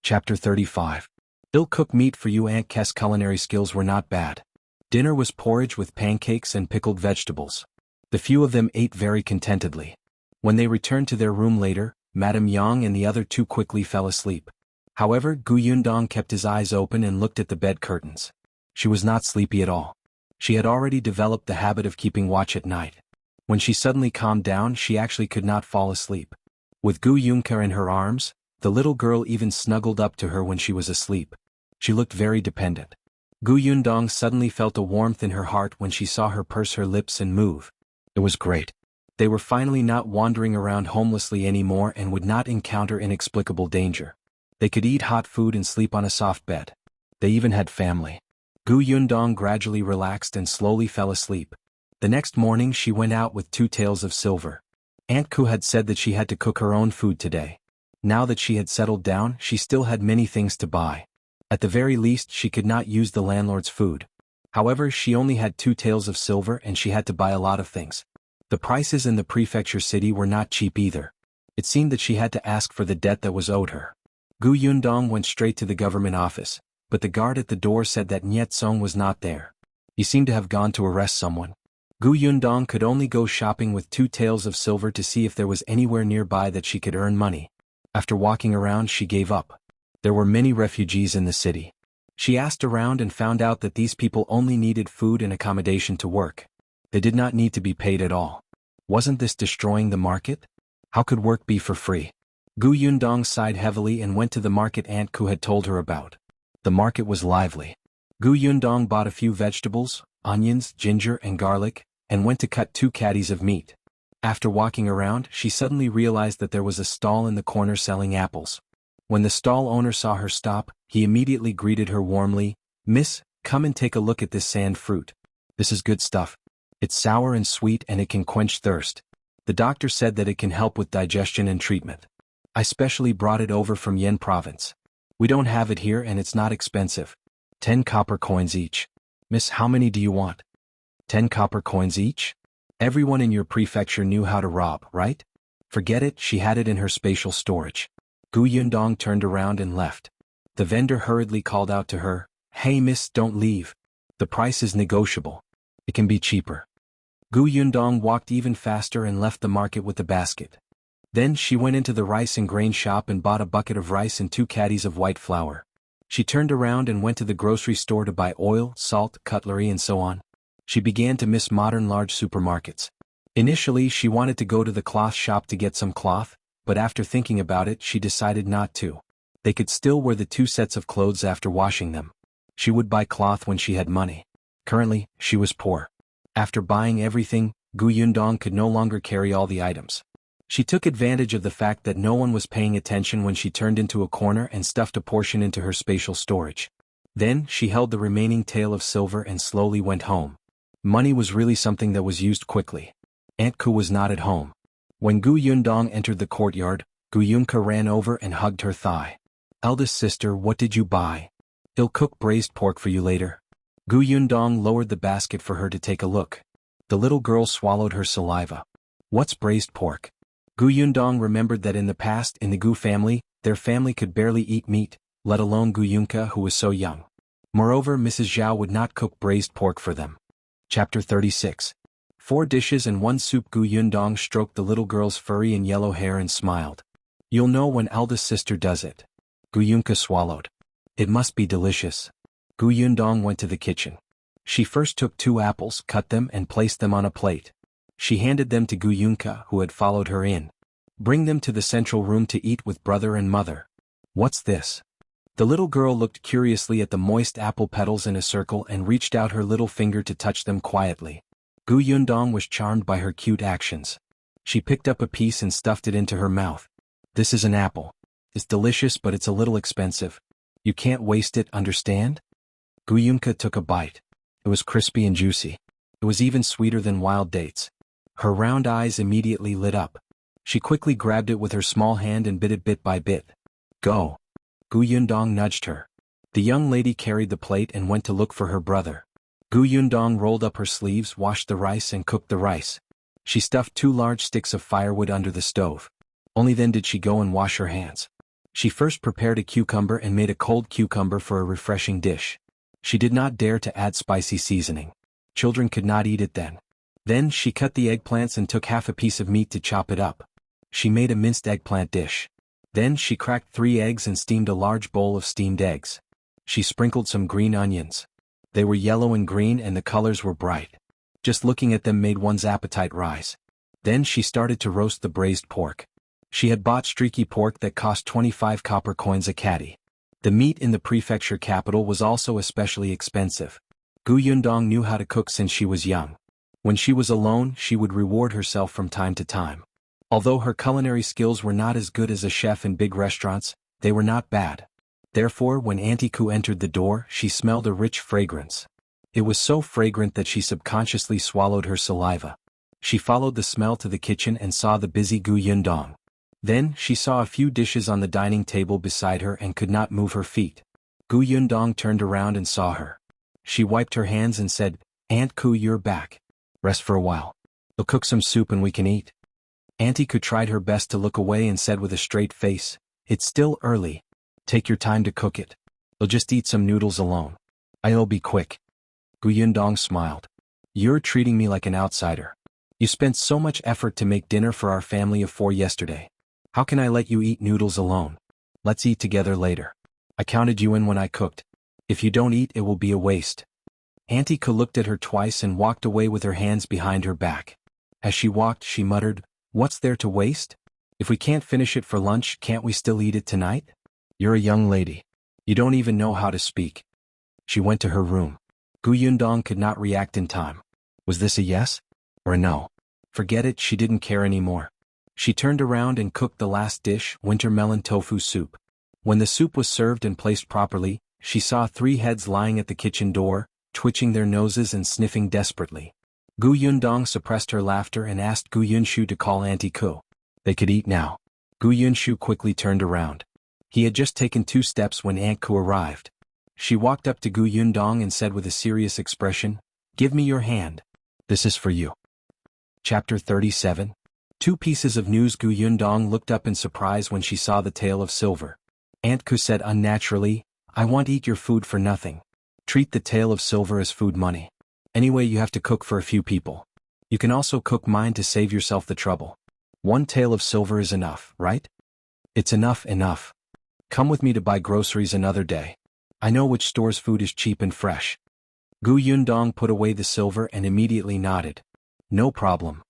Chapter 35. I'll cook meat for you. Aunt Kes' culinary skills were not bad. Dinner was porridge with pancakes and pickled vegetables. The few of them ate very contentedly. When they returned to their room later, Madame Yang and the other two quickly fell asleep. However, Gu Yundong kept his eyes open and looked at the bed curtains. She was not sleepy at all. She had already developed the habit of keeping watch at night. When she suddenly calmed down, she actually could not fall asleep. With Gu Yunka in her arms, the little girl even snuggled up to her when she was asleep. She looked very dependent. Gu Yundong suddenly felt a warmth in her heart when she saw her purse her lips and move. It was great. They were finally not wandering around homelessly anymore and would not encounter inexplicable danger. They could eat hot food and sleep on a soft bed. They even had family. Gu Yundong gradually relaxed and slowly fell asleep. The next morning she went out with 2 taels of silver. Aunt Ku had said that she had to cook her own food today. Now that she had settled down, she still had many things to buy. At the very least, she could not use the landlord's food. However, she only had 2 taels of silver and she had to buy a lot of things. The prices in the prefecture city were not cheap either. It seemed that she had to ask for the debt that was owed her. Gu Yundong went straight to the government office, but the guard at the door said that Niet Song was not there. He seemed to have gone to arrest someone. Gu Yundong could only go shopping with 2 taels of silver to see if there was anywhere nearby that she could earn money. After walking around, she gave up. There were many refugees in the city. She asked around and found out that these people only needed food and accommodation to work. They did not need to be paid at all. Wasn't this destroying the market? How could work be for free? Gu Yundong sighed heavily and went to the market Aunt Ku had told her about. The market was lively. Gu Yundong bought a few vegetables, onions, ginger and garlic, and went to cut 2 caddies of meat. After walking around, she suddenly realized that there was a stall in the corner selling apples. When the stall owner saw her stop, he immediately greeted her warmly. "Miss, come and take a look at this sand fruit. This is good stuff. It's sour and sweet and it can quench thirst. The doctor said that it can help with digestion and treatment. I specially brought it over from Yen province. We don't have it here and it's not expensive. 10 copper coins each. Miss, how many do you want?" 10 copper coins each? Everyone in your prefecture knew how to rob, right? Forget it, she had it in her spatial storage. Gu Yundong turned around and left. The vendor hurriedly called out to her, "Hey miss, don't leave. The price is negotiable. It can be cheaper." Gu Yundong walked even faster and left the market with the basket. Then she went into the rice and grain shop and bought a bucket of rice and 2 caddies of white flour. She turned around and went to the grocery store to buy oil, salt, cutlery and so on. She began to miss modern large supermarkets. Initially she wanted to go to the cloth shop to get some cloth, but after thinking about it she decided not to. They could still wear the 2 sets of clothes after washing them. She would buy cloth when she had money. Currently, she was poor. After buying everything, Gu Yundong could no longer carry all the items. She took advantage of the fact that no one was paying attention when she turned into a corner and stuffed a portion into her spatial storage. Then, she held the remaining tael of silver and slowly went home. Money was really something that was used quickly. Aunt Ku was not at home. When Gu Yundong entered the courtyard, Gu Yunka ran over and hugged her thigh. "Eldest sister, what did you buy? I'll cook braised pork for you later." Gu Yundong lowered the basket for her to take a look. The little girl swallowed her saliva. "What's braised pork?" Gu Yundong remembered that in the past in the Gu family, their family could barely eat meat, let alone Gu Yunka who was so young. Moreover, Mrs. Zhao would not cook braised pork for them. Chapter 36. 4 dishes and 1 soup. Gu Yundong stroked the little girl's furry and yellow hair and smiled. "You'll know when eldest sister does it." Gu Yunka swallowed. "It must be delicious." Gu Yundong went to the kitchen. She first took 2 apples, cut them and placed them on a plate. She handed them to Gu Yunka who had followed her in. "Bring them to the central room to eat with brother and mother." "What's this?" The little girl looked curiously at the moist apple petals in a circle and reached out her little finger to touch them quietly. Gu Yundong was charmed by her cute actions. She picked up a piece and stuffed it into her mouth. "This is an apple. It's delicious but it's a little expensive. You can't waste it, understand?" Gu Yunka took a bite. It was crispy and juicy. It was even sweeter than wild dates. Her round eyes immediately lit up. She quickly grabbed it with her small hand and bit it bit by bit. "Go." Gu Yundong nudged her. The young lady carried the plate and went to look for her brother. Gu Yundong rolled up her sleeves, washed the rice and cooked the rice. She stuffed 2 large sticks of firewood under the stove. Only then did she go and wash her hands. She first prepared a cucumber and made a cold cucumber for a refreshing dish. She did not dare to add spicy seasoning. Children could not eat it then. Then she cut the eggplants and took half a piece of meat to chop it up. She made a minced eggplant dish. Then she cracked 3 eggs and steamed a large bowl of steamed eggs. She sprinkled some green onions. They were yellow and green and the colors were bright. Just looking at them made one's appetite rise. Then she started to roast the braised pork. She had bought streaky pork that cost 25 copper coins a catty. The meat in the prefecture capital was also especially expensive. Gu Yundong knew how to cook since she was young. When she was alone, she would reward herself from time to time. Although her culinary skills were not as good as a chef in big restaurants, they were not bad. Therefore, when Auntie Ku entered the door, she smelled a rich fragrance. It was so fragrant that she subconsciously swallowed her saliva. She followed the smell to the kitchen and saw the busy Gu Yundong. Then, she saw a few dishes on the dining table beside her and could not move her feet. Gu Yundong turned around and saw her. She wiped her hands and said, "Aunt Ku, you're back. Rest for a while. I'll cook some soup and we can eat." Auntie Ku tried her best to look away and said with a straight face, "It's still early. Take your time to cook it. I'll just eat some noodles alone. I'll be quick." Gu Yundong smiled. "You're treating me like an outsider. You spent so much effort to make dinner for our family of 4 yesterday. How can I let you eat noodles alone? Let's eat together later. I counted you in when I cooked. If you don't eat, it will be a waste." Auntie Ku looked at her twice and walked away with her hands behind her back. As she walked, she muttered, "What's there to waste? If we can't finish it for lunch, can't we still eat it tonight? You're a young lady. You don't even know how to speak." She went to her room. Gu Yundong could not react in time. Was this a yes? Or a no? Forget it, she didn't care anymore. She turned around and cooked the last dish, winter melon tofu soup. When the soup was served and placed properly, she saw 3 heads lying at the kitchen door, twitching their noses and sniffing desperately. Gu Yundong suppressed her laughter and asked Gu Yunshu to call Auntie Ku. They could eat now. Gu Yunshu quickly turned around. He had just taken 2 steps when Aunt Ku arrived. She walked up to Gu Yundong and said with a serious expression, "Give me your hand. This is for you." Chapter 37. 2 pieces of news. Gu Yundong looked up in surprise when she saw the tail of silver. Aunt Ku said unnaturally, "I won't eat your food for nothing. Treat the tail of silver as food money. Anyway, you have to cook for a few people. You can also cook mine to save yourself the trouble. 1 tail of silver is enough, right? It's enough. Come with me to buy groceries another day. I know which store's food is cheap and fresh." Gu Yundong put away the silver and immediately nodded. No problem.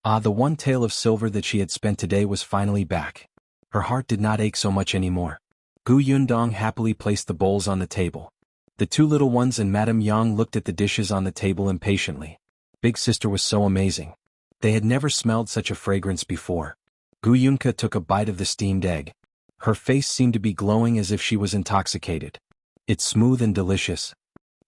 The 1 tael of silver that she had spent today was finally back. Her heart did not ache so much anymore. Gu Yundong happily placed the bowls on the table. The 2 little ones and Madame Yang looked at the dishes on the table impatiently. Big sister was so amazing. They had never smelled such a fragrance before. Gu Yunka took a bite of the steamed egg. Her face seemed to be glowing as if she was intoxicated. "It's smooth and delicious."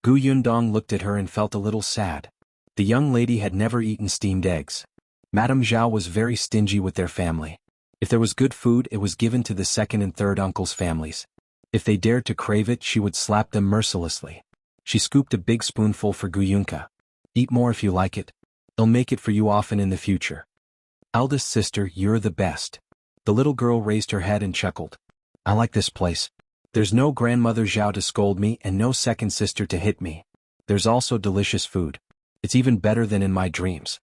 Gu Yundong looked at her and felt a little sad. The young lady had never eaten steamed eggs. Madame Zhao was very stingy with their family. If there was good food, it was given to the 2nd and 3rd uncles' families. If they dared to crave it, she would slap them mercilessly. She scooped a big spoonful for Gu Yunka. "Eat more if you like it. I'll make it for you often in the future." "Eldest sister, you're the best." The little girl raised her head and chuckled. "I like this place. There's no grandmother Zhao to scold me and no second sister to hit me. There's also delicious food. It's even better than in my dreams."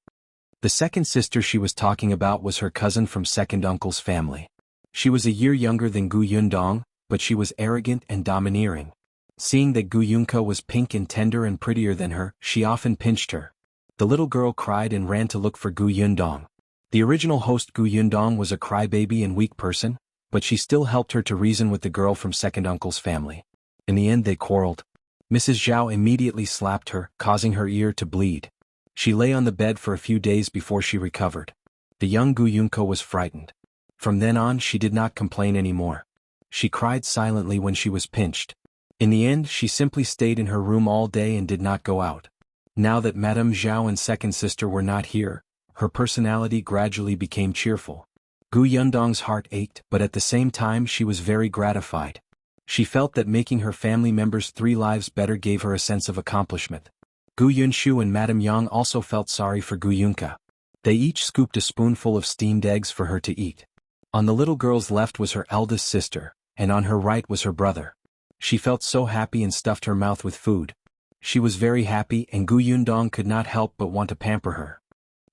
The second sister she was talking about was her cousin from 2nd uncle's family. She was a year younger than Gu Yundong, but she was arrogant and domineering. Seeing that Gu Yunka was pink and tender and prettier than her, she often pinched her. The little girl cried and ran to look for Gu Yundong. The original host Gu Yundong was a crybaby and weak person, but she still helped her to reason with the girl from 2nd uncle's family. In the end they quarreled. Mrs. Zhao immediately slapped her, causing her ear to bleed. She lay on the bed for a few days before she recovered. The young Gu Yunko was frightened. From then on she did not complain anymore. She cried silently when she was pinched. In the end she simply stayed in her room all day and did not go out. Now that Madame Zhao and second sister were not here, her personality gradually became cheerful. Gu Yundong's heart ached, but at the same time she was very gratified. She felt that making her family members' 3 lives better gave her a sense of accomplishment. Gu Yunshu and Madame Yang also felt sorry for Gu Yunka. They each scooped a spoonful of steamed eggs for her to eat. On the little girl's left was her eldest sister, and on her right was her brother. She felt so happy and stuffed her mouth with food. She was very happy and Gu Yundong could not help but want to pamper her.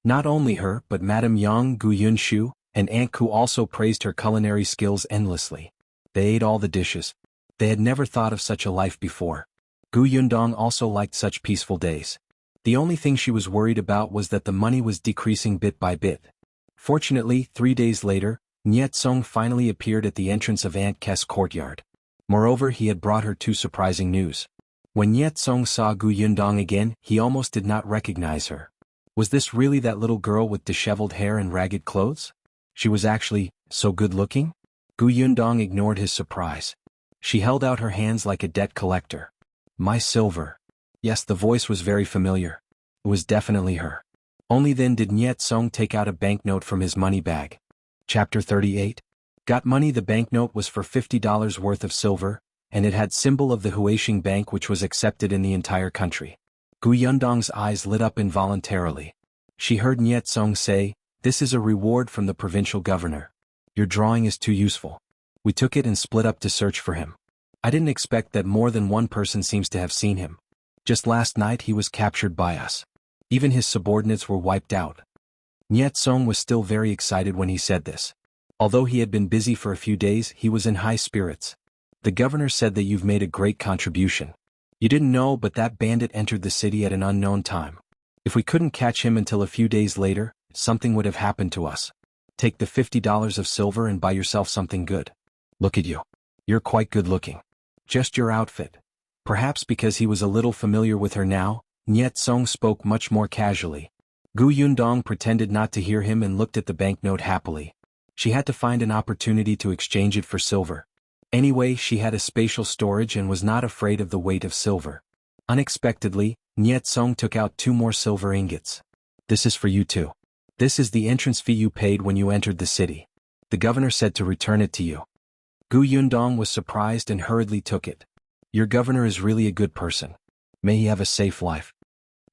Not only her but Madame Yang, Gu Yunshu, and Aunt Ku also praised her culinary skills endlessly. They ate all the dishes. They had never thought of such a life before. Gu Yundong also liked such peaceful days. The only thing she was worried about was that the money was decreasing bit by bit. Fortunately, 3 days later, Niet Song finally appeared at the entrance of Aunt Kes' courtyard. Moreover, he had brought her 2 surprising news. When Niet Song saw Gu Yundong again, he almost did not recognize her. Was this really that little girl with disheveled hair and ragged clothes? She was actually so good-looking? Gu Yundong ignored his surprise. She held out her hands like a debt collector. My silver. Yes, the voice was very familiar. It was definitely her. Only then did Niet Song take out a banknote from his money bag. Chapter 38. Got money. The banknote was for $50 worth of silver, and it had symbol of the Huaxing Bank, which was accepted in the entire country. Gu Yundong's eyes lit up involuntarily. She heard Niet Song say, "This is a reward from the provincial governor. Your drawing is too useful." We took it and split up to search for him. I didn't expect that more than one person seems to have seen him. Just last night he was captured by us. Even his subordinates were wiped out. Niet Song was still very excited when he said this. Although he had been busy for a few days, he was in high spirits. The governor said that you've made a great contribution. You didn't know, but that bandit entered the city at an unknown time. If we couldn't catch him until a few days later, something would have happened to us. Take the $50 of silver and buy yourself something good. Look at you. You're quite good looking. Just your outfit. Perhaps because he was a little familiar with her now, Niet Song spoke much more casually. Gu Yundong pretended not to hear him and looked at the banknote happily. She had to find an opportunity to exchange it for silver. Anyway, she had a spatial storage and was not afraid of the weight of silver. Unexpectedly, Niet Song took out 2 more silver ingots. This is for you too. This is the entrance fee you paid when you entered the city. The governor said to return it to you. Gu Yundong was surprised and hurriedly took it. Your governor is really a good person. May he have a safe life.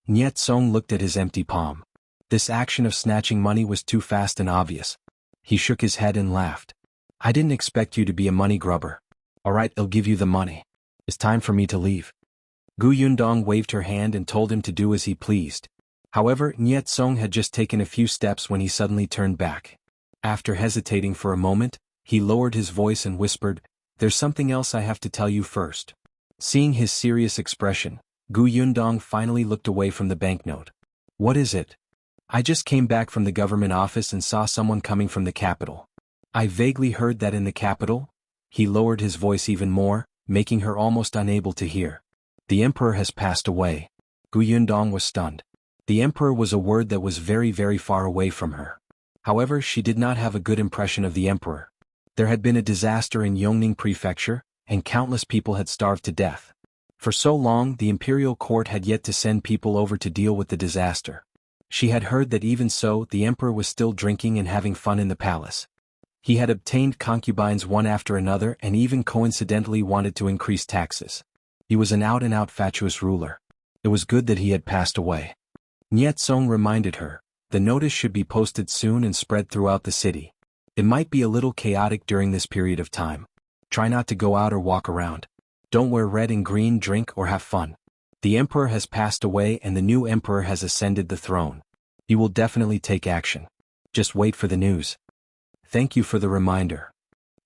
Niet Song looked at his empty palm. This action of snatching money was too fast and obvious. He shook his head and laughed. I didn't expect you to be a money grubber. Alright, I'll give you the money. It's time for me to leave. Gu Yundong waved her hand and told him to do as he pleased. However, Niet Song had just taken a few steps when he suddenly turned back. After hesitating for a moment, he lowered his voice and whispered, "There's something else I have to tell you first." Seeing his serious expression, Gu Yundong finally looked away from the banknote. What is it? I just came back from the government office and saw someone coming from the capital. I vaguely heard that in the capital? He lowered his voice even more, making her almost unable to hear. The emperor has passed away. Gu Yundong was stunned. The emperor was a word that was very, very far away from her. However, she did not have a good impression of the emperor. There had been a disaster in Yongning Prefecture, and countless people had starved to death. For so long, the imperial court had yet to send people over to deal with the disaster. She had heard that even so, the emperor was still drinking and having fun in the palace. He had obtained concubines one after another and even coincidentally wanted to increase taxes. He was an out-and-out fatuous ruler. It was good that he had passed away. Niet Song reminded her, the notice should be posted soon and spread throughout the city. It might be a little chaotic during this period of time. Try not to go out or walk around. Don't wear red and green, drink or have fun. The emperor has passed away and the new emperor has ascended the throne. He will definitely take action. Just wait for the news. Thank you for the reminder.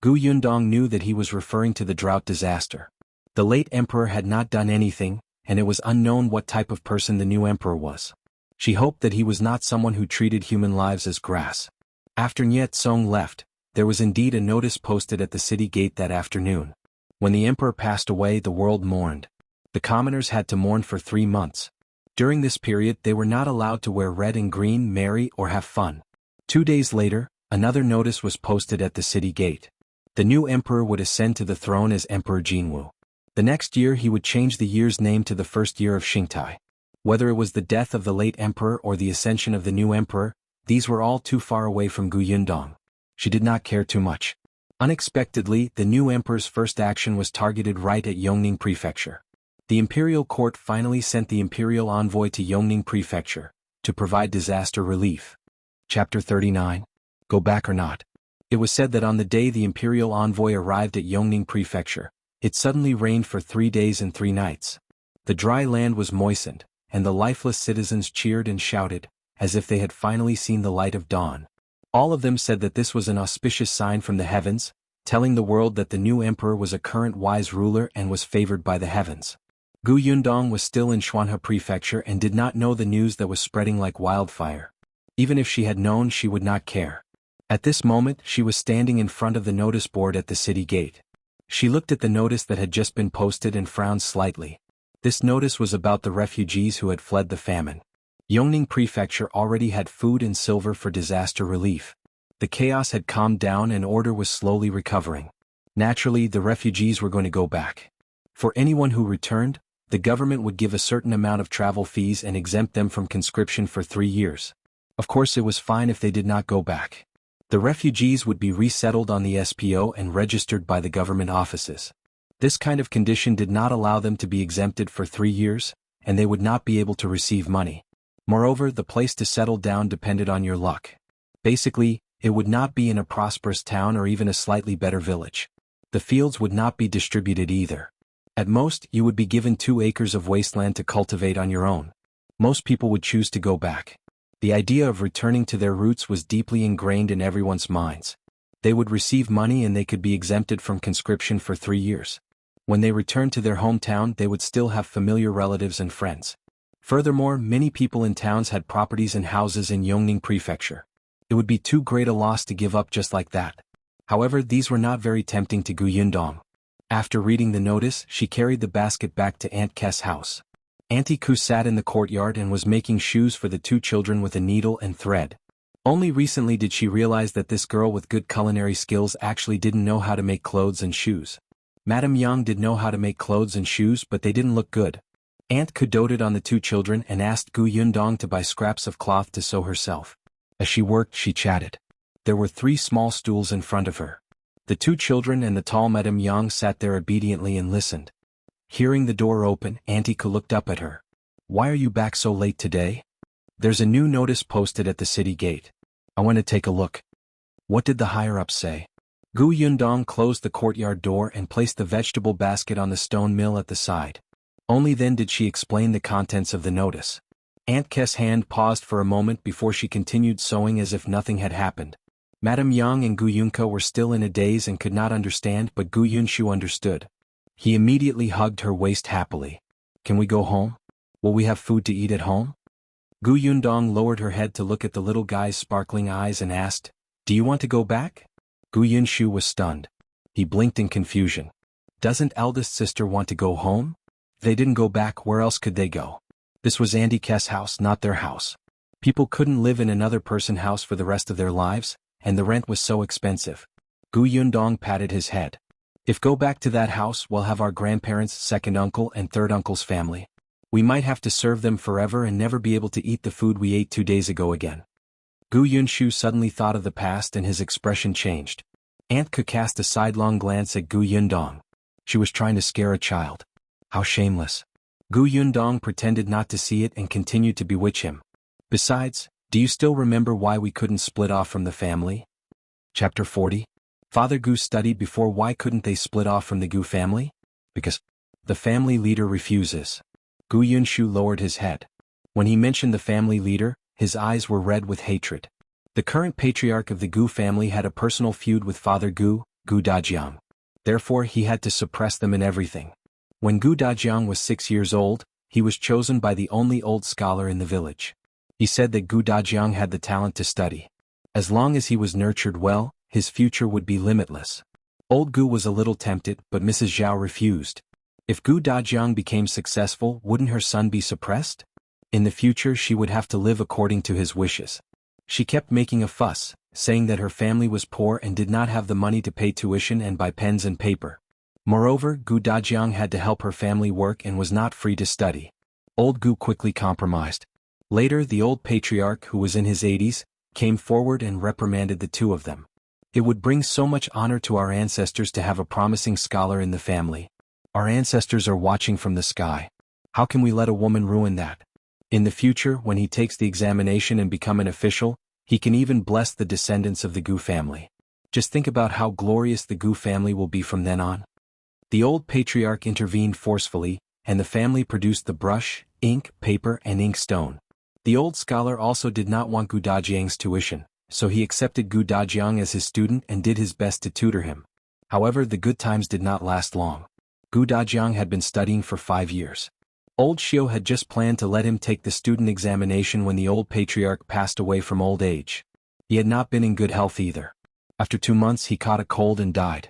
Gu Yundong knew that he was referring to the drought disaster. The late emperor had not done anything, and it was unknown what type of person the new emperor was. She hoped that he was not someone who treated human lives as grass. After Niet Song left, there was indeed a notice posted at the city gate that afternoon. When the emperor passed away, the world mourned. The commoners had to mourn for 3 months. During this period, they were not allowed to wear red and green, marry, or have fun. 2 days later, another notice was posted at the city gate. The new emperor would ascend to the throne as Emperor Jinwu. The next year he would change the year's name to the first year of Xingtai. Whether it was the death of the late emperor or the ascension of the new emperor, these were all too far away from Gu Yundong. She did not care too much. Unexpectedly, the new emperor's first action was targeted right at Yongning Prefecture. The imperial court finally sent the imperial envoy to Yongning Prefecture to provide disaster relief. Chapter 39. Go back or not. It was said that on the day the imperial envoy arrived at Yongning Prefecture, it suddenly rained for 3 days and 3 nights. The dry land was moistened, and the lifeless citizens cheered and shouted, as if they had finally seen the light of dawn. All of them said that this was an auspicious sign from the heavens, telling the world that the new emperor was a current wise ruler and was favored by the heavens. Gu Yundong was still in Xuanhe Prefecture and did not know the news that was spreading like wildfire. Even if she had known, she would not care. At this moment, she was standing in front of the notice board at the city gate. She looked at the notice that had just been posted and frowned slightly. This notice was about the refugees who had fled the famine. Yongning Prefecture already had food and silver for disaster relief. The chaos had calmed down and order was slowly recovering. Naturally, the refugees were going to go back. For anyone who returned, the government would give a certain amount of travel fees and exempt them from conscription for 3 years. Of course, it was fine if they did not go back. The refugees would be resettled on the SPO and registered by the government offices. This kind of condition did not allow them to be exempted for 3 years, and they would not be able to receive money. Moreover, the place to settle down depended on your luck. Basically, it would not be in a prosperous town or even a slightly better village. The fields would not be distributed either. At most, you would be given 2 acres of wasteland to cultivate on your own. Most people would choose to go back. The idea of returning to their roots was deeply ingrained in everyone's minds. They would receive money and they could be exempted from conscription for 3 years. When they returned to their hometown, they would still have familiar relatives and friends. Furthermore, many people in towns had properties and houses in Yongning Prefecture. It would be too great a loss to give up just like that. However, these were not very tempting to Gu Yundong. After reading the notice, she carried the basket back to Aunt Kes' house. Auntie Ku sat in the courtyard and was making shoes for the 2 children with a needle and thread. Only recently did she realize that this girl with good culinary skills actually didn't know how to make clothes and shoes. Madame Yang did know how to make clothes and shoes, but they didn't look good. Aunt Ku doted on the 2 children and asked Gu Yundong to buy scraps of cloth to sew herself. As she worked, she chatted. There were 3 small stools in front of her. The 2 children and the tall Madame Yang sat there obediently and listened. Hearing the door open, Auntie Ku looked up at her. "Why are you back so late today?" "There's a new notice posted at the city gate. I want to take a look." "What did the higher-ups say?" Gu Yundong closed the courtyard door and placed the vegetable basket on the stone mill at the side. Only then did she explain the contents of the notice. Aunt Kes' hand paused for a moment before she continued sewing as if nothing had happened. Madame Yang and Gu Yunke were still in a daze and could not understand, but Gu Yunshu understood. He immediately hugged her waist happily. "Can we go home? Will we have food to eat at home?" Gu Yundong lowered her head to look at the little guy's sparkling eyes and asked, "Do you want to go back?" Gu Yunshu was stunned. He blinked in confusion. "Doesn't eldest sister want to go home?" They didn't go back, where else could they go? This was Auntie Kes' house, not their house. People couldn't live in another person's house for the rest of their lives, and the rent was so expensive. Gu Yundong patted his head. "If go back to that house, we'll have our grandparents, second uncle and third uncle's family. We might have to serve them forever and never be able to eat the food we ate 2 days ago again." Gu Yunshu suddenly thought of the past and his expression changed. Aunt Ku cast a sidelong glance at Gu Yundong. She was trying to scare a child. How shameless. Gu Yundong pretended not to see it and continued to bewitch him. "Besides, do you still remember why we couldn't split off from the family?" Chapter 40. Father Gu studied before. Why couldn't they split off from the Gu family? Because the family leader refuses. Gu Yunshu lowered his head. When he mentioned the family leader, his eyes were red with hatred. The current patriarch of the Gu family had a personal feud with Father Gu, Gu Dajiang. Therefore, he had to suppress them in everything. When Gu Dajiang was 6 years old, he was chosen by the only old scholar in the village. He said that Gu Dajiang had the talent to study. As long as he was nurtured well, his future would be limitless. Old Gu was a little tempted, but Mrs. Zhao refused. If Gu Dajiang became successful, wouldn't her son be suppressed? In the future, she would have to live according to his wishes. She kept making a fuss, saying that her family was poor and did not have the money to pay tuition and buy pens and paper. Moreover, Gu Dajiang had to help her family work and was not free to study. Old Gu quickly compromised. Later, the old patriarch, who was in his 80s, came forward and reprimanded the 2 of them. "It would bring so much honor to our ancestors to have a promising scholar in the family. Our ancestors are watching from the sky. How can we let a woman ruin that? In the future, when he takes the examination and become an official, he can even bless the descendants of the Gu family. Just think about how glorious the Gu family will be from then on." The old patriarch intervened forcefully, and the family produced the brush, ink, paper and ink stone. The old scholar also did not want Gu Dajiang's tuition, so he accepted Gu Dajiang as his student and did his best to tutor him. However, the good times did not last long. Gu Dajiang had been studying for 5 years. Old Xiu had just planned to let him take the student examination when the old patriarch passed away from old age. He had not been in good health either. After 2 months he caught a cold and died.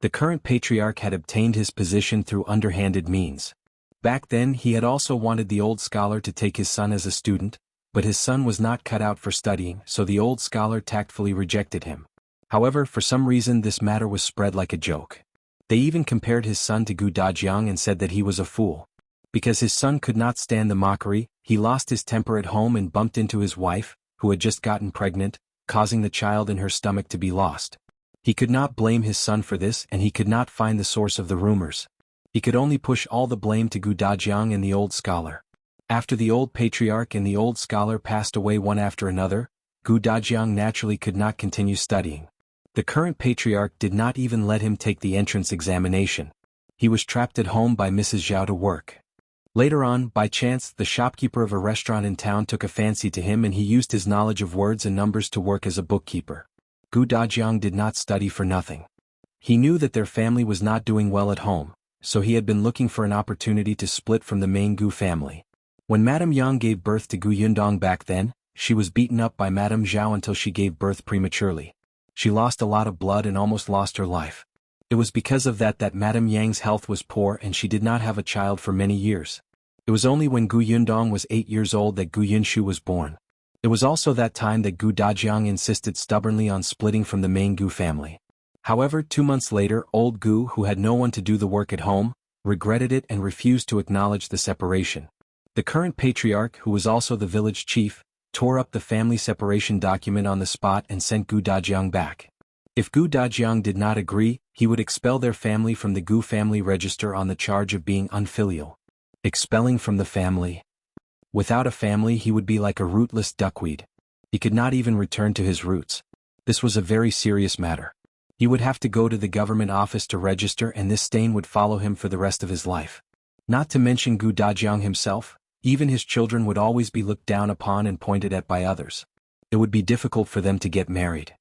The current patriarch had obtained his position through underhanded means. Back then he had also wanted the old scholar to take his son as a student, but his son was not cut out for studying, so the old scholar tactfully rejected him. However, for some reason this matter was spread like a joke. They even compared his son to Gu Dajiang and said that he was a fool. Because his son could not stand the mockery, he lost his temper at home and bumped into his wife, who had just gotten pregnant, causing the child in her stomach to be lost. He could not blame his son for this and he could not find the source of the rumors. He could only push all the blame to Gu Dajiang and the old scholar. After the old patriarch and the old scholar passed away one after another, Gu Dajiang naturally could not continue studying. The current patriarch did not even let him take the entrance examination. He was trapped at home by Mrs. Zhao to work. Later on, by chance, the shopkeeper of a restaurant in town took a fancy to him and he used his knowledge of words and numbers to work as a bookkeeper. Gu Dajiang did not study for nothing. He knew that their family was not doing well at home, so he had been looking for an opportunity to split from the main Gu family. When Madame Yang gave birth to Gu Yundong back then, she was beaten up by Madame Zhao until she gave birth prematurely. She lost a lot of blood and almost lost her life. It was because of that Madame Yang's health was poor and she did not have a child for many years. It was only when Gu Yundong was 8 years old that Gu Yunshu was born. It was also that time that Gu Dajiang insisted stubbornly on splitting from the main Gu family. However, 2 months later, old Gu, who had no one to do the work at home, regretted it and refused to acknowledge the separation. The current patriarch, who was also the village chief, tore up the family separation document on the spot and sent Gu Dajiang back. If Gu Dajiang did not agree, he would expel their family from the Gu family register on the charge of being unfilial. Expelling from the family. Without a family he would be like a rootless duckweed. He could not even return to his roots. This was a very serious matter. He would have to go to the government office to register and this stain would follow him for the rest of his life. Not to mention Gu Dajiang himself, even his children would always be looked down upon and pointed at by others. It would be difficult for them to get married.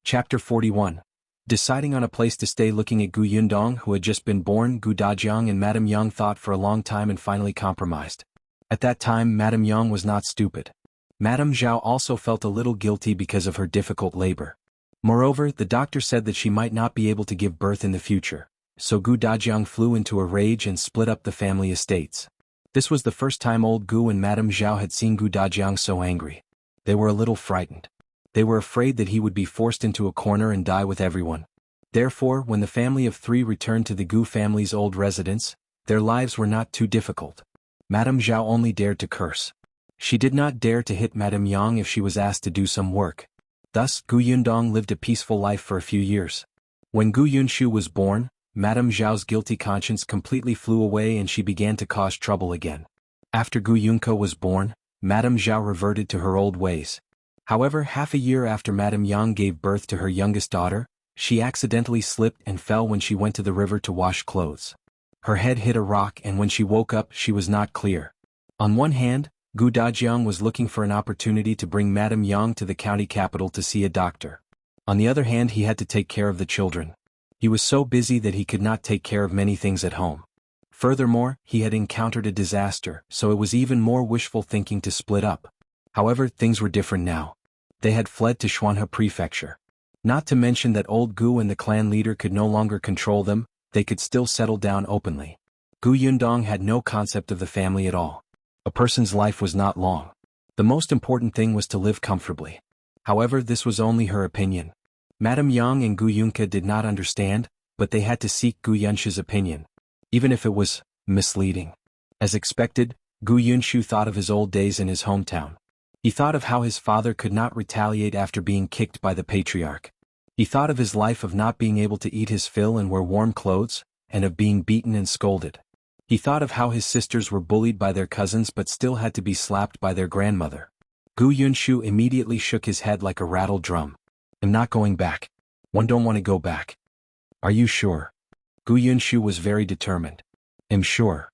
Chapter 41. Deciding on a place to stay. Looking at Gu Yundong, who had just been born, Gu Dajiang and Madame Yang thought for a long time and finally compromised. At that time Madame Yang was not stupid. Madame Zhao also felt a little guilty because of her difficult labor. Moreover, the doctor said that she might not be able to give birth in the future, so Gu Dajiang flew into a rage and split up the family estates. This was the first time old Gu and Madame Zhao had seen Gu Dajiang so angry. They were a little frightened. They were afraid that he would be forced into a corner and die with everyone. Therefore, when the family of 3 returned to the Gu family's old residence, their lives were not too difficult. Madame Zhao only dared to curse. She did not dare to hit Madame Yang if she was asked to do some work. Thus, Gu Yundong lived a peaceful life for a few years. When Gu Yunshu was born, Madame Zhao's guilty conscience completely flew away and she began to cause trouble again. After Gu Yunko was born, Madame Zhao reverted to her old ways. However, half a year after Madame Yang gave birth to her youngest daughter, she accidentally slipped and fell when she went to the river to wash clothes. Her head hit a rock and when she woke up she was not clear. On one hand, Gu Dajiang was looking for an opportunity to bring Madame Yang to the county capital to see a doctor. On the other hand, he had to take care of the children. He was so busy that he could not take care of many things at home. Furthermore, he had encountered a disaster, so it was even more wishful thinking to split up. However, things were different now. They had fled to Xuanhe Prefecture. Not to mention that old Gu and the clan leader could no longer control them, they could still settle down openly. Gu Yundong had no concept of the family at all. A person's life was not long. The most important thing was to live comfortably. However, this was only her opinion. Madame Yang and Gu Yunke did not understand, but they had to seek Gu Yunshu's opinion, even if it was misleading. As expected, Gu Yunshu thought of his old days in his hometown. He thought of how his father could not retaliate after being kicked by the patriarch. He thought of his life of not being able to eat his fill and wear warm clothes, and of being beaten and scolded. He thought of how his sisters were bullied by their cousins but still had to be slapped by their grandmother. Gu Yunshu immediately shook his head like a rattled drum. I'm not going back. One don't want to go back. Are you sure? Gu Yunshu was very determined. I'm sure.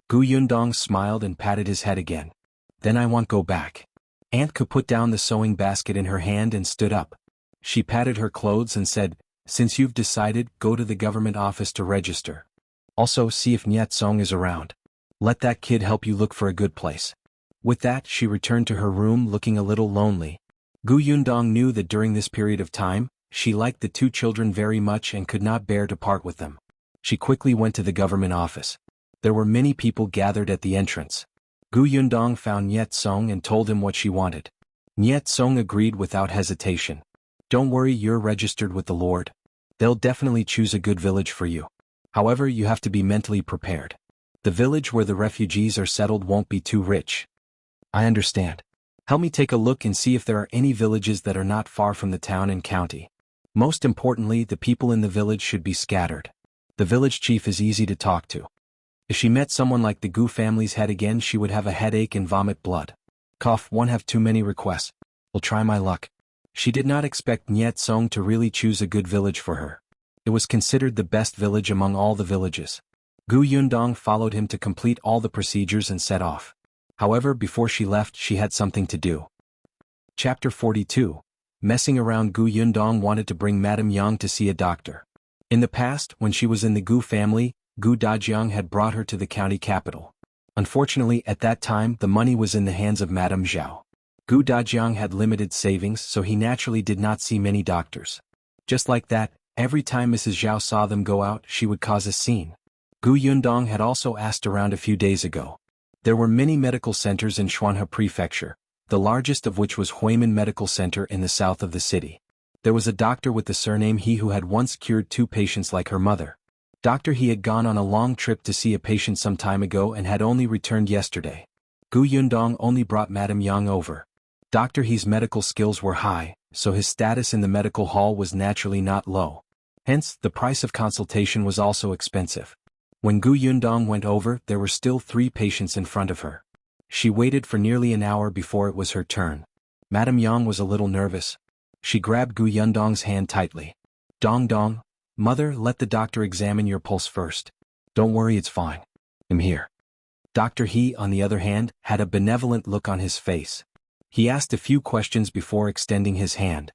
Gu Yundong smiled and patted his head again. Then I won't go back. Aunt Ke put down the sewing basket in her hand and stood up. She patted her clothes and said, since you've decided, go to the government office to register. Also, see if Nyet Song is around. Let that kid help you look for a good place. With that, she returned to her room looking a little lonely. Gu Yundong knew that during this period of time, she liked the two children very much and could not bear to part with them. She quickly went to the government office. There were many people gathered at the entrance. Gu Yundong found Nyet Song and told him what she wanted. Nyet Song agreed without hesitation. Don't worry, you're registered with the Lord. They'll definitely choose a good village for you. However, you have to be mentally prepared. The village where the refugees are settled won't be too rich. I understand. Help me take a look and see if there are any villages that are not far from the town and county. Most importantly, the people in the village should be scattered. The village chief is easy to talk to. If she met someone like the Gu family's head again, she would have a headache and vomit blood. Cough, won't have too many requests. Will try my luck. She did not expect Nyet Song to really choose a good village for her. It was considered the best village among all the villages. Gu Yundong followed him to complete all the procedures and set off. However, before she left, she had something to do. Chapter 42. Messing around. Gu Yundong wanted to bring Madame Yang to see a doctor. In the past, when she was in the Gu family, Gu Dajiang had brought her to the county capital. Unfortunately, at that time, the money was in the hands of Madame Zhao. Gu Dajiang had limited savings, so he naturally did not see many doctors. Just like that, every time Mrs. Zhao saw them go out, she would cause a scene. Gu Yundong had also asked around a few days ago. There were many medical centers in Xuanhe Prefecture, the largest of which was Huimin Medical Center in the south of the city. There was a doctor with the surname He who had once cured two patients like her mother. Dr. He had gone on a long trip to see a patient some time ago and had only returned yesterday. Gu Yundong only brought Madame Yang over. Dr. He's medical skills were high, so his status in the medical hall was naturally not low. Hence, the price of consultation was also expensive. When Gu Yundong went over, there were still 3 patients in front of her. She waited for nearly an hour before it was her turn. Madame Yang was a little nervous. She grabbed Gu Yundong's hand tightly. Dong Dong, mother, let the doctor examine your pulse first. Don't worry, it's fine. I'm here. Dr. He, on the other hand, had a benevolent look on his face. He asked a few questions before extending his hand.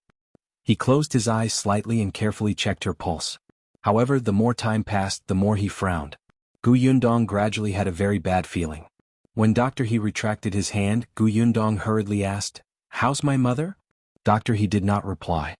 He closed his eyes slightly and carefully checked her pulse. However, the more time passed, the more he frowned. Gu Yundong gradually had a very bad feeling. When Dr. He retracted his hand, Gu Yundong hurriedly asked, "How's my mother?" Dr. He did not reply.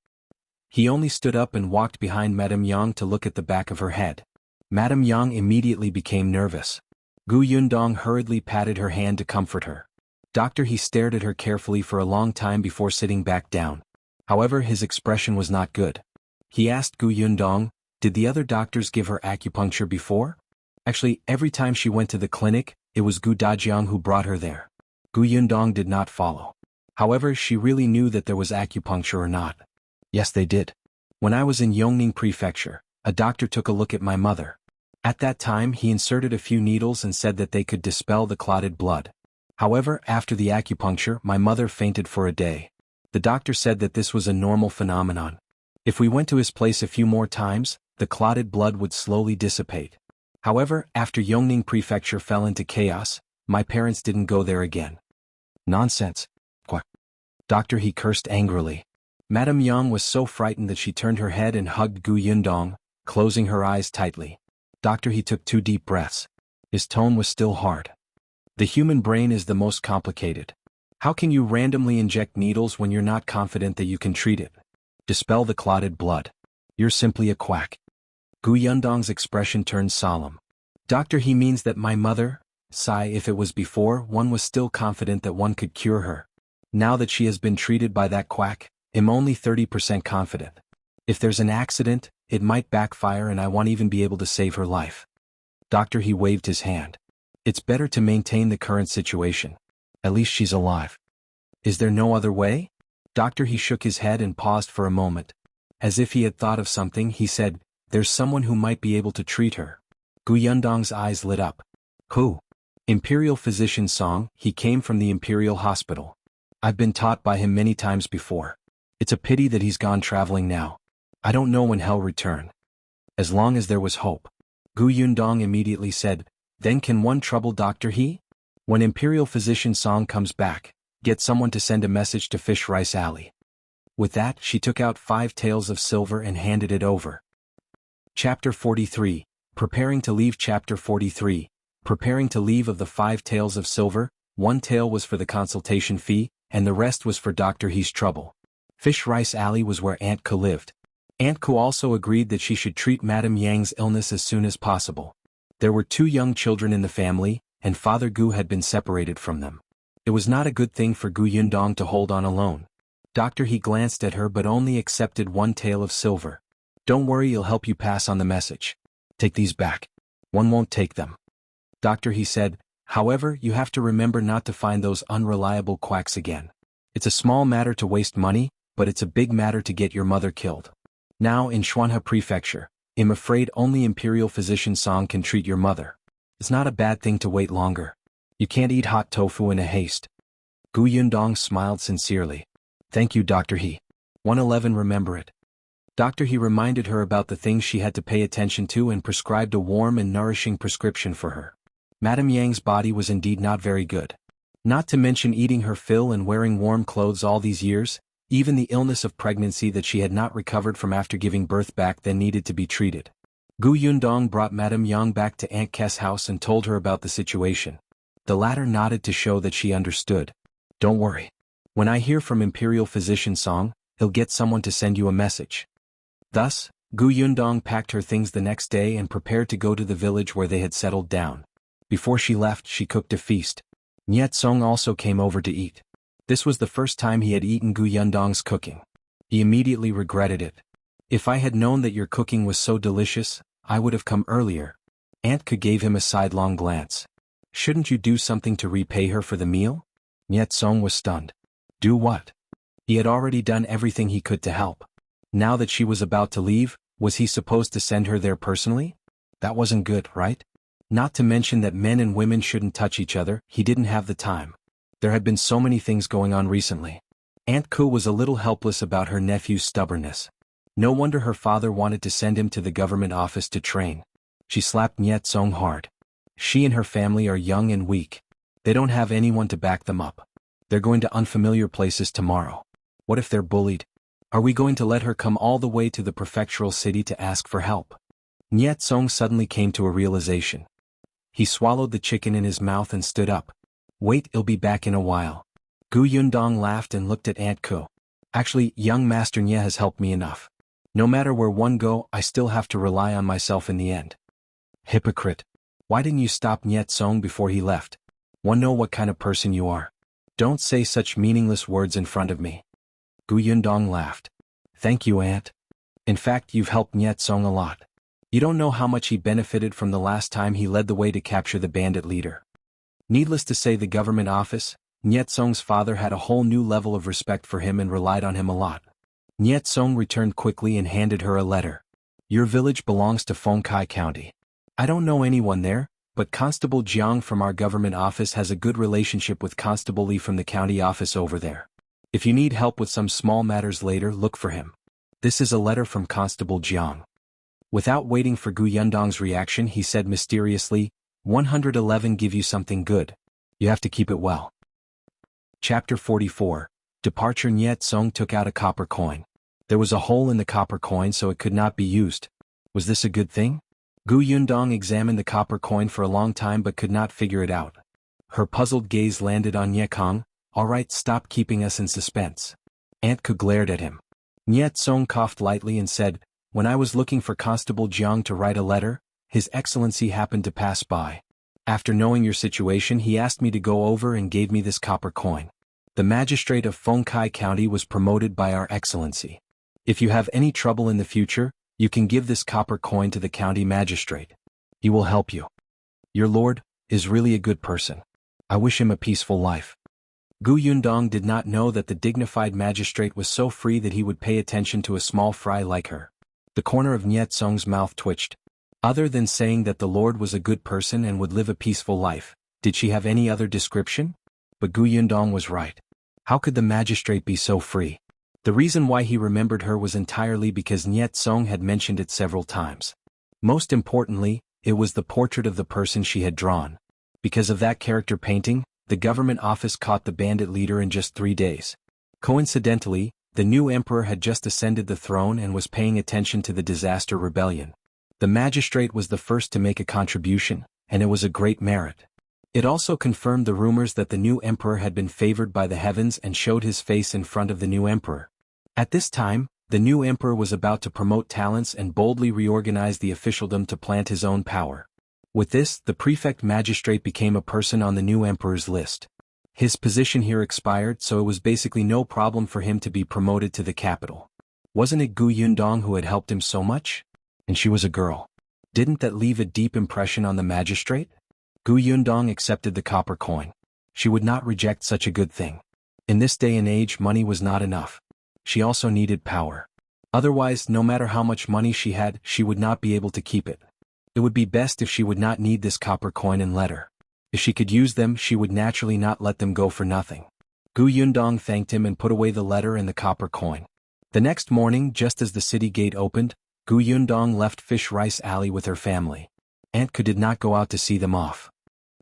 He only stood up and walked behind Madame Yang to look at the back of her head. Madame Yang immediately became nervous. Gu Yundong hurriedly patted her hand to comfort her. Dr. He stared at her carefully for a long time before sitting back down. However, his expression was not good. He asked Gu Yundong, "Did the other doctors give her acupuncture before?" Actually, every time she went to the clinic, it was Gu Dajiang who brought her there. Gu Yundong did not follow. However, she really knew that there was acupuncture or not. Yes, they did. When I was in Yongning Prefecture, a doctor took a look at my mother. At that time, he inserted a few needles and said that they could dispel the clotted blood. However, after the acupuncture, my mother fainted for a day. The doctor said that this was a normal phenomenon. If we went to his place a few more times, the clotted blood would slowly dissipate. However, after Yongning Prefecture fell into chaos, my parents didn't go there again. Nonsense. Quack. Doctor He cursed angrily. Madame Yang was so frightened that she turned her head and hugged Gu Yundong, closing her eyes tightly. Dr. He took 2 deep breaths. His tone was still hard. The human brain is the most complicated. How can you randomly inject needles when you're not confident that you can treat it? Dispel the clotted blood. You're simply a quack. Gu Yundong's expression turned solemn. Doctor, he means that my mother, sigh, if it was before, one was still confident that one could cure her. Now that she has been treated by that quack, I'm only 30% confident. If there's an accident, it might backfire and I won't even be able to save her life. Doctor, he waved his hand. It's better to maintain the current situation. At least she's alive. Is there no other way? Doctor, he shook his head and paused for a moment. As if he had thought of something, he said, "There's someone who might be able to treat her." Gu Yundong's eyes lit up. Who? Imperial Physician Song. He came from the Imperial Hospital. I've been taught by him many times before. It's a pity that he's gone traveling now. I don't know when he'll return. As long as there was hope. Gu Yundong immediately said, "Then can one trouble Dr. He? When Imperial Physician Song comes back, get someone to send a message to Fish Rice Alley." With that, she took out 5 taels of silver and handed it over. Chapter 43. Preparing to leave. Chapter 43. Preparing to leave. Of the 5 taels of silver, 1 tael was for the consultation fee, and the rest was for Dr. He's trouble. Fish Rice Alley was where Aunt Ko lived. Aunt Ko also agreed that she should treat Madame Yang's illness as soon as possible. There were 2 young children in the family, and Father Gu had been separated from them. It was not a good thing for Gu Yundong to hold on alone. Dr. He glanced at her but only accepted 1 tael of silver. Don't worry, he'll help you pass on the message. Take these back. One won't take them. Dr. He said, however, you have to remember not to find those unreliable quacks again. It's a small matter to waste money, but it's a big matter to get your mother killed. Now in Xuanhe Prefecture, I'm afraid only Imperial Physician Song can treat your mother. It's not a bad thing to wait longer. You can't eat hot tofu in a haste. Gu Yundong smiled sincerely. Thank you, Dr. He. 111 Remember it. Dr. He reminded her about the things she had to pay attention to and prescribed a warm and nourishing prescription for her. Madame Yang's body was indeed not very good. Not to mention eating her fill and wearing warm clothes all these years, even the illness of pregnancy that she had not recovered from after giving birth back then needed to be treated. Gu Yundong brought Madame Yang back to Aunt Kes' house and told her about the situation. The latter nodded to show that she understood. Don't worry. When I hear from Imperial Physician Song, he'll get someone to send you a message. Thus, Gu Yundong packed her things the next day and prepared to go to the village where they had settled down. Before she left, she cooked a feast. Niet Song also came over to eat. This was the first time he had eaten Gu Yundong's cooking. He immediately regretted it. If I had known that your cooking was so delicious, I would have come earlier. Aunt Ke gave him a sidelong glance. Shouldn't you do something to repay her for the meal? Niet Song was stunned. Do what? He had already done everything he could to help. Now that she was about to leave, was he supposed to send her there personally? That wasn't good, right? Not to mention that men and women shouldn't touch each other, he didn't have the time. There had been so many things going on recently. Aunt Ko was a little helpless about her nephew's stubbornness. No wonder her father wanted to send him to the government office to train. She slapped Niet Song hard. She and her family are young and weak. They don't have anyone to back them up. They're going to unfamiliar places tomorrow. What if they're bullied? Are we going to let her come all the way to the prefectural city to ask for help? Niet Song suddenly came to a realization. He swallowed the chicken in his mouth and stood up. Wait, he'll be back in a while. Gu Yundong laughed and looked at Aunt Ko. Actually, young Master Nye has helped me enough. No matter where one go, I still have to rely on myself in the end. Hypocrite. Why didn't you stop Niet Song before he left? One know what kind of person you are. Don't say such meaningless words in front of me. Gu Yundong laughed. Thank you, Aunt. In fact, you've helped Niet Song a lot. You don't know how much he benefited from the last time he led the way to capture the bandit leader. Needless to say, the government office, Niet Song's father had a whole new level of respect for him and relied on him a lot. Niet Song returned quickly and handed her a letter. Your village belongs to Fengkai County. I don't know anyone there, but Constable Jiang from our government office has a good relationship with Constable Li from the county office over there. If you need help with some small matters later, look for him. This is a letter from Constable Jiang. Without waiting for Gu Yundong's reaction, he said mysteriously, 111 give you something good. You have to keep it well. Chapter 44. Departure. Niet Song took out a copper coin. There was a hole in the copper coin so it could not be used. Was this a good thing? Gu Yundong examined the copper coin for a long time but could not figure it out. Her puzzled gaze landed on Nye Kong. All right, stop keeping us in suspense. Aunt Ke glared at him. Niet Song coughed lightly and said, when I was looking for Constable Jiang to write a letter, His Excellency happened to pass by. After knowing your situation, he asked me to go over and gave me this copper coin. The magistrate of Fengkai County was promoted by Our Excellency. If you have any trouble in the future, you can give this copper coin to the county magistrate. He will help you. Your lord is really a good person. I wish him a peaceful life. Gu Yundong did not know that the dignified magistrate was so free that he would pay attention to a small fry like her. The corner of Niet Song's mouth twitched. Other than saying that the lord was a good person and would live a peaceful life, did she have any other description? But Gu Yundong was right. How could the magistrate be so free? The reason why he remembered her was entirely because Niet Song had mentioned it several times. Most importantly, it was the portrait of the person she had drawn. Because of that character painting, the government office caught the bandit leader in just 3 days. Coincidentally, the new emperor had just ascended the throne and was paying attention to the disaster rebellion. The magistrate was the first to make a contribution, and it was a great merit. It also confirmed the rumors that the new emperor had been favored by the heavens and showed his face in front of the new emperor. At this time, the new emperor was about to promote talents and boldly reorganize the officialdom to plant his own power. With this, the prefect magistrate became a person on the new emperor's list. His position here expired, so it was basically no problem for him to be promoted to the capital. Wasn't it Gu Yundong who had helped him so much? And she was a girl. Didn't that leave a deep impression on the magistrate? Gu Yundong accepted the copper coin. She would not reject such a good thing. In this day and age, money was not enough. She also needed power. Otherwise, no matter how much money she had, she would not be able to keep it. It would be best if she would not need this copper coin and letter. If she could use them, she would naturally not let them go for nothing. Gu Yundong thanked him and put away the letter and the copper coin. The next morning, just as the city gate opened, Gu Yundong left Fish Rice Alley with her family. Aunt Ku did not go out to see them off.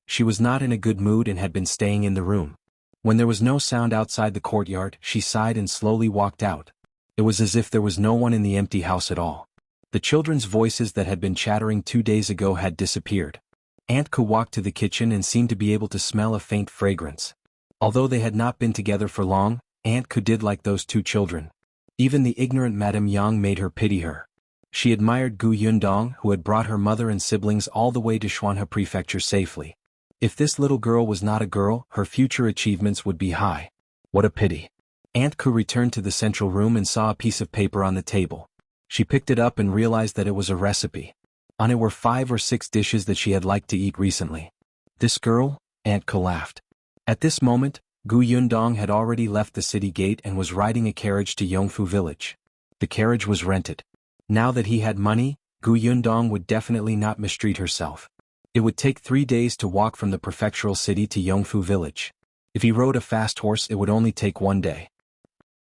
She was not in a good mood and had been staying in the room. When there was no sound outside the courtyard, she sighed and slowly walked out. It was as if there was no one in the empty house at all. The children's voices that had been chattering 2 days ago had disappeared. Aunt Ku walked to the kitchen and seemed to be able to smell a faint fragrance. Although they had not been together for long, Aunt Ku did like those 2 children. Even the ignorant Madame Yang made her pity her. She admired Gu Yundong, who had brought her mother and siblings all the way to Xuanhe Prefecture safely. If this little girl was not a girl, her future achievements would be high. What a pity. Aunt Ku returned to the central room and saw a piece of paper on the table. She picked it up and realized that it was a recipe. On it were 5 or 6 dishes that she had liked to eat recently. This girl? Aunt Ku laughed. At this moment, Gu Yundong had already left the city gate and was riding a carriage to Yongfu village. The carriage was rented. Now that he had money, Gu Yundong would definitely not mistreat herself. It would take 3 days to walk from the prefectural city to Yongfu village. If he rode a fast horse, it would only take 1 day.